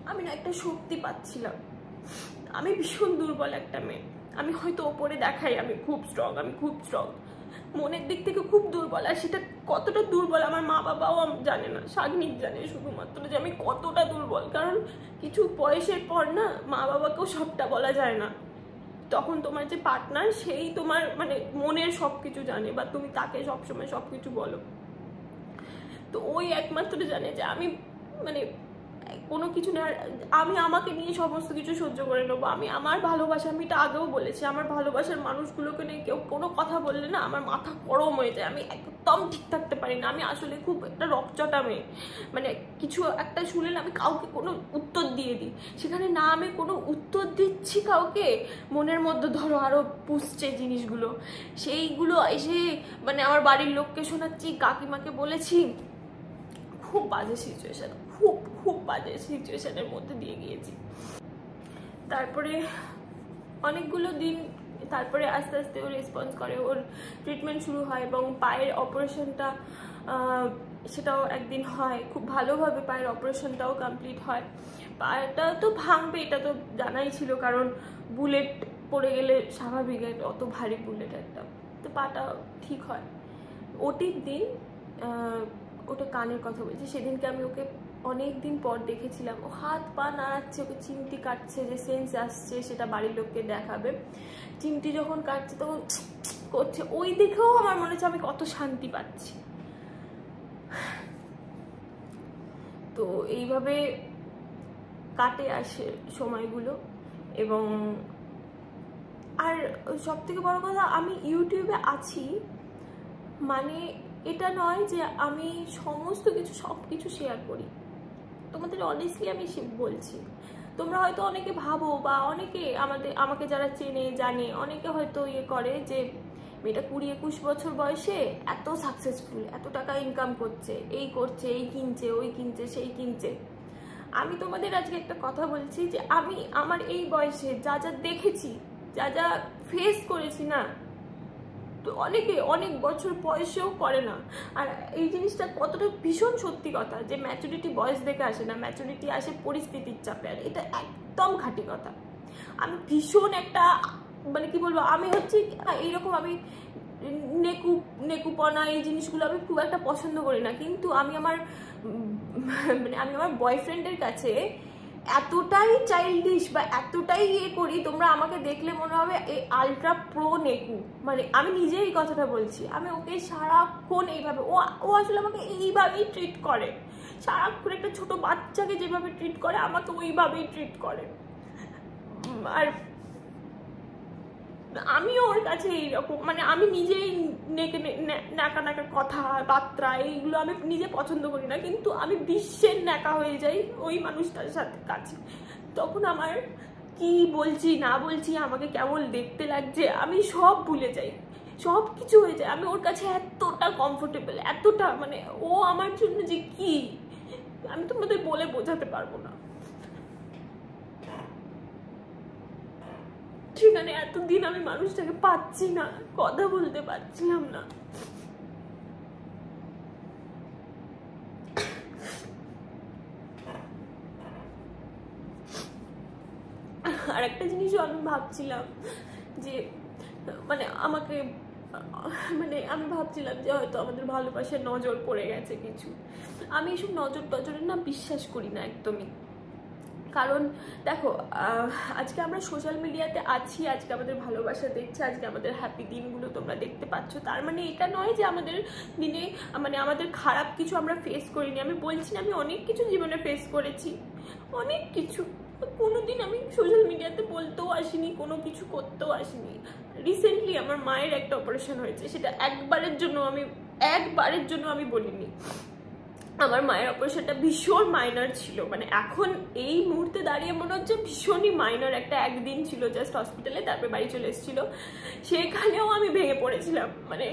আমি না একটা শক্তি পাচ্ছিলাম, আমি ভীষণ দুর্বল একটা মেয়ে। আমি হয়তো ওপরে দেখাই আমি খুব স্ট্রং, মনের দিক থেকে খুব দুর্বল। আর সেটা কতটা দুর্বল আমার মা বাবাও জানে না, শাগনিক জানে শুধুমাত্র, যে আমি কতটা দুর্বল। কারণ কিছু বয়সের পর না মা বাবাকেও সবটা বলা যায় না, তখন তোমার যে পার্টনার সেই তোমার মানে মনের সবকিছু জানে, বা তুমি তাকে সবসময় সবকিছু বলো। তো ওই একমাত্র জানে যে আমি মানে কোনো কিছু না, আমি আমাকে নিয়ে সমস্ত কিছু সহ্য করে নেবো। আমি আমার ভালোবাসা, আমি এটা আগেও বলেছি, আমার ভালোবাসার মানুষগুলোকে নিয়ে কেউ কোনো কথা বললে না আমার মাথা গরম হয়ে যায়, আমি একদম ঠিক থাকতে পারি না। আমি আসলে খুব একটা রকচটা মেয়ে, মানে কিছু একটা শুনলে আমি কাউকে কোনো উত্তর দিয়ে দিই, সেখানে না আমি কোনো উত্তর দিচ্ছি কাউকে, মনের মধ্যে ধরো আরো পুষছে জিনিসগুলো, সেইগুলো এসে মানে আমার বাড়ির লোককে শোনাচ্ছি, কাকিমাকে বলেছি। খুব বাজে সিচুয়েশন, খুব বাজে সিচুয়েশনের মধ্যে দিয়ে গিয়েছি। তারপরে অনেকগুলো দিন, তারপরে আস্তে আস্তে ও রেসপন্স করে, ওর ট্রিটমেন্ট শুরু হয়, এবং পায়ের অপারেশনটা সেটাও একদিন হয়, খুব ভালোভাবে পায়ের অপারেশনটাও কমপ্লিট হয়। পায়েটা তো ভাঙবে এটা তো জানাই ছিল, কারণ বুলেট পড়ে গেলে স্বাভাবিক, অত ভারী বুলেট একটা, তো পাটা ঠিক হয়। ওটির দিন, ওটা কানের কথা বলছি, সেদিনকে আমি ওকে অনেক দিন পর দেখেছিলাম, ও হাত পা নাড়াচ্ছে, ওকে চিমটি কাটছে, যে সেন্স আসছে সেটা বাড়ির লোককে দেখাবে। চিমটি যখন কাটছে তখন করছে, ওই দেখেও আমার মনে হচ্ছে আমি কত শান্তি পাচ্ছি। তো এইভাবে কাটে আসে সময়গুলো। এবং আর সব থেকে বড় কথা, আমি ইউটিউবে আছি মানে এটা নয় যে আমি সমস্ত কিছু সব কিছু শেয়ার করি, তোমাদের অনেস্টলি আমি বলছি। তোমরা হয়তো অনেকে ভাবো, বা অনেকে আমাকে যারা চেনে জানে, অনেকে হয়তো ইয়ে করে যে মেয়েটা 20-21 বছর বয়সে এত সাকসেসফুল, এত টাকা ইনকাম করছে, এই করছে, এই কিনছে, ওই কিনছে, সেই কিনছে। আমি তোমাদের আজকে একটা কথা বলছি, যে আমি আমার এই বয়সে যা যা দেখেছি, যা যা ফেস করেছি না, অনেকে অনেক বছর বয়সেও করে না। আর এই জিনিসটা কতটা ভীষণ সত্যি কথা যে ম্যাচুরিটি বয়স দেখে আসে না, ম্যাচুরিটি আসে পরিস্থিতির চাপে। আর এটা একদম খাঁটি কথা। আমি ভীষণ একটা মানে কি বলবো, আমি হচ্ছে এইরকম, আমি নেকুপনা এই জিনিসগুলো আমি খুব একটা পছন্দ করি না, কিন্তু আমি আমার বয়ফ্রেন্ডের কাছে এতটাই চাইল্ডিশ বা এতটাই করি, তোমরা আমাকে দেখলে মনে হবে এই আলট্রা প্রো নেকু। মানে আমি নিজে এই কথাটা বলছি, আমি ওকে সারাক্ষণ এইভাবে, ও আসলে আমাকে এইভাবেই ট্রিট করে, সারাক্ষণ একটা ছোট বাচ্চাকে যেভাবে ট্রিট করে আমাকে ওইভাবেই ট্রিট করে। আর আমিও ওর কাছে এইরকম, মানে আমি নিজেই নাকা নাকা কথাবার্তা এইগুলো আমি নিজে পছন্দ করি না, কিন্তু আমি বিশ্বের ন্যাকা হয়ে যাই ওই মানুষটার সাথে কাছে। তখন আমার কি বলছি না বলছি, আমাকে কেমন দেখতে লাগছে, আমি সব ভুলে যাই, সব কিছু হয়ে যায়। আমি ওর কাছে এতটা কমফোর্টেবল, এতটা মানে ও আমার জন্য যে কি আমি তোমাদের বলে বোঝাতে পারবো না। সেখানে এতদিন আমি মানুষটাকে পাচ্ছি না, কথা বলতে পারছিলাম না। আর একটা জিনিসও আমি ভাবছিলাম যে মানে আমি ভাবছিলাম যে হয়তো আমাদের ভালোবাসার নজর পড়ে গেছে কিছু। আমি এসব নজর টজরে না বিশ্বাস করি না একদমই। কারণ দেখো, আজকে আমরা সোশ্যাল মিডিয়াতে আছি, আজকে আমাদের ভালোবাসা দেখছে, আজকে আমাদের হ্যাপি দিনগুলো তোমরা দেখতে পাচ্ছ, তার মানে এটা নয় যে আমাদের দিনে মানে আমাদের খারাপ কিছু আমরা ফেস করিনি। আমি বলছি না, আমি অনেক কিছু জীবনে ফেস করেছি, অনেক কিছু। কোনোদিন আমি সোশ্যাল মিডিয়াতে বলতেও আসিনি, কোনো কিছু করতেও আসিনি। রিসেন্টলি আমার মায়ের একটা অপারেশন হয়েছে, সেটা একবারের জন্য আমি বলিনি। আমার মায়ের অপারেশনটা ভীষণ মাইনর ছিল, মানে এখন এই মুহূর্তে দাঁড়িয়ে মনে হচ্ছে ভীষণই মাইনর, একটা একদিন ছিল জাস্ট হসপিটালে, তারপরে বাড়ি চলে এসেছিল। সেখানেও আমি ভেঙে পড়েছিলাম, মানে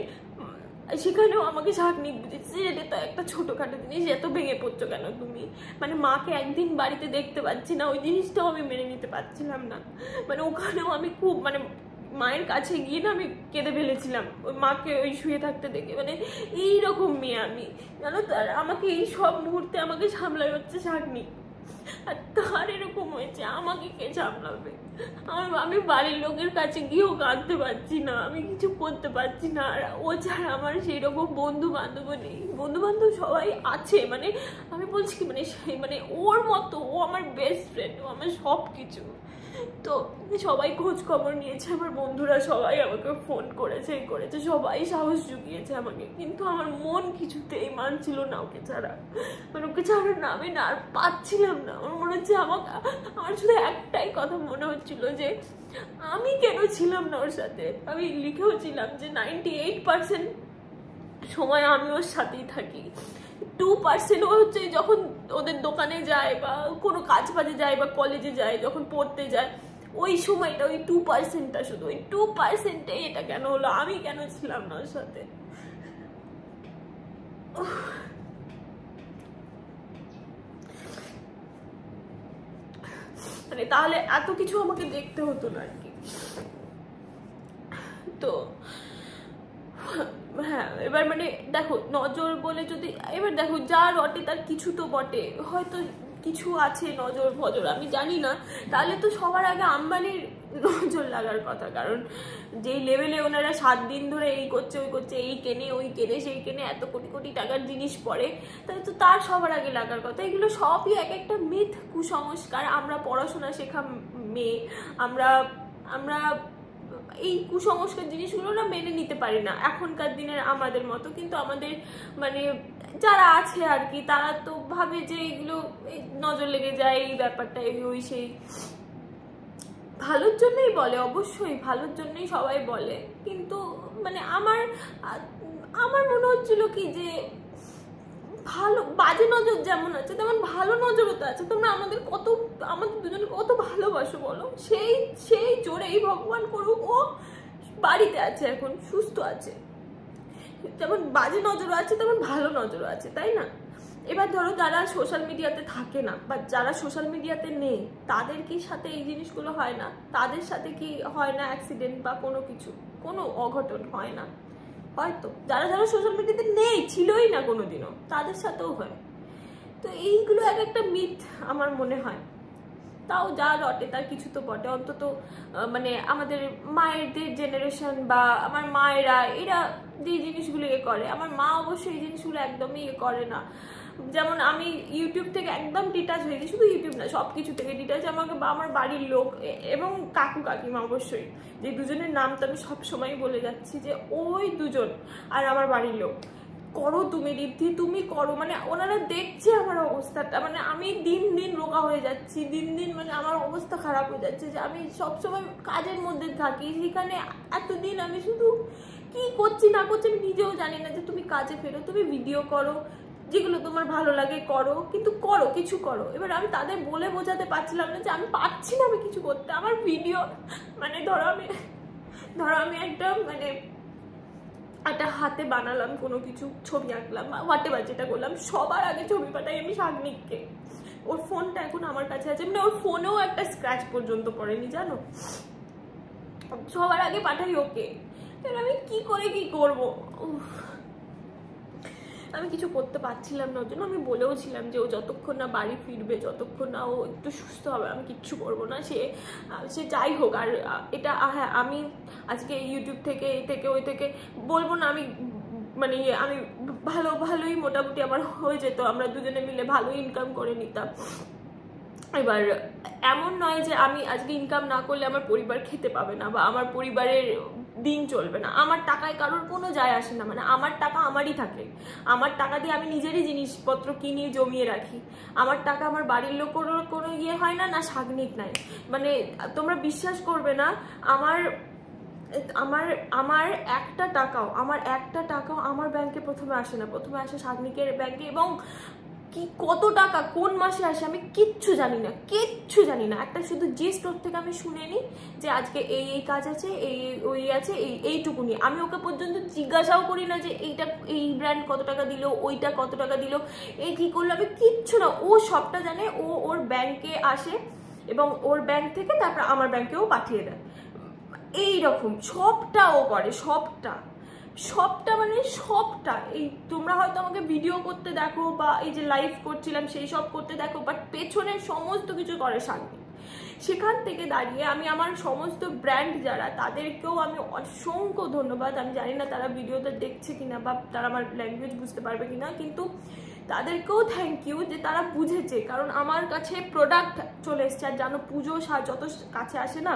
সেখানেও আমাকে শাকনিক বুঝেছে যে এটা তো একটা ছোটোখাটো জিনিস, এত ভেঙে পড়ছো কেন তুমি। মানে মাকে একদিন বাড়িতে দেখতে পাচ্ছি না, ওই জিনিসটাও আমি মেনে নিতে পারছিলাম না। মানে ওখানেও আমি খুব মানে মায়ের কাছে গিয়ে না আমি কেঁদে ফেলেছিলাম ওই মাকে ওই শুয়ে থাকতে দেখে। মানে এইরকম মেয়ে আমি, জানো তো। আর আমাকে এই সব মুহূর্তে আমাকে সামলাই হচ্ছে শাকনিক, আর তার এরকম হয়েছে, আমাকে কে সামলাবে? আমি বাড়ির লোকের কাছে গিয়েও কাঁদতে পারছি না, আমি কিছু করতে পারছি না। আর ও ছাড়া আমার সেই রকম বন্ধু বান্ধব নেই, বন্ধু বান্ধব সবাই আছে, মানে আমি বলছি কি মানে ওর মতো ও আমার বেস্ট ফ্রেন্ড, ও আমার সব কিছু। তো সবাই খোঁজ খবর নিয়েছে, আমার বন্ধুরা সবাই আমাকে ফোন করেছে সবাই সাহস জুগিয়েছে আমাকে, কিন্তু আমার মন কিছুতেই মানছিল না ওকে ছাড়া। মানে ওকে ছাড়া না আমি না আর পাচ্ছিলাম না। আমার মনে হচ্ছে আমার শুধু একটাই কথা মনে হচ্ছিল যে আমি কেন ছিলাম না ওর সাথে। আমি লিখেও ছিলাম যে 98% সময় আমি ওর সাথেই থাকি, 2% ও হচ্ছে যখন ওদের দোকানে যায় বা কোনো কাজ বাজে যায় বা কলেজে যায়, যখন পড়তে যায়, ওই সময়টা, ওই 2%টা, শুধু ওই 2%-এ এটা কেন হলো, আমি কেন ছিলাম না ওর সাথে। মানে তাহলে এত কিছু আমাকে দেখতে হতো না আর কি। তো হ্যাঁ, এবার মানে দেখো নজর বলে যদি, এবার দেখো যা রটে তার কিছু তো বটে, হয়তো কিছু আছে নজর ফজর, আমি জানি না। তাহলে তো সবার আগে আম্বানির নজর লাগার কথা, কারণ যেই লেভেলে ওনারা 7 দিন ধরে এই করছে ওই করছে, এই কেনে ওই কেনে সেই কেনে, এত কোটি কোটি টাকার জিনিস পড়ে, তাহলে তো তার সবার আগে লাগার কথা। এগুলো সবই এক একটা মিথ, কুসংস্কার। আমরা পড়াশোনা শেখা মেয়ে, আমরা এই কুসংস্কার জিনিসগুলো না মেনে নিতে পারি না এখনকার দিনের আমাদের মতো। কিন্তু আমাদের মানে যারা আছে আর কি, তারা তো ভাবে যে এগুলো নজর লেগে যায়, এই ব্যাপারটা ওই সেই, ভালোর জন্যই বলে, অবশ্যই ভালোর জন্যই সবাই বলে। কিন্তু মানে আমার মনে হচ্ছিল কি যে ভালো বাজে নজর যেমন আছে তেমন ভালো নজরও তো আছে। তোমরা আমাদের দুজনে কত ভালোবাসো বলো, সেই জোরেই ভগবান করুক ও বাড়িতে আছে, এখন সুস্থ আছে। যেমন বাজে নজরও আছে তেমন ভালো নজরও আছে, তাই না? এবার ধরো যারা সোশ্যাল মিডিয়াতে থাকে না বা যারা সোশ্যাল মিডিয়াতে নেই, তাদের কি সাথে এই জিনিসগুলো হয় না? তাদের সাথে কি হয় না অ্যাক্সিডেন্ট বা কোনো কিছু? কোনো অঘটন হয় না। হয়তো যারা যারা সোশ্যাল মিডিয়াতে নেই, ছিলই না কোনোদিনও, তাদের সাথেও হয়। তো এইগুলো এক একটা মিথ আমার মনে হয়। তাও যা রটে তার কিছু তো বটে। অন্তত মানে আমাদের মায়েদের জেনারেশন বা আমার মায়েরা এরা যে জিনিসগুলো করে, আমার মা অবশ্যই এই জিনিসগুলো একদমই করে না। যেমন আমি ইউটিউব থেকে একদম ডিটাচ হয়ে গেছি, শুধু ইউটিউব না সব কিছু থেকে ডিটাচ। আমাকে বা আমার বাড়ির লোক এবং কাকু কাকিমা অবশ্যই, যে দুজনের নাম তো আমি সবসময় বলে যাচ্ছি, যে ওই দুজন আর আমার বাড়ির লোক, করো তুমি ঋদ্ধি, তুমি করো, মানে ওনারা দেখছে আমার অবস্থাটা, মানে আমি দিন দিন রোগা হয়ে যাচ্ছি, দিন দিন মানে আমার অবস্থা খারাপ হয়ে যাচ্ছে, যে আমি সবসময় কাজের মধ্যে থাকি। সেখানে এতদিন আমি শুধু কি করছি না করছি আমি নিজেও জানি না। যে তুমি কাজে ফেরো, তুমি ভিডিও করো, যেগুলো তোমার ভালো লাগে করো, কিন্তু করো, কিছু করো। এবার আমি তাদের বলে বোঝাতে পারছিলাম না যে আমি পারছি না আমি কিছু করতে। আমার ভিডিও মানে ধরো আমি একটা মানে একটা হাতে বানালাম কোনো কিছু, ছবি আঁকলাম বা হোয়াটেভার যেটা করলাম, সবার আগে ছবি পাঠাই আমি শাগনিককে। ওর ফোনটা এখন আমার কাছে আছে, মানে ওর ফোনেও একটা স্ক্র্যাচ পর্যন্ত পড়েনি জানো, সবার আগে পাঠাই ওকে। আমি কি করে কি করবো, আমি কিছু করতে পারছিলাম না। ওর জন্য আমি বলেও ছিলাম যে ও যতক্ষণ না বাড়ি ফিরবে, যতক্ষণ না ও একটু সুস্থ হবে, আমি কিচ্ছু করবো না। সে যাই হোক। আর এটা হ্যাঁ, আমি আজকে ইউটিউব থেকে এই থেকে ওই থেকে বলবো না, আমি মানে আমি ভালোই মোটামুটি আমার হয়ে যেত, আমরা দুজনে মিলে ভালো ইনকাম করে নিতাম। এবার এমন নয় যে আমি আজকে ইনকাম না করলে আমার পরিবার খেতে পাবে না বা আমার পরিবারের দিন চলবে না। আমার টাকায় কারোর কোনো যায় আসে না, মানে আমার টাকা আমারই থাকে। আমার টাকা দিয়ে আমি নিজেরই জিনিসপত্র কিনি, জমিয়ে রাখি। আমার টাকা আমার বাড়ির লোকেরও কোনো ইয়ে হয় না, না শাগনিক নাই। মানে তোমরা বিশ্বাস করবে না, আমার একটা টাকাও আমার ব্যাংকে প্রথমে আসে না, প্রথমে আসে শাগনিকের ব্যাংকে। এবং কি কত টাকা কোন মাসে আসে আমি কিচ্ছু জানি না, একটা শুধু যে স্টোর থেকে আমি শুনে নিই যে আজকে এই কাজ আছে, ওই আছে, এইটুকুনি। আমি ওকে পর্যন্ত জিজ্ঞাসাও করি না যে এই ব্র্যান্ড কত টাকা দিল, ওইটা কত টাকা দিল, এই কি করলো, আমি কিচ্ছু না। ও সবটা জানে। ওর ব্যাংকে আসে এবং ওর ব্যাংক থেকে তারপর আমার ব্যাংকেও পাঠিয়ে দেয়। এইরকম সবটা ও করে, সবটা মানে সবটা। এই তোমরা হয়তো আমাকে ভিডিও করতে দেখো বা এই যে লাইভ করছিলাম সেই সব করতে দেখো, বাট পেছনের সমস্ত কিছু করে শাগনিক। সেখান থেকে দাঁড়িয়ে আমি আমার সমস্ত ব্র্যান্ড যারা, তাদেরকেও আমি অসংখ্য ধন্যবাদ। আমি জানি না তারা ভিডিওটা দেখছে কিনা বা তারা আমার ল্যাঙ্গুয়েজ বুঝতে পারবে কিনা, কিন্তু তাদেরকেও থ্যাংক ইউ যে তারা বুঝেছে। কারণ আমার কাছে প্রোডাক্ট চলে এসছে। আর জানো, পুজো যত কাছে আসে না,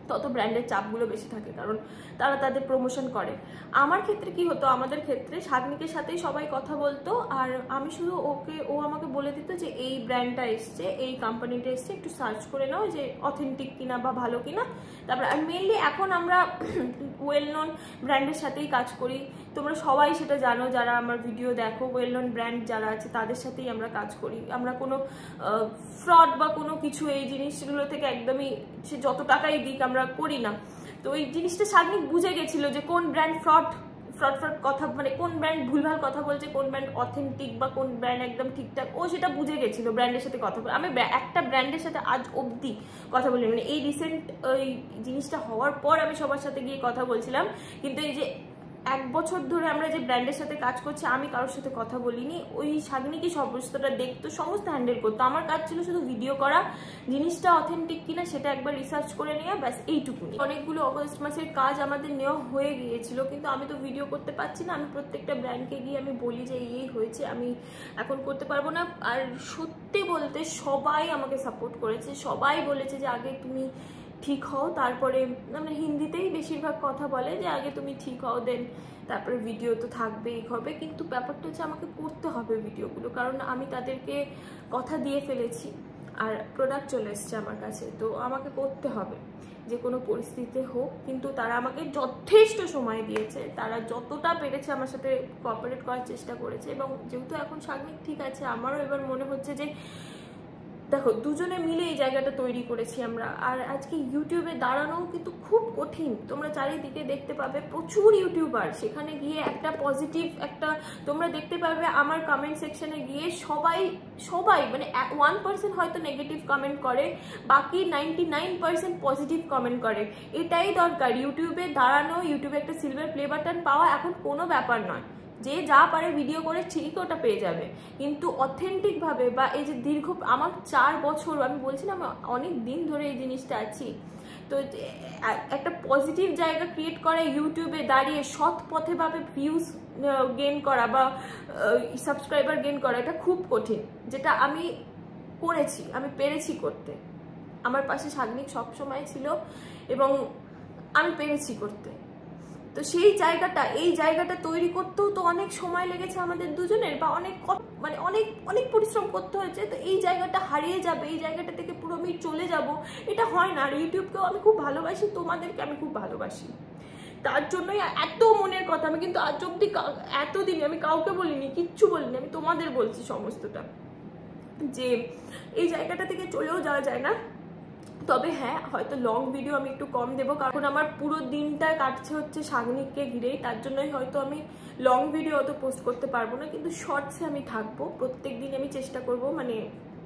তত ব্র্যান্ডের চাপগুলো বেশি থাকে, কারণ তারা তাদের প্রমোশন করে। আমার ক্ষেত্রে কি হতো, আমাদের ক্ষেত্রে শাগনিকের সাথেই সবাই কথা বলতো, আর আমি শুধু ও আমাকে বলে দিত যে এই ব্র্যান্ডটা এসছে, এই কোম্পানিটা এসছে, একটু সার্চ করে নাও যে অথেন্টিক কিনা বা ভালো কিনা। তারপর আর মেনলি এখন আমরা ওয়েল নোন ব্র্যান্ডের সাথেই কাজ করি। তোমরা সবাই সেটা জানো, যারা আমার ভিডিও দেখো, ওয়েল নোন ব্র্যান্ড যারা আছে তাদের সাথেই আমরা কাজ করি। আমরা কোনো ফ্রড বা কোনো কিছু এই জিনিসগুলো থেকে একদমই, সে যত টাকাই দিক, আমরা করি না। তো এই জিনিসটা শাগনিক বুঝে গেছিল যে কোন ব্র্যান্ড ফ্রড কথা, মানে কোন ব্র্যান্ড ভুলভাল কথা বলছে, কোন ব্র্যান্ড অথেন্টিক বা কোন ব্র্যান্ড একদম ঠিকঠাক, ও সেটা বুঝে গেছিল ব্র্যান্ডের সাথে কথা বলে। আমি একটা ব্র্যান্ডের সাথে আজ অবধি কথা বলি, মানে এই রিসেন্ট ওই জিনিসটা হওয়ার পর আমি সবার সাথে গিয়ে কথা বলছিলাম, কিন্তু এই যে 1 বছর ধরে আমরা যে ব্র্যান্ডের সাথে কাজ করছি, আমি কারোর সাথে কথা বলিনি। ওই শাগনিকই সমস্তটা দেখতো, সমস্ত হ্যান্ডেল করতো। আমার কাজ ছিল শুধু ভিডিও করা, জিনিসটা অথেন্টিক কিনা সেটা একবার রিসার্চ করে নেওয়া, ব্যাস এইটুকুনি। অনেকগুলো অগস্ট মাসের কাজ আমাদের নেওয়া হয়ে গিয়েছিল, কিন্তু আমি তো ভিডিও করতে পারছি না। আমি প্রত্যেকটা ব্র্যান্ডকে গিয়ে আমি বলি যে এই হয়েছে, আমি এখন করতে পারবো না। আর সত্যি বলতে সবাই আমাকে সাপোর্ট করেছে, সবাই বলেছে যে আগে তুমি ঠিক হও, তারপরে মানে হিন্দিতেই বেশিরভাগ কথা বলে যে আগে তুমি ঠিক হও, দেন তারপরে ভিডিও তো থাকবেই হবে। কিন্তু ব্যাপারটা হচ্ছে আমাকে করতে হবে ভিডিওগুলো, কারণ আমি তাদেরকে কথা দিয়ে ফেলেছি আর প্রোডাক্ট চলে এসছে আমার কাছে, তো আমাকে করতে হবে যে কোনো পরিস্থিতিতে হোক। কিন্তু তারা আমাকে যথেষ্ট সময় দিয়েছে, তারা যতটা পেরেছে আমার সাথে কোঅপারেট করার চেষ্টা করেছে। এবং যেহেতু এখন শাগনিক ঠিক আছে, আমারও এবার মনে হচ্ছে যে দেখো দুজনে মিলে এই জায়গাটা তৈরি করেছি আমরা। আর আজকে ইউটিউবে দাঁড়ানো কিন্তু খুব কঠিন, তোমরা চারিদিকে দেখতে পাবে প্রচুর ইউটিউবার, সেখানে গিয়ে একটা পজিটিভ একটা তোমরা দেখতে পাবে আমার কমেন্ট সেকশনে গিয়ে সবাই মানে 1% হয়তো নেগেটিভ কমেন্ট করে, বাকি 99% পজিটিভ কমেন্ট করে। এটাই দরকার, ইউটিউবে দাঁড়ানো, ইউটিউবে একটা সিলভার প্লে বাটন পাওয়া এখন কোনো ব্যাপার নয়। যে যা পারে ভিডিও করে ঠিকই ওটা পেয়ে যাবে, কিন্তু অথেন্টিকভাবে বা এই যে দীর্ঘ আমার 4 বছর, আমি বলছি না আমি অনেক দিন ধরে এই জিনিসটা আছি, তো একটা পজিটিভ জায়গা ক্রিয়েট করা, ইউটিউবে দাঁড়িয়ে সৎ পথে ভাবে ভিউজ গেইন করা বা সাবস্ক্রাইবার গেইন করা, এটা খুব কঠিন, যেটা আমি করেছি, আমি পেরেছি করতে। আমার পাশে সাগ্নিক সবসময় ছিল এবং আমি পেরেছি করতে। তো সেই জায়গাটা, এই জায়গাটা তৈরি করতেও তো অনেক সময় লেগেছে আমাদের দুজনের, বা মানে অনেক পরিশ্রম করতে হয়েছে। তো এই জায়গাটা হারিয়ে যাবে, এই জায়গাটা থেকে পুরো আমি চলে যাব, এটা হয় না। আর ইউটিউবকেও আমি খুব ভালোবাসি, তোমাদেরকে আমি খুব ভালোবাসি, তার জন্যই এত মনের কথা। আমি কিন্তু আজ অব্দি এতদিনে আমি কাউকে বলিনি, কিচ্ছু বলিনি, আমি তোমাদের বলছি সমস্তটা, যে এই জায়গাটা থেকে চলেও যাওয়া যায় না। তবে হ্যাঁ, হয়তো লং ভিডিও আমি একটু কম দেবো, কারণ আমার পুরো দিনটা কাটছে হচ্ছে সাগ্নিককে ঘিরেই, তার জন্যই হয়তো আমি লং ভিডিও অত পোস্ট করতে পারবো না। কিন্তু শর্টসে আমি থাকবো, প্রত্যেক দিন আমি চেষ্টা করব, মানে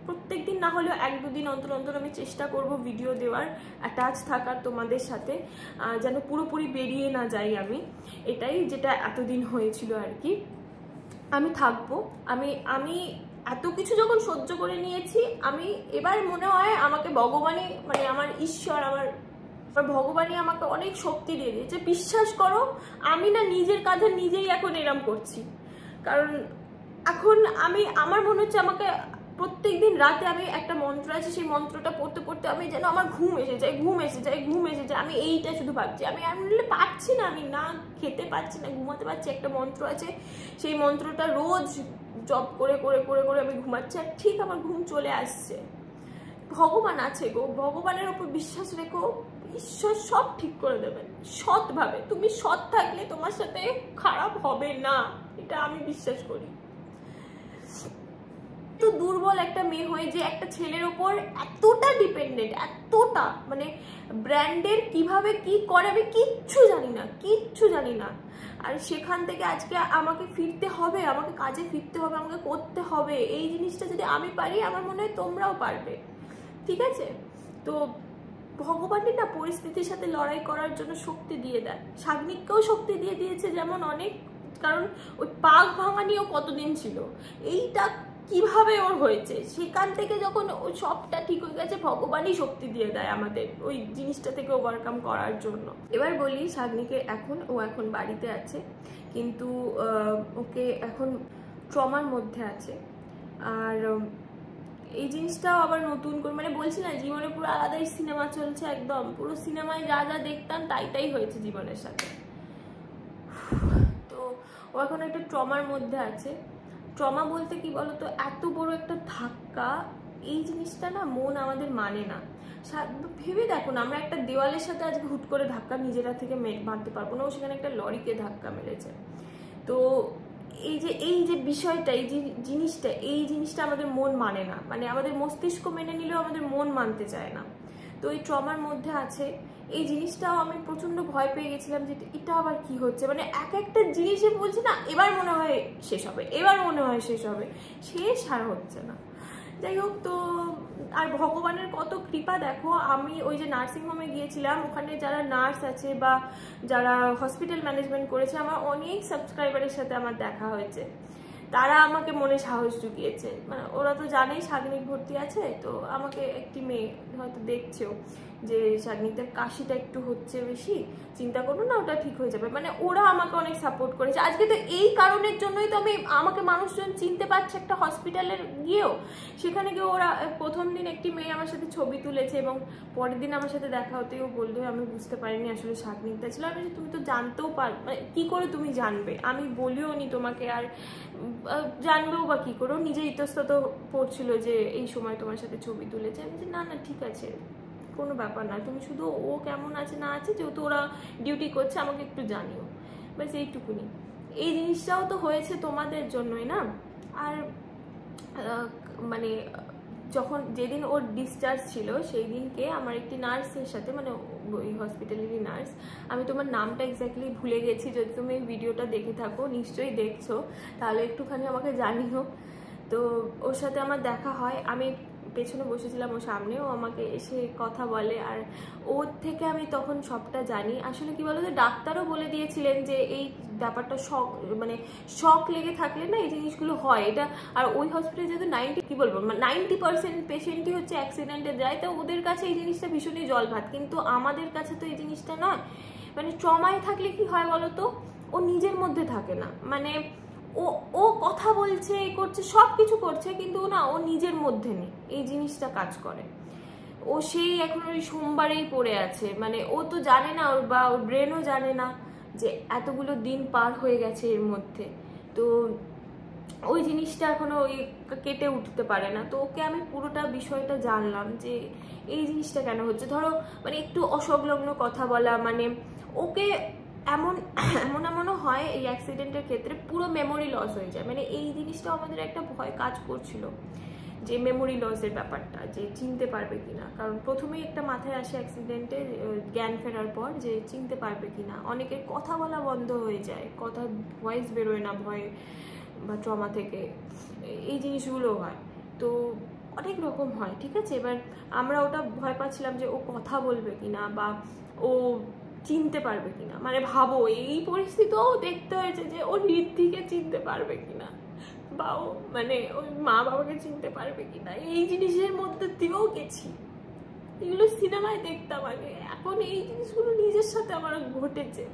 প্রত্যেক দিন না হলেও 1-2 দিন অন্তর অন্তর আমি চেষ্টা করব ভিডিও দেওয়ার, অ্যাটাচ থাকার তোমাদের সাথে, যেন পুরোপুরি বেরিয়ে না যাই আমি। এটাই যেটা এতদিন হয়েছিল আর কি। আমি থাকবো, আমি এত কিছু যখন সহ্য করে নিয়েছি, আমি এবার মনে হয় আমাকে ভগবানই, মানে আমার ঈশ্বর, আমার ভগবানই আমাকে অনেক শক্তি দিয়ে দিয়েছে। বিশ্বাস করো, আমি না নিজের কাঁধে নিজেই এখন এরম করছি, কারণ এখন আমার মনে হচ্ছে আমাকে প্রত্যেকদিন রাতে আমি একটা মন্ত্র আছে, সেই মন্ত্রটা পড়তে পড়তে আমি যেন আমার ঘুম এসে যায়, আমি এইটা শুধু ভাবছি। আমি পারছি না, আমি না খেতে পারছি না, ঘুমাতে পারছি। একটা মন্ত্র আছে, সেই মন্ত্রটা রোজ জপ করে করে করে করে আমি ঘুমাচ্ছি, আর ঠিক আমার ঘুম চলে আসছে। ভগবান আছে গো, ভগবানের ওপর বিশ্বাস রেখো, ঈশ্বর সব ঠিক করে দেবেন সৎভাবে। তুমি সৎ থাকলে তোমার সাথে খারাপ হবে না, এটা আমি বিশ্বাস করি। তো দুর্বল একটা মেয়ে হয়ে যে একটা ছেলের ওপর এতটা ডিপেন্ডেন্ট, এতটা মানে ব্র্যান্ডের কিভাবে কি করে আমি কিচ্ছু জানি না। আর সেখান থেকে আজকে আমাকে ফিরতে হবে, আমাকে কাজে ফিরতে হবে, আমাকে করতে হবে। এই জিনিসটা যদি আমি পারি, আমার মনে হয় তোমরাও পারবে, ঠিক আছে? তো ভগবানই না পরিস্থিতির সাথে লড়াই করার জন্য শক্তি দিয়ে দেয়। সাগ্নিককেও শক্তি দিয়ে দিয়েছে যেমন অনেক, কারণ ওই পাগ ভাঙানিও কতদিন ছিল, এইটা কিভাবে ওর হয়েছে, সেখান থেকে যখন ওই সবটা ঠিক হয়ে গেছে, ভগবানই শক্তি দিয়ে দেয় আমাদের ওই জিনিসটা থেকে ওভারকাম করার জন্য। এবার বলি সাগ্নিকে, ও এখন বাড়িতে আছে, কিন্তু ওকে এখন ট্রমার মধ্যে আছে। আর এই জিনিসটাও আবার নতুন করে, মানে বলছি না জীবনে পুরো আলাদাই সিনেমা চলছে, একদম পুরো সিনেমায় যা যা দেখতাম তাই হয়েছে জীবনের সাথে। তো ও এখন একটা ট্রমার মধ্যে আছে। ট্রমা বলতে কি বলতো, এত বড় একটা ধাক্কা, এই জিনিসটা না মন আমাদের মানে না। ভেবে দেখো না, আমরা একটা দেওয়ালের সাথে আজকে হুট করে ধাক্কা নিজেরা থেকে মারতে পারবো না, ও সেখানে একটা লরিকে ধাক্কা মেরেছে। তো এই যে বিষয়টা, এই জিনিসটা আমাদের মন মানে না, মানে আমাদের মস্তিষ্ক মেনে নিলেও আমাদের মন মানতে চায় না। তো এই ট্রমার মধ্যে আছে। এই জিনিসটাও আমি প্রচন্ড ভয় পেয়ে গেছিলাম যে এটা আবার কি হচ্ছে, মানে একটা জিনিসে বলছি না এবার মনে হয় শেষ হবে, শেষ আর হচ্ছে না। যাই হোক, তো আর ভগবানের কত কৃপা দেখো, আমি ওই যে নার্সিংহোমে গিয়েছিলাম, ওখানে যারা নার্স আছে বা যারা হসপিটাল ম্যানেজমেন্ট করেছে, আমার অনেক সাবস্ক্রাইবারের সাথে আমার দেখা হয়েছে। তারা আমাকে মনে সাহস জুগিয়েছে, মানে ওরা তো জানেই সাগ্নিক ভর্তি আছে। তো আমাকে একটি মেয়ে হয়তো দেখছেও যে সাগ্নিকদের কাশিটা একটু হচ্ছে বেশি, চিন্তা করো না, ওটা ঠিক হয়ে যাবে, মানে ওরা আমাকে অনেক সাপোর্ট করেছে। আজকে তো এই কারণের জন্যই তো আমাকে মানুষজন চিনতে পারছে একটা হসপিটালের গিয়েও। সেখানে গিয়ে ওরা প্রথম দিন একটি মেয়ে আমার সাথে ছবি তুলেছে এবং পরের দিন আমার সাথে দেখা হতেও বললো আমি বুঝতে পারিনি আসলে সাগ্নিকটা ছিল। আমি তুমি তো জানতেও মানে কি করে তুমি জানবে, আমি বলিও নি তোমাকে, আর জানবেও বা কি করে, নিজে ইতস্তত পড়ছিল যে এই সময় তোমার সাথে ছবি তুলেছে। আমি যে না ঠিক আছে, কোনো ব্যাপার না, তুমি শুধু ও কেমন আছে না আছে, যেহেতু ওরা ডিউটি করছে আমাকে একটু জানিও, ব্যাস এইটুকুনি। এই জিনিসটাও তো হয়েছে তোমাদের জন্যই না। আর মানে যখন যেদিন ওর ডিসচার্জ ছিল সেই দিনকে আমার একটি নার্সের সাথে, মানে ওই হসপিটালেরই নার্স, আমি তোমার নামটা এক্স্যাক্টলি ভুলে গেছি, যদি তুমি এই ভিডিওটা দেখে থাকো, নিশ্চয়ই দেখছো, তাহলে একটুখানি আমাকে জানিও। তো ওর সাথে আমার দেখা হয়, আমি পেছনে বসেছিলাম, ও সামনে, ও আমাকে এসে কথা বলে, আর ওর থেকে আমি তখন সবটা জানি। আসলে কি বলতো, ডাক্তারও বলে দিয়েছিলেন যে এই ব্যাপারটা মানে শক লেগে থাকলে না এই জিনিসগুলো হয়, এটা। আর ওই হসপিটালে যেহেতু 90% পেশেন্টই হচ্ছে অ্যাক্সিডেন্টে যায়, তো ওদের কাছে এই জিনিসটা ভীষণই জল ভাত, কিন্তু আমাদের কাছে তো এই জিনিসটা নয়। মানে ট্রমায় থাকলে কি হয় বলতো, ও নিজের মধ্যে থাকে না, মানে ও ও কথা বলছে, এই করছে, সব কিছু করছে, কিন্তু না ও নিজের মধ্যে নেই, এই জিনিসটা কাজ করে। ও সেই এখন ওই সোমবারেই পড়ে আছে, মানে ও তো জানে না, ওর বা ওর ব্রেনও জানে না যে এতগুলো দিন পার হয়ে গেছে এর মধ্যে, তো ওই জিনিসটা এখনো ওই কেটে উঠতে পারে না। তো ওকে আমি পুরোটা বিষয়টা জানলাম যে এই জিনিসটা কেন হচ্ছে। ধরো মানে একটু অসংলগ্ন কথা বলা, মানে ওকে এমন এমনও হয় এই অ্যাক্সিডেন্টের ক্ষেত্রে পুরো মেমোরি লস হয়ে যায়। মানে এই জিনিসটা আমাদের একটা ভয় কাজ করছিল যে মেমোরি লসের ব্যাপারটা, যে চিনতে পারবে কিনা, কারণ প্রথমেই একটা মাথায় আসে অ্যাক্সিডেন্টে জ্ঞান ফেরার পর যে চিনতে পারবে কিনা। অনেকের কথা বলা বন্ধ হয়ে যায়, কথা ভয়েস বেরোয় না ভয় বা ট্রমা থেকে, এই জিনিসগুলো হয়। তো অনেক রকম হয়, ঠিক আছে। এবার আমরা ওটা ভয় পাচ্ছিলাম যে ও কথা বলবে কিনা বা ও চিনতে পারবে কিনা। মানে ভাবো এই পরিস্থিতিও দেখতে হয়েছে যে ও ঋদ্ধিকে চিনতে পারবে কিনা, বা ও মানে ওই মা বাবাকে চিনতে পারবে কিনা, এই জিনিসের মধ্যে দিয়েও গেছি। এগুলো সিনেমায় দেখতাম আগে, এখন এই জিনিসগুলো নিজের সাথে আমার ঘটেছে।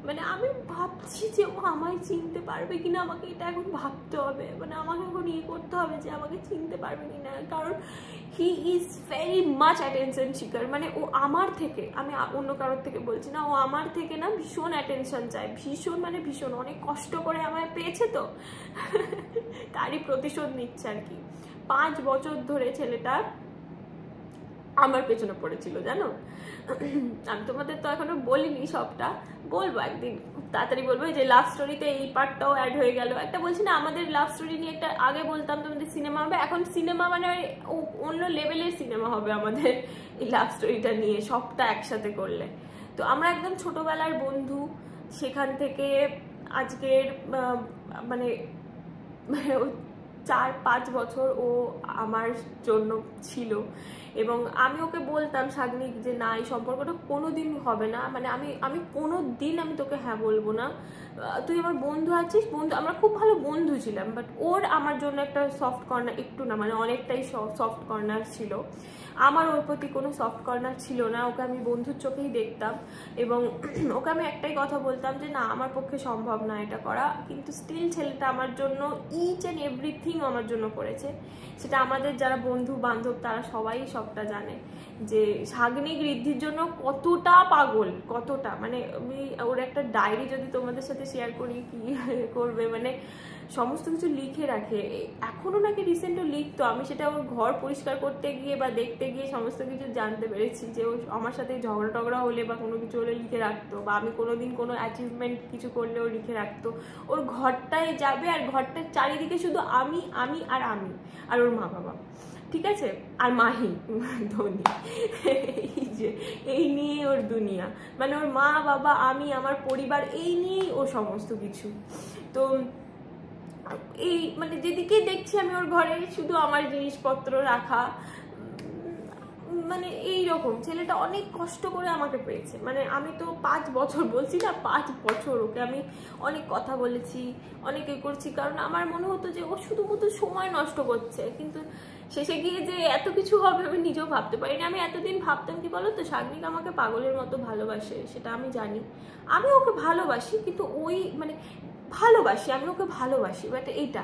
মানে আমি ভাবছি যে ও আমায় চিনতে পারবে কিনা, আমাকে এটা এখন ভাবতে হবে, মানে আমাকে এখন করতে হবে যে আমাকে চিনতে পারবে কিনা, কারণ he is very much attention seeker. মানে ও আমার থেকে, আমি অন্য কারোর থেকে বলছি না, ও আমার থেকে না ভীষণ অ্যাটেনশন চায়, ভীষণ মানে ভীষণ, অনেক কষ্ট করে আমায় পেয়েছে, তো তারই প্রতিশোধ নিচ্ছে আর কি। 5 বছর ধরে ছেলেটা আমার পেছনে পড়েছিল, জানো। আমি তোমাদের তো এখনো বলিনি সবটা, বলবো একদিন, খুব তাড়াতাড়ি বলবো। যে লাভ স্টোরিতে এই পার্টটাও অ্যাড হয়ে গেল। একটা বলছি না, আমাদের লাভ স্টোরি নিয়ে একটা আগে বলতাম তোমাদের সিনেমা হবে, এখন সিনেমা মানে অন্য লেভেলের সিনেমা হবে আমাদের এই লাভ স্টোরিটা নিয়ে, সবটা একসাথে করলে। তো আমরা একদম ছোটবেলার বন্ধু, সেখান থেকে আজকের মানে 4-5 বছর ও আমার জন্য ছিল, এবং আমি ওকে বলতাম সাগ্নিক যে না, এই সম্পর্কটা কোনোদিন হবে না, মানে আমি কোনো দিন আমি তোকে হ্যাঁ বলবো না, তুই আমার বন্ধু আছিস, বন্ধু, আমরা খুব ভালো বন্ধু ছিলাম। বাট ওর আমার জন্য একটা সফট কর্নার, একটু না মানে অনেকটাই সফট কর্নার ছিল, আমার ওর প্রতি কোনো সফট কর্নার ছিল না। ওকে আমি বন্ধুর চোখেই দেখতাম, এবং ওকে আমি একটাই কথা বলতাম যে না, আমার পক্ষে সম্ভব না এটা করা, কিন্তু স্টিল ছেলেটা আমার জন্য ইচ অ্যান্ড এভরিথিং আমার জন্য করেছে। সেটা আমাদের যারা বন্ধু বান্ধব তারা সবাই সবটা জানে যে সাগ্নিক ঋদ্ধির জন্য কতটা পাগল, কতটা, মানে আমি ওর একটা ডায়েরি যদি তোমাদের সাথে শেয়ার করি কি করবে, মানে সমস্ত কিছু লিখে রাখে এখনো, নাকি রিসেন্টও লিখতো। আমি সেটা ওর ঘর পরিষ্কার করতে গিয়ে বা দেখতে গিয়ে সমস্ত কিছু জানতে পেরেছি যে ও আমার সাথে ঝগড়া টগড়া হলে বা কোনো কিছু হলে লিখে রাখতো, বা আমি কোনোদিন কোনো অ্যাচিভমেন্ট কিছু করলেও লিখে রাখতো। ওর ঘরটায় যাবে আর ঘরটার চারিদিকে শুধু আমি আমি আর আমি আর ওর মা বাবা, ঠিক আছে, আর মাহি ধোনি, এই যে এই নিয়ে ওর দুনিয়া, মানে ওর মা বাবা আমি আমার পরিবার, এই নিয়েই ও সমস্ত কিছু। তো এই মানে যেদিকে দেখছি আমি ওর ঘরে শুধু আমার জিনিসপত্র রাখা, মানে এইরকম ছেলেটা অনেক কষ্ট করে আমাকে পেয়েছে। মানে আমি তো 5 বছর বলছি না, 5 বছর ওকে আমি অনেক কথা বলেছি, অনেক এ করছি, কারণ আমার মনে হতো যে ও শুধুমাত্র সময় নষ্ট করছে, কিন্তু শেষে গিয়ে যে এত কিছু হবে আমি নিজেও ভাবতে পারিনি। আমি এতদিন ভাবতাম কি বলো তো, সাগ্নিক আমাকে পাগলের মতো ভালোবাসে, সেটা আমি জানি, আমি ওকে ভালোবাসি, কিন্তু ওই মানে ভালোবাসি, আমি ওকে ভালোবাসি, বাট এইটা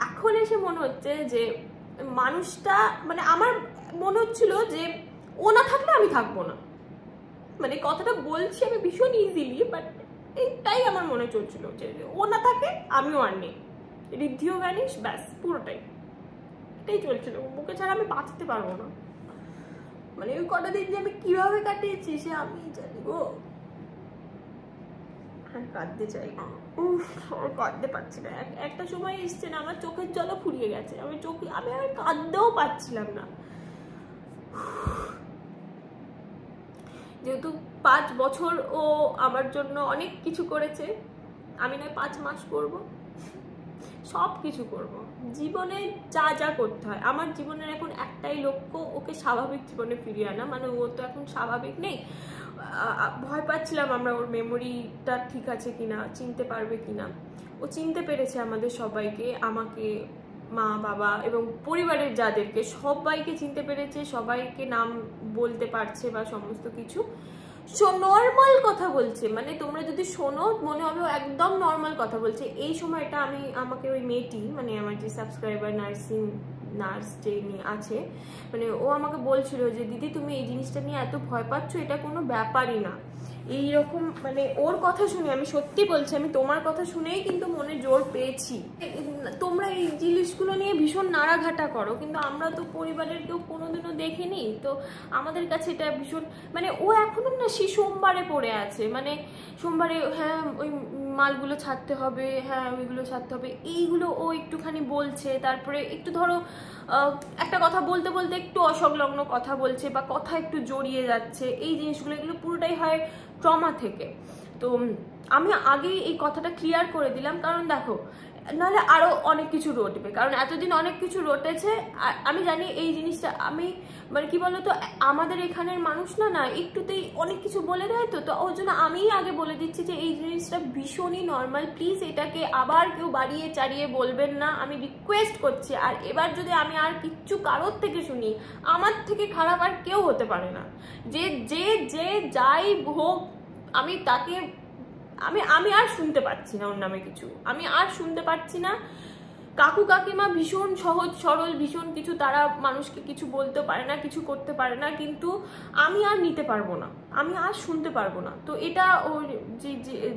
এখন এসে মনে হচ্ছে যে মানুষটা, মানে আমার মনে হচ্ছিল যে ও না থাকলে আমি থাকবো না, মানে কথাটা বলছি আমি ভীষণ ইজিলি, বাট এইটাই আমার মনে চলছিল যে ও না থাকে আমিও আর নেই, ঋদ্ধিও ভ্যানিশ, ব্যাস পুরোটাই এটাই চলছিল। ওকে ছাড়া আমি বাঁচতে পারবো না, মানে ওই কটা দিন যে আমি কিভাবে কাটিয়েছি সে আমি জানি গো। আর কাঁদতে চাই না, কাঁদতে পারছি না। একটা সময় এসছে না, আমার চোখের জলও ফুরিয়ে গেছে, আমি আর কাঁদতেও পারছিলাম না। যেহেতু 5 বছর ও আমার জন্য অনেক কিছু করেছে, আমি নয় 5 মাস করব, সব কিছু করব, জীবনে যা যা করতে হয়। আমার জীবনের এখন একটাই লক্ষ্য, ওকে স্বাভাবিক জীবনে ফিরিয়ে আনা। মানে ও তো এখন স্বাভাবিক নেই, ভয় পাচ্ছিলাম আমরা ওর মেমোরিটা ঠিক আছে কিনা, চিনতে পারবে কিনা। ও চিনতে পেরেছে আমাদের সবাইকে, আমাকে, মা বাবা এবং পরিবারের যাদেরকে, সবাইকে চিনতে পেরেছে, সবাইকে নাম বলতে পারছে বা সমস্ত কিছু। নর্মাল কথা বলছে, মানে তোমরা যদি শোনো মনে হবে একদম নর্মাল কথা বলছে। এই সময়টা আমাকে ওই মেয়েটি, মানে আমার যে সাবস্ক্রাইবার নার্স যে আছে, মানে ও আমাকে বলছিল যে দিদি তুমি এই জিনিসটা নিয়ে এত ভয় পাচ্ছ, এটা কোনো ব্যাপারই না। এইরকম মানে ওর কথা শুনে, আমি সত্যি বলছি, আমি তোমার কথা শুনেই কিন্তু মনে জোর পেয়েছি। তোমরা এই জিনিসগুলো নিয়ে ভীষণ নাড়াঘাটা করো, কিন্তু আমরা তো পরিবারের কেউ কোনোদিনও দেখিনি, তো আমাদের কাছে এটা ভীষণ, মানে ও এখনো না সেই সোমবারে পড়ে আছে, মানে সোমবারে হ্যাঁ ওই মালগুলো ছাড়তে হবে, হ্যাঁ ওইগুলো ছাড়তে হবে, এইগুলো ও একটুখানি বলছে। তারপরে একটু ধরো একটা কথা বলতে বলতে একটু অসংলগ্ন কথা বলছে বা কথা একটু জড়িয়ে যাচ্ছে, এই জিনিসগুলো এগুলো পুরোটাই হয় ট্রমা থেকে। তো আমি আগেই এই কথাটা ক্লিয়ার করে দিলাম, কারণ দেখো নাহলে আরো অনেক কিছু রটবে, কারণ এতদিন অনেক কিছু রটেছে। আমি জানি এই জিনিসটা, আমি মানে কি বলতো, আমাদের এখানের মানুষ না একটুতেই অনেক কিছু বলে দেয়, তো ওর জন্য আমিই আগে বলে দিচ্ছি যে এই জিনিসটা ভীষণই নর্মাল, প্লিজ এটাকে আবার কেউ বাড়িয়ে চাড়িয়ে বলবেন না, আমি রিকোয়েস্ট করছি। আর এবার যদি আমি আর কিচ্ছু কারোর থেকে শুনি, আমার থেকে খারাপ আর কেউ হতে পারে না, যে যে যে যাই হোক, আমি তাকে আমি আর শুনতে পাচ্ছি না ওর নামে কিছু, আমি আর শুনতে পাচ্ছি না। কাকু কাকিমা ভীষণ সহজ সরল, ভীষণ কিছু, তারা মানুষকে কিছু বলতে পারে না, কিছু করতে পারে না, কিন্তু আমি আর নিতে পারবো না, আমি আর শুনতে পারবো না। তো এটা ওর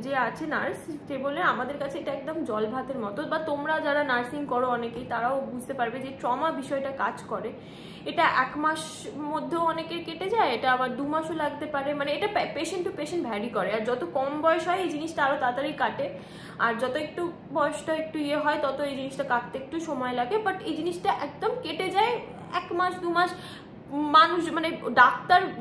যে আছে নার্স, সে বলে আমাদের কাছে এটা একদম জল ভাতের মতো, বা তোমরা যারা নার্সিং করো অনেকেই, তারাও বুঝতে পারবে যে ট্রমা বিষয়টা কাজ করে। এটা 1 মাস মধ্যেও অনেকের কেটে যায়, এটা আবার 2 মাসও লাগতে পারে, মানে এটা পেশেন্ট টু পেশেন্ট ভ্যারি করে। আর যত কম বয়স হয় এই জিনিসটা আরো তাড়াতাড়ি কাটে, আর যত একটু বয়সটা একটু হয় তত এই জিনিসটা কাটতে একটু সময় লাগে, বাট এই জিনিসটা একদম কেটে যায় 1 মাস 2 মাস। মানুষ মানে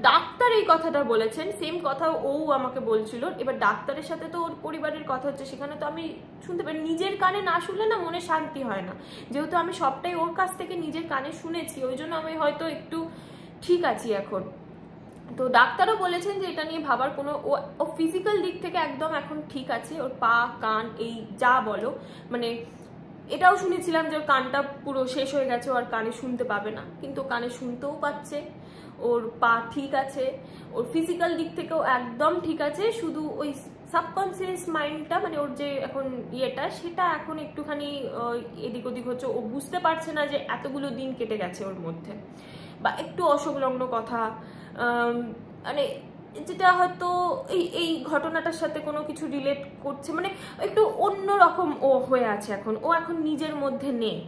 ডাক্তার এই কথাটা বলেছেন, সেম কথা ও আমাকে বলছিল। এবার ডাক্তারের সাথে তো ওর পরিবারের কথা হচ্ছে, সেখানে তো আমি শুনতে পারি, নিজের কানে না শুনলে না মনে শান্তি হয় না। যেহেতু আমি সবটাই ওর কাছ থেকে নিজের কানে শুনেছি, ওই জন্য আমি হয়তো একটু ঠিক আছি এখন। তো ডাক্তারও বলেছেন যে এটা নিয়ে ভাবার কোনো, ও ফিজিক্যাল দিক থেকে একদম এখন ঠিক আছে, ওর পা কান এই যা বলো, মানে এটাও শুনেছিলাম যে ওর কানটা পুরো শেষ হয়ে গেছে, ও আর কানে শুনতে পাবে না, কিন্তু কানে শুনতেও পাচ্ছে, ওর পা ঠিক আছে, ওর ফিজিক্যাল দিক থেকেও একদম ঠিক আছে। শুধু ওই সাবকনসিয়াস মাইন্ডটা, মানে ওর যে এখন ইয়েটা, সেটা এখন একটুখানি এদিক ওদিক হচ্ছে, ও বুঝতে পারছে না যে এতগুলো দিন কেটে গেছে ওর মধ্যে, বা একটু অসংলগ্ন কথা, মানে যেটা হয়তো এই ঘটনাটার সাথে কোনো কিছু রিলেট করছে, মানে একটু অন্যরকম ও হয়ে আছে এখন, ও এখন নিজের মধ্যে নেই।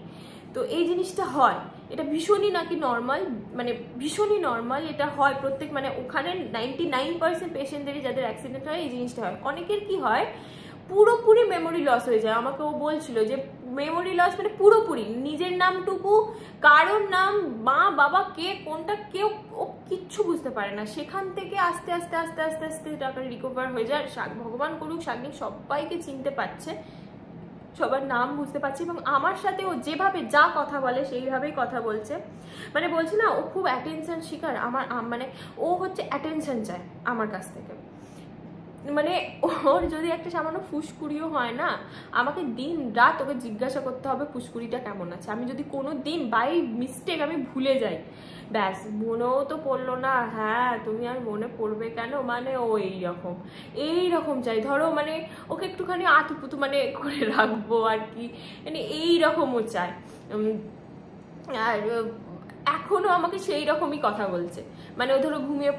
তো এই জিনিসটা হয়, এটা ভীষণই নাকি নর্মাল, মানে ভীষণই নর্মাল, এটা হয় প্রত্যেক, মানে ওখানে 99% পেশেন্টদেরই যাদের অ্যাক্সিডেন্ট হয় এই জিনিসটা হয়। অনেকের কি হয়, পুরোপুরি মেমোরি লস হয়ে যায়। আমাকে ও বলছিল যে মেমোরি লস মানে পুরোপুরি, নিজের নামটুকু, কারোর নাম, মা বাবা কে কোনটা, কেউ ও কিচ্ছু বুঝতে পারে না। সেখান থেকে আস্তে আস্তে আস্তে আস্তে আস্তে টাকা রিকভার হয়ে যায়। ভগবান করুক, শাগনিক সবাইকে চিনতে পারছে, সবার নাম বুঝতে পারছি, এবং আমার সাথে ও যেভাবে যা কথা বলে সেইভাবেই কথা বলছে। মানে বলছি না, ও খুব অ্যাটেনশন শিকার, মানে ও হচ্ছে অ্যাটেনশন চায় আমার কাছ থেকে। মানে ওর যদি একটা সামান্য ফুসকুড়িও হয় না, আমাকে দিন রাত ওকে জিজ্ঞাসা করতে হবে ফুসকুড়িটা কেমন আছে। আমি যদি কোনো দিন বাই মিস্টেক আমি ভুলে যাই, ব্যাস মনেও তো পড়লো না, হ্যাঁ তুমি আর মনে পড়বে কেন, মানে ও এইরকম চাই। ধরো মানে ওকে একটুখানি আতুপুতু মানে করে রাখবো আর কি, মানে এইরকমও চায়। আর এখনো আমাকে সেই রকমই কথা বলছে, মানে ও ধরো ঘুমিয়ে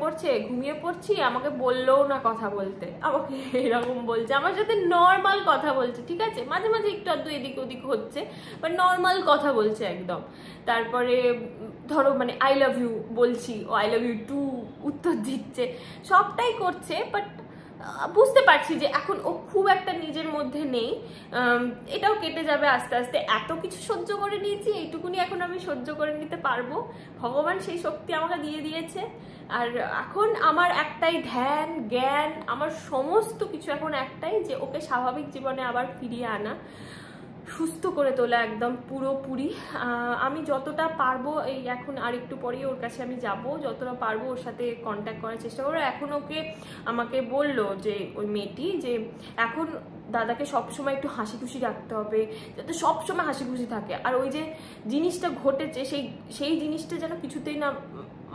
পড়ছি, আমাকে বললেও না কথা বলতে, আমাকে এরকম বলছে, আমার সাথে নর্মাল কথা বলছে, ঠিক আছে, মাঝে মাঝে একটু আধটু এদিক ওদিক হচ্ছে, বাট নর্মাল কথা বলছে একদম। তারপরে ধরো মানে আই লাভ ইউ বলছি, ও আই লাভ ইউ টু উত্তর দিচ্ছে, সবটাই করছে, বাট বুঝতে পারছি যে এখন ও খুব একটা নিজের মধ্যে নেই, এটাও কেটে যাবে আস্তে আস্তে। এত কিছু সহ্য করে নিয়েছি, এইটুকুনি এখন আমি সহ্য করে নিতে পারবো, ভগবান সেই শক্তি আমাকে দিয়ে দিয়েছে। আর এখন আমার একটাই ধ্যান জ্ঞান, আমার সমস্ত কিছু এখন একটাই, যে ওকে স্বাভাবিক জীবনে আবার ফিরিয়ে আনা, সুস্থ করে তোলা একদম পুরোপুরি। আমি যতটা পারবো, এই এখন আর একটু পরেই ওর কাছে আমি যাব, যতটা পারবো ওর সাথে কন্ট্যাক্ট করার চেষ্টা করবো। এখন ওকে আমাকে বললো যে ওই মেয়েটি, যে এখন দাদাকে সবসময় একটু হাসি খুশি রাখতে হবে, যাতে সবসময় হাসি খুশি থাকে। আর ওই যে জিনিসটা ঘটেছে সেই জিনিসটা যেন কিছুতেই না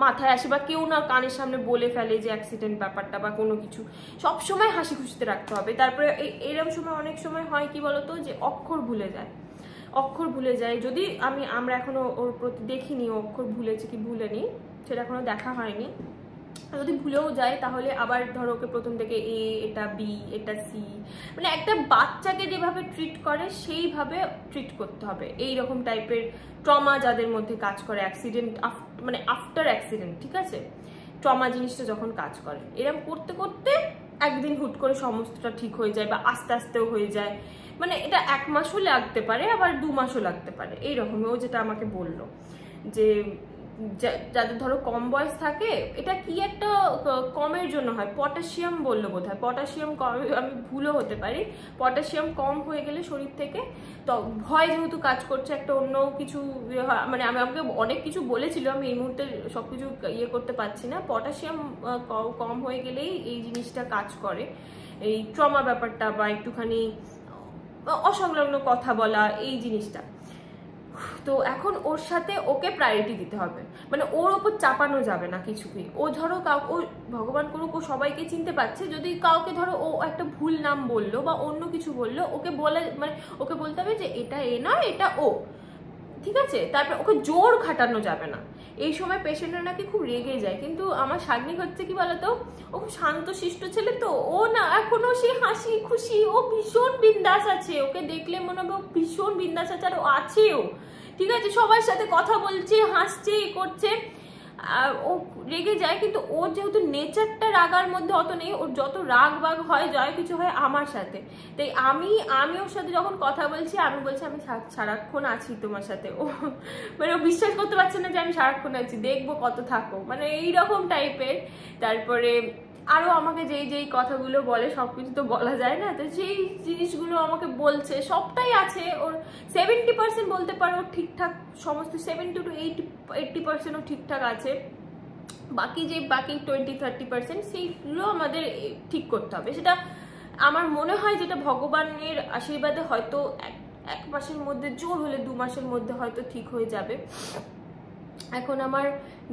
মাথায় আসে, বা কেউ না কানের সামনে বলে ফেলে যে অ্যাক্সিডেন্ট ব্যাপারটা বা কোনো কিছু, সবসময় হাসি খুশিতে রাখতে হবে। তারপরে এরকম সময় অনেক সময় হয় কি বলতো, যে অক্ষর ভুলে যায়। যদি আমরা এখনো ওর প্রতি দেখিনি ও অক্ষর ভুলেছে কি ভুলেনি, সেটা এখনো দেখা হয়নি। যদি ভুলেও যায় তাহলে আবার ধরো ওকে প্রথম থেকে এ, এটা বি, এটা সি, মানে একটা বাচ্চাকে যেভাবে ট্রিট করে সেইভাবে ট্রিট করতে হবে। এইরকম টাইপের ট্রমা যাদের মধ্যে কাজ করে, অ্যাক্সিডেন্ট মানে আফটার অ্যাক্সিডেন্ট, ঠিক আছে, ট্রমা জিনিসটা যখন কাজ করে, এরকম করতে করতে একদিন হুট করে সমস্তটা ঠিক হয়ে যায়, বা আস্তে আস্তেও হয়ে যায়। মানে এটা 1 মাসও লাগতে পারে, আবার 2 মাসও লাগতে পারে, এইরকমই। ও যেটা আমাকে বললো যে যাদের ধরো কম বয়স থাকে, এটা কি একটা কমের জন্য হয়, পটাশিয়াম বললো বোধহয়, পটাশিয়াম কম, আমি ভুলও হতে পারি। পটাশিয়াম কম হয়ে গেলে শরীর থেকে, তো ভয় যেহেতু কাজ করছে, একটা অন্য কিছু মানে আমাকে অনেক কিছু বলেছিল, আমি এই মুহূর্তে সবকিছু করতে পারছি না। পটাশিয়াম কম হয়ে গেলেই এই জিনিসটা কাজ করে, এই ট্রমা ব্যাপারটা, বা একটুখানি অসংলগ্ন কথা বলা, এই জিনিসটা। তো এখন ওর সাথে ওকে প্রায়োরিটি দিতে হবে, মানে ওর ওপর চাপানো যাবে না কিছুকেই। ও ধরো ও ভগবান করুক ও সবাইকে চিনতে পারছে, যদি কাউকে ধরো ও একটা ভুল নাম বললো বা অন্য কিছু বললো, ওকে বলে, মানে ওকে বলতে হবে যে এটা এ নয়, এটা ও, ঠিক আছে। তারপর ওকে জোর খাটানো যাবে না। এই সময় পেশেন্টরা নাকি খুব রেগে যায়, কিন্তু আমার সাগ্নিক হচ্ছে কি বলতো, ও খুব শান্ত শিষ্ট ছেলে, তো ও না এখনো সে হাসি খুশি, ও ভীষণ বিন্দাস আছে, ওকে দেখলে মনে হবে ও ভীষণ বিন্দাস আছে, আর ও আছেও, ঠিক আছে, সবার সাথে কথা বলছে, হাসছে, করছে। ও রেগে যায়, কিন্তু ওর যেহেতু নেচারটা রাগার মধ্যে অত নেই, ওর যত রাগ বাগ হয়, যা কিছু হয় আমার সাথে, তাই আমি ওর সাথে যখন কথা বলছি, আমি বলছি আমি সারাক্ষণ আছি তোমার সাথে। ও মানে ও বিশ্বাস করতে পারছে না যে আমি সারাক্ষণ আছি, দেখবো কত থাকো, মানে এইরকম টাইপের। তারপরে আরো আমাকে যেই কথাগুলো বলে, সবকিছু তো বলা যায় না, তো যেই জিনিসগুলো আমাকে বলছে সবটাই আছে ওর। 70% বলতে পারো ঠিকঠাক, সমস্ত 70 to 80% ও ঠিকঠাক আছে। বাকি 20-30% সেইগুলো আমাদের ঠিক করতে হবে। সেটা আমার মনে হয় যেটা ভগবানের আশীর্বাদে হয়তো 1 মাসের মধ্যে, জোর হলে 2 মাসের মধ্যে হয়তো ঠিক হয়ে যাবে। এখন আমার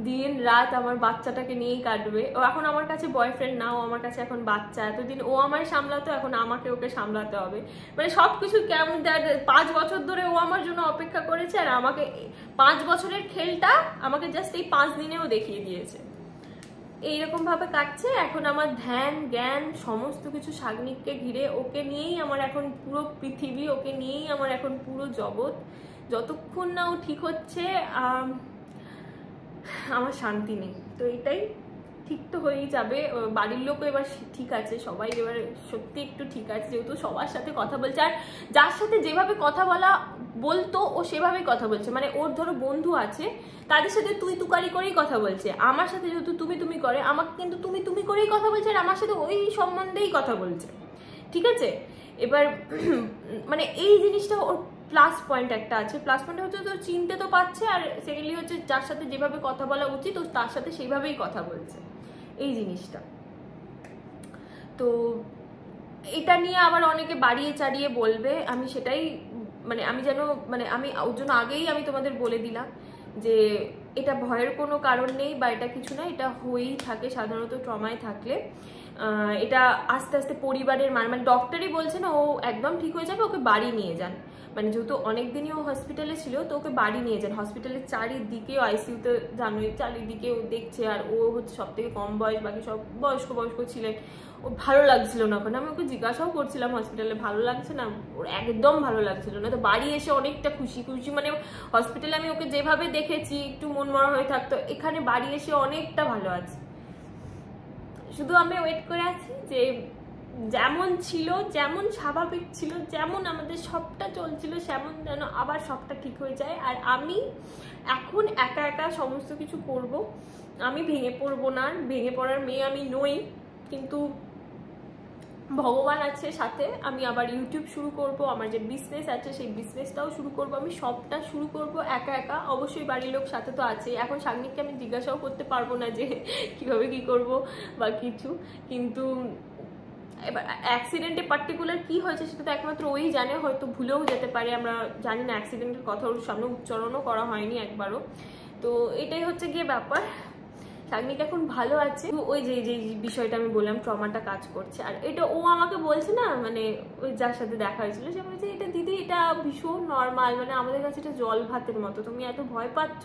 দিন রাত আমার বাচ্চাটাকে নিয়েই কাটবে। ও এখন আমার কাছে বয়ফ্রেন্ড না, ও আমার কাছে এখন বাচ্চা। এতদিন ও আমায় সামলাতো, এখন আমাকে ওকে সামলাতে হবে। মানে সবকিছু কেমন, 5 বছর ধরে ও আমার জন্য অপেক্ষা করেছে, আর আমাকে 5 বছরের খেলটা আমাকে জাস্ট এই 5 দিনেও দেখিয়ে দিয়েছে। এইরকম ভাবে কাটছে। এখন আমার ধ্যান জ্ঞান সমস্ত কিছু সাগ্নিককে ঘিরে, ওকে নিয়েই আমার এখন পুরো পৃথিবী, ওকে নিয়েই আমার এখন পুরো জগৎ। যতক্ষণ না ও ঠিক হচ্ছে আমার শান্তি নেই। তো এটাই, ঠিক তো হয়েই যাবে। বাড়ির লোকও এবার ঠিক আছে, সবাই এবার সত্যি একটু ঠিক আছে, যেহেতু সবার সাথে কথা বলছে। আর যার সাথে যেভাবে কথা বলতো ও সেভাবেই কথা বলছে। মানে ওর ধরো বন্ধু আছে, তাদের সাথে তুই তুকারি করেই কথা বলছে। আমার সাথে যেহেতু তুমি করে, আমাকে কিন্তু তুমি করেই কথা বলছে, আর আমার সাথে ওই সম্বন্ধেই কথা বলছে, ঠিক আছে। এবার মানে এই জিনিসটা ওর প্লাস পয়েন্ট একটা আছে। প্লাস পয়েন্ট হচ্ছে তো চিনতে তো পারছে, আর সেকেন্ডলি হচ্ছে যার সাথে যেভাবে কথা বলা উচিত ও তার সাথে সেইভাবেই কথা বলছে, এই জিনিসটা। তো এটা নিয়ে আবার অনেকে বাড়িয়ে চাড়িয়ে বলবে, আমি সেটাই মানে আমি যেন মানে আমি ওর জন্য আগেই আমি তোমাদের বলে দিলাম যে এটা ভয়ের কোনো কারণ নেই, বা এটা কিছু না, এটা হয়েই থাকে সাধারণত ট্রমায় থাকলে। এটা আস্তে আস্তে পরিবারের মানে ডক্টরই বলছে না ও একদম ঠিক হয়ে যাবে, ওকে বাড়ি নিয়ে যান। মানে যেহেতু অনেকদিনই ও হসপিটালে ছিল, তো ওকে বাড়ি নিয়ে যান। হসপিটালের চারিদিকেও আইসিইউতে জানোই, চারিদিকে ও দেখছে, আর ও হচ্ছে সব থেকে কম বয়স, বাকি সব বয়স্ক ছিলেন। ও ভালো লাগছিল না ওখানে। আমি ওকে জিজ্ঞাসাও করছিলাম হসপিটালে ভালো লাগছে না, ওর একদম ভালো লাগছিল না। তো বাড়ি এসে অনেকটা খুশি, মানে হসপিটালে আমি ওকে যেভাবে দেখেছি একটু মন মরা হয়ে থাকতো, এখানে বাড়ি এসে অনেকটা ভালো আছে। শুধু আমি ওয়েট করে আছি যে যেমন ছিল, যেমন স্বাভাবিক ছিল, যেমন আমাদের সবটা চলছিল, সেমন যেন আবার সবটা ঠিক হয়ে যায়। আর আমি এখন একা একা সমস্ত কিছু করব, আমি ভেঙে পড়বো না, ভেঙে পড়ার মেয়ে আমি নই, কিন্তু ভগবান আছে সাথে। আমি আবার ইউটিউব শুরু করব, আমার যে বিজনেস আছে সেই বিজনেসটাও শুরু করব, আমি সবটা শুরু করব একা একা। অবশ্যই বাড়ির লোক সাথে তো আছে। এখন শাগনিককে আমি জিজ্ঞাসাও করতে পারবো না যে কিভাবে কি করব বা কিছু, কিন্তু এবার অ্যাক্সিডেন্টে পার্টিকুলার কি হয়েছে সেটা তো একমাত্র ওই জানে, হয়তো ভুলেও যেতে পারে, আমরা জানি না, অ্যাক্সিডেন্টের কথা ওর সামনে উচ্চারণও করা হয়নি একবারও। তো এটাই হচ্ছে গিয়ে ব্যাপার। শাগনিক এখন ভালো আছে, ওই যে যে বিষয়টা আমি বললাম, ট্রমাটা কাজ করছে। আর এটা ও আমাকে বলছে না, মানে ওই যার সাথে দেখা হয়েছিল সে বলছে এটা দিদি এটা ভীষণ নর্মাল, মানে আমাদের কাছে এটা জল ভাতের মতো, তুমি এত ভয় পাচ্ছ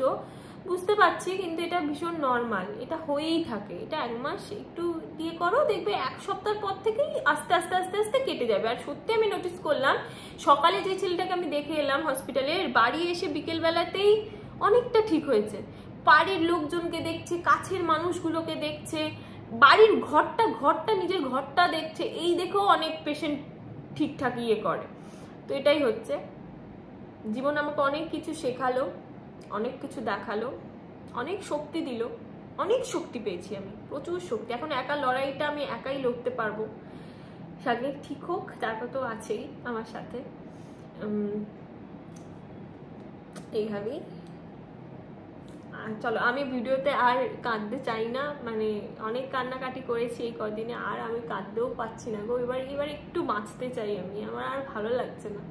বুঝতে পারছি, কিন্তু এটা ভীষণ নর্মাল, এটা হয়েই থাকে, এটা 1 মাস একটু দিয়ে করো, দেখবে 1 সপ্তাহ পর থেকেই আস্তে আস্তে আস্তে আস্তে কেটে যাবে। আর সত্যি আমি নোটিস করলাম, সকালে যে ছেলেটাকে আমি দেখে এলাম হসপিটালে, বাড়ি এসে বিকেলবেলাতেই অনেকটা ঠিক হয়েছে। বাড়ির লোকজনকে দেখছে, কাছের মানুষগুলোকে দেখছে, বাড়ির ঘরটা নিজের ঘরটা দেখছে, এই দেখেও অনেক পেশেন্ট ঠিকঠাক ইয়ে করে। তো এটাই হচ্ছে জীবন, আমাকে অনেক কিছু শেখালো, অনেক কিছু দেখালো, অনেক শক্তি দিল, অনেক শক্তি পেয়েছি আমি, প্রচুর শক্তি। এখন একা লড়াইটা আমি একাই লড়তে পারবো। শাগনিক ঠিক হোক, তারপর তো আছেই আমার সাথে। এইভাবেই চলো, আমি ভিডিওতে আর কাঁদতে চাই না, মানে অনেক কান্নাকাটি করেছি এই কদিনে, আর আমি কাঁদতেও পাচ্ছি না গো। এবার একটু বাঁচতে চাই আমি, আমার আর ভালো লাগছে না।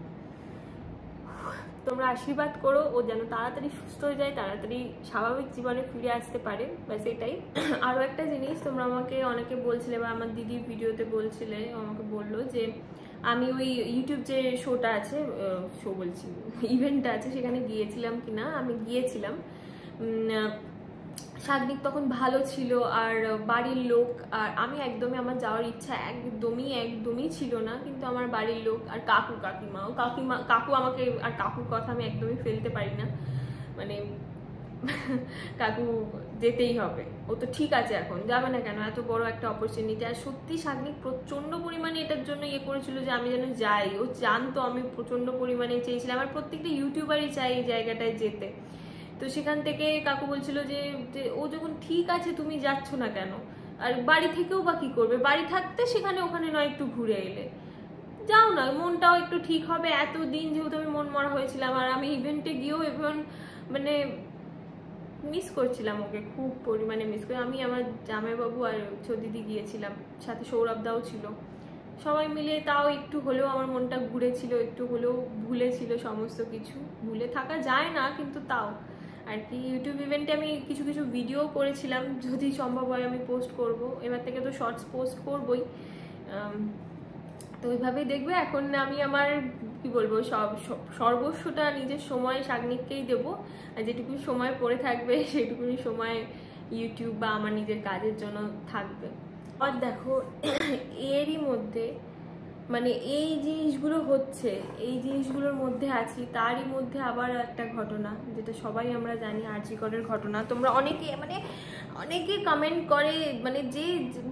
তোমরা আশীর্বাদ করো ও যেন তাড়াতাড়ি সুস্থ হয়ে যায়, তাড়াতাড়ি স্বাভাবিক জীবনে ফিরে আসতে পারে, ব্যাস এটাই। আরও একটা জিনিস, তোমরা আমাকে অনেকে বলছিলে, বা আমার দিদি ভিডিওতে বলছিলে, আমাকে বললো যে আমি ওই ইউটিউব যে শোটা আছে, শো বলছি, ইভেন্টটা আছে, সেখানে গিয়েছিলাম কিনা। আমি গিয়েছিলাম, শাগনিক তখন ভালো ছিল, আর বাড়ির লোক, আর আমি একদমই, আমার যাওয়ার ইচ্ছা একদমই ছিল না, কিন্তু আমার বাড়ির লোক আর কাকু আমাকে, আর কাকুর কথা আমি একদমই ফেলতে পারি না, মানে কাকু যেতেই হবে, ও তো ঠিক আছে, এখন যাবে না কেন, এত বড় একটা অপরচুনিটি। আর সত্যি শাগনিক প্রচন্ড পরিমাণে এটার জন্য ইয়ে করেছিল যে আমি যেন যাই, ও জানতো আমি প্রচন্ড পরিমাণে চেয়েছিলাম, আর প্রত্যেকটা ইউটিউবারই চাই এই জায়গাটায় যেতে। তো সেখান থেকে কাকু বলছিল যে ও যখন ঠিক আছে তুমি যাচ্ছ না কেন, আর বাড়ি থেকেও বা কি করবে, বাড়ি থাকতে সেখানে ওখানে নয় একটু ঘুরে এলে, যাও না, মনটাও একটু ঠিক হবে। এতদিন যেহেতু আমি মন মরা হয়েছিলাম, আর আমি ইভেন্টে গিয়েও এখন মানে মিস করছিলাম ওকে, খুব পরিমাণে মিস করি আমি। আমার জামাইবাবু আর দিদি গিয়েছিলাম, সাথে সৌরভদাও ছিল, সবাই মিলে তাও একটু হলেও আমার মনটা ঘুরেছিল, একটু হলেও ভুলেছিল সমস্ত কিছু, ভুলে থাকা যায় না কিন্তু তাও আর কি। ইউটিউব ইভেন্টে আমি কিছু কিছু ভিডিও করেছিলাম, যদি সম্ভব হয় আমি পোস্ট করব, এবার থেকে তো শর্টস পোস্ট করবই। তো ওইভাবেই দেখবে। এখন আমি আমার কি বলবো, সর্বস্বটা নিজের সময় শাগনিককেই দেবো, আর যেটুকু সময় পড়ে থাকবে সেটুকুনি সময় ইউটিউব বা আমার নিজের কাজের জন্য থাকবে। আর দেখো এরই মধ্যে মানে এই জিনিসগুলো হচ্ছে, এই জিনিসগুলোর মধ্যে আছি, তারই মধ্যে আবার একটা ঘটনা যেটা সবাই আমরা জানি, আরজি করের ঘটনা। তোমরা অনেকে কমেন্ট করে, মানে যে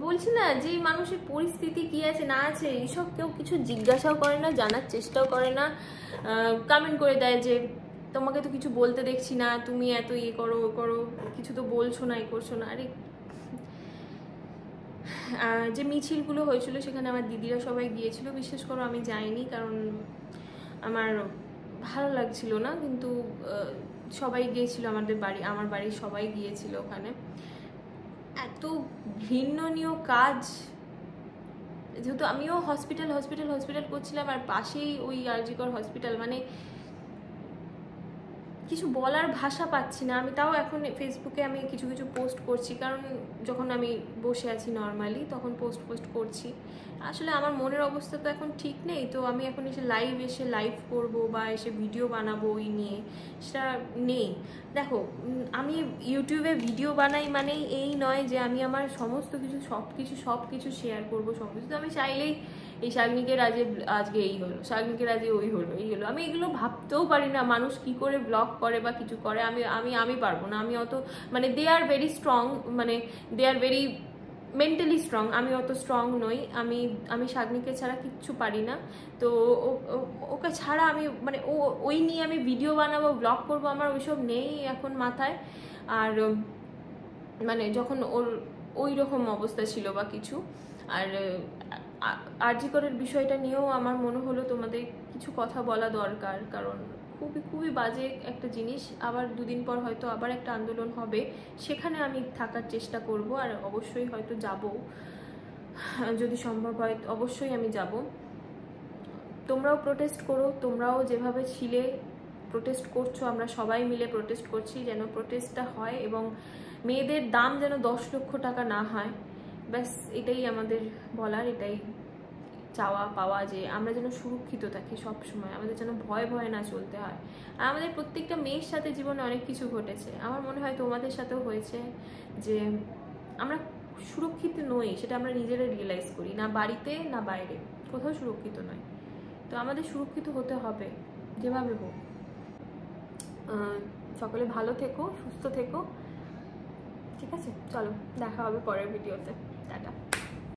বলছি না, যে মানুষের পরিস্থিতি কি আছে না আছে এইসব কেউ কিছু জিজ্ঞাসাও করে না, জানার চেষ্টাও করে না, কমেন্ট করে দেয় যে তোমাকে তো কিছু বলতে দেখছি না, তুমি এত ইয়ে করো ও করো, কিছু তো বলছো না, এ করছো না। আরে যে মিছিলগুলো হয়েছিল সেখানে আমার দিদিরা সবাই গিয়েছিল, বিশেষ করে আমি যাইনি, কারণ আমার ভালো লাগছিল না, কিন্তু সবাই গিয়েছিল, আমার বাড়ির সবাই গিয়েছিল ওখানে। এত ঘৃণ্যনীয় কাজ, যেহেতু আমিও হসপিটাল করছিলাম, আর পাশেই ওই আরজি কর হসপিটাল, মানে কিছু বলার ভাষা পাচ্ছি না আমি। তাও এখন ফেসবুকে আমি কিছু কিছু পোস্ট করছি, কারণ যখন আমি বসে আছি নর্মালি তখন পোস্ট করছি। আসলে আমার মনের অবস্থা তো এখন ঠিক নেই, তো আমি এখন এসে লাইভ করব বা এসে ভিডিও বানাবো ওই নিয়ে, সেটা নেই। দেখো আমি ইউটিউবে ভিডিও বানাই মানেই এই নয় যে আমি আমার সমস্ত কিছু সব কিছু শেয়ার করবো, সমস্ত আমি চাইলেই এই শাগনিকের আজকে এই হলো, শাগনিকের আজকে ওই হলো, এই হলো, আমি এগুলো ভাবতেও পারি না মানুষ কি করে ব্লগ করে বা কিছু করে, আমি পারবো না। আমি অত মানে দে আর ভেরি স্ট্রং, মানে দে আর ভেরি মেন্টালি স্ট্রং, আমি অত স্ট্রং নই, আমি শাগনিকে ছাড়া কিচ্ছু পারি না। তো ওকে ছাড়া আমি মানে ওই নিয়ে আমি ভিডিও বানাবো, ব্লগ করবো, আমার ওইসব নেই এখন মাথায়। আর মানে যখন ওর ওই রকম অবস্থা ছিল বা কিছু। আর আরজি করের বিষয়টা নিয়েও আমার মনে হলো তোমাদের কিছু কথা বলা দরকার, কারণ খুবই খুবই বাজে একটা জিনিস। আবার দুদিন পর হয়তো আবার একটা আন্দোলন হবে, সেখানে আমি থাকার চেষ্টা করব, আর অবশ্যই হয়তো যাব, যদি সম্ভব হয় অবশ্যই আমি যাব। তোমরাও প্রোটেস্ট করো, তোমরাও যেভাবে ছিলে প্রোটেস্ট করছো, আমরা সবাই মিলে প্রোটেস্ট করছি, যেন প্রোটেস্টটা হয় এবং মেয়েদের দাম যেন 10 লক্ষ টাকা না হয়। ব্যাস এটাই আমাদের বলার, এটাই চাওয়া পাওয়া, যে আমরা যেন সুরক্ষিত থাকি সব সময়, আমাদের যেন ভয় ভয় না চলতে হয়। আর আমাদের প্রত্যেকটা মেয়ের সাথে জীবনে অনেক কিছু ঘটেছে, আমার মনে হয় তোমাদের সাথেও হয়েছে, যে আমরা সুরক্ষিত নই, সেটা আমরা নিজেরা রিয়েলাইজ করি না, বাড়িতে না বাইরে, কোথাও সুরক্ষিত নয়। তো আমাদের সুরক্ষিত হতে হবে যেভাবে হোক। সকলে ভালো থেকো, সুস্থ থেকো, ঠিক আছে? চলো দেখা হবে পরের ভিডিওতে, টাটা।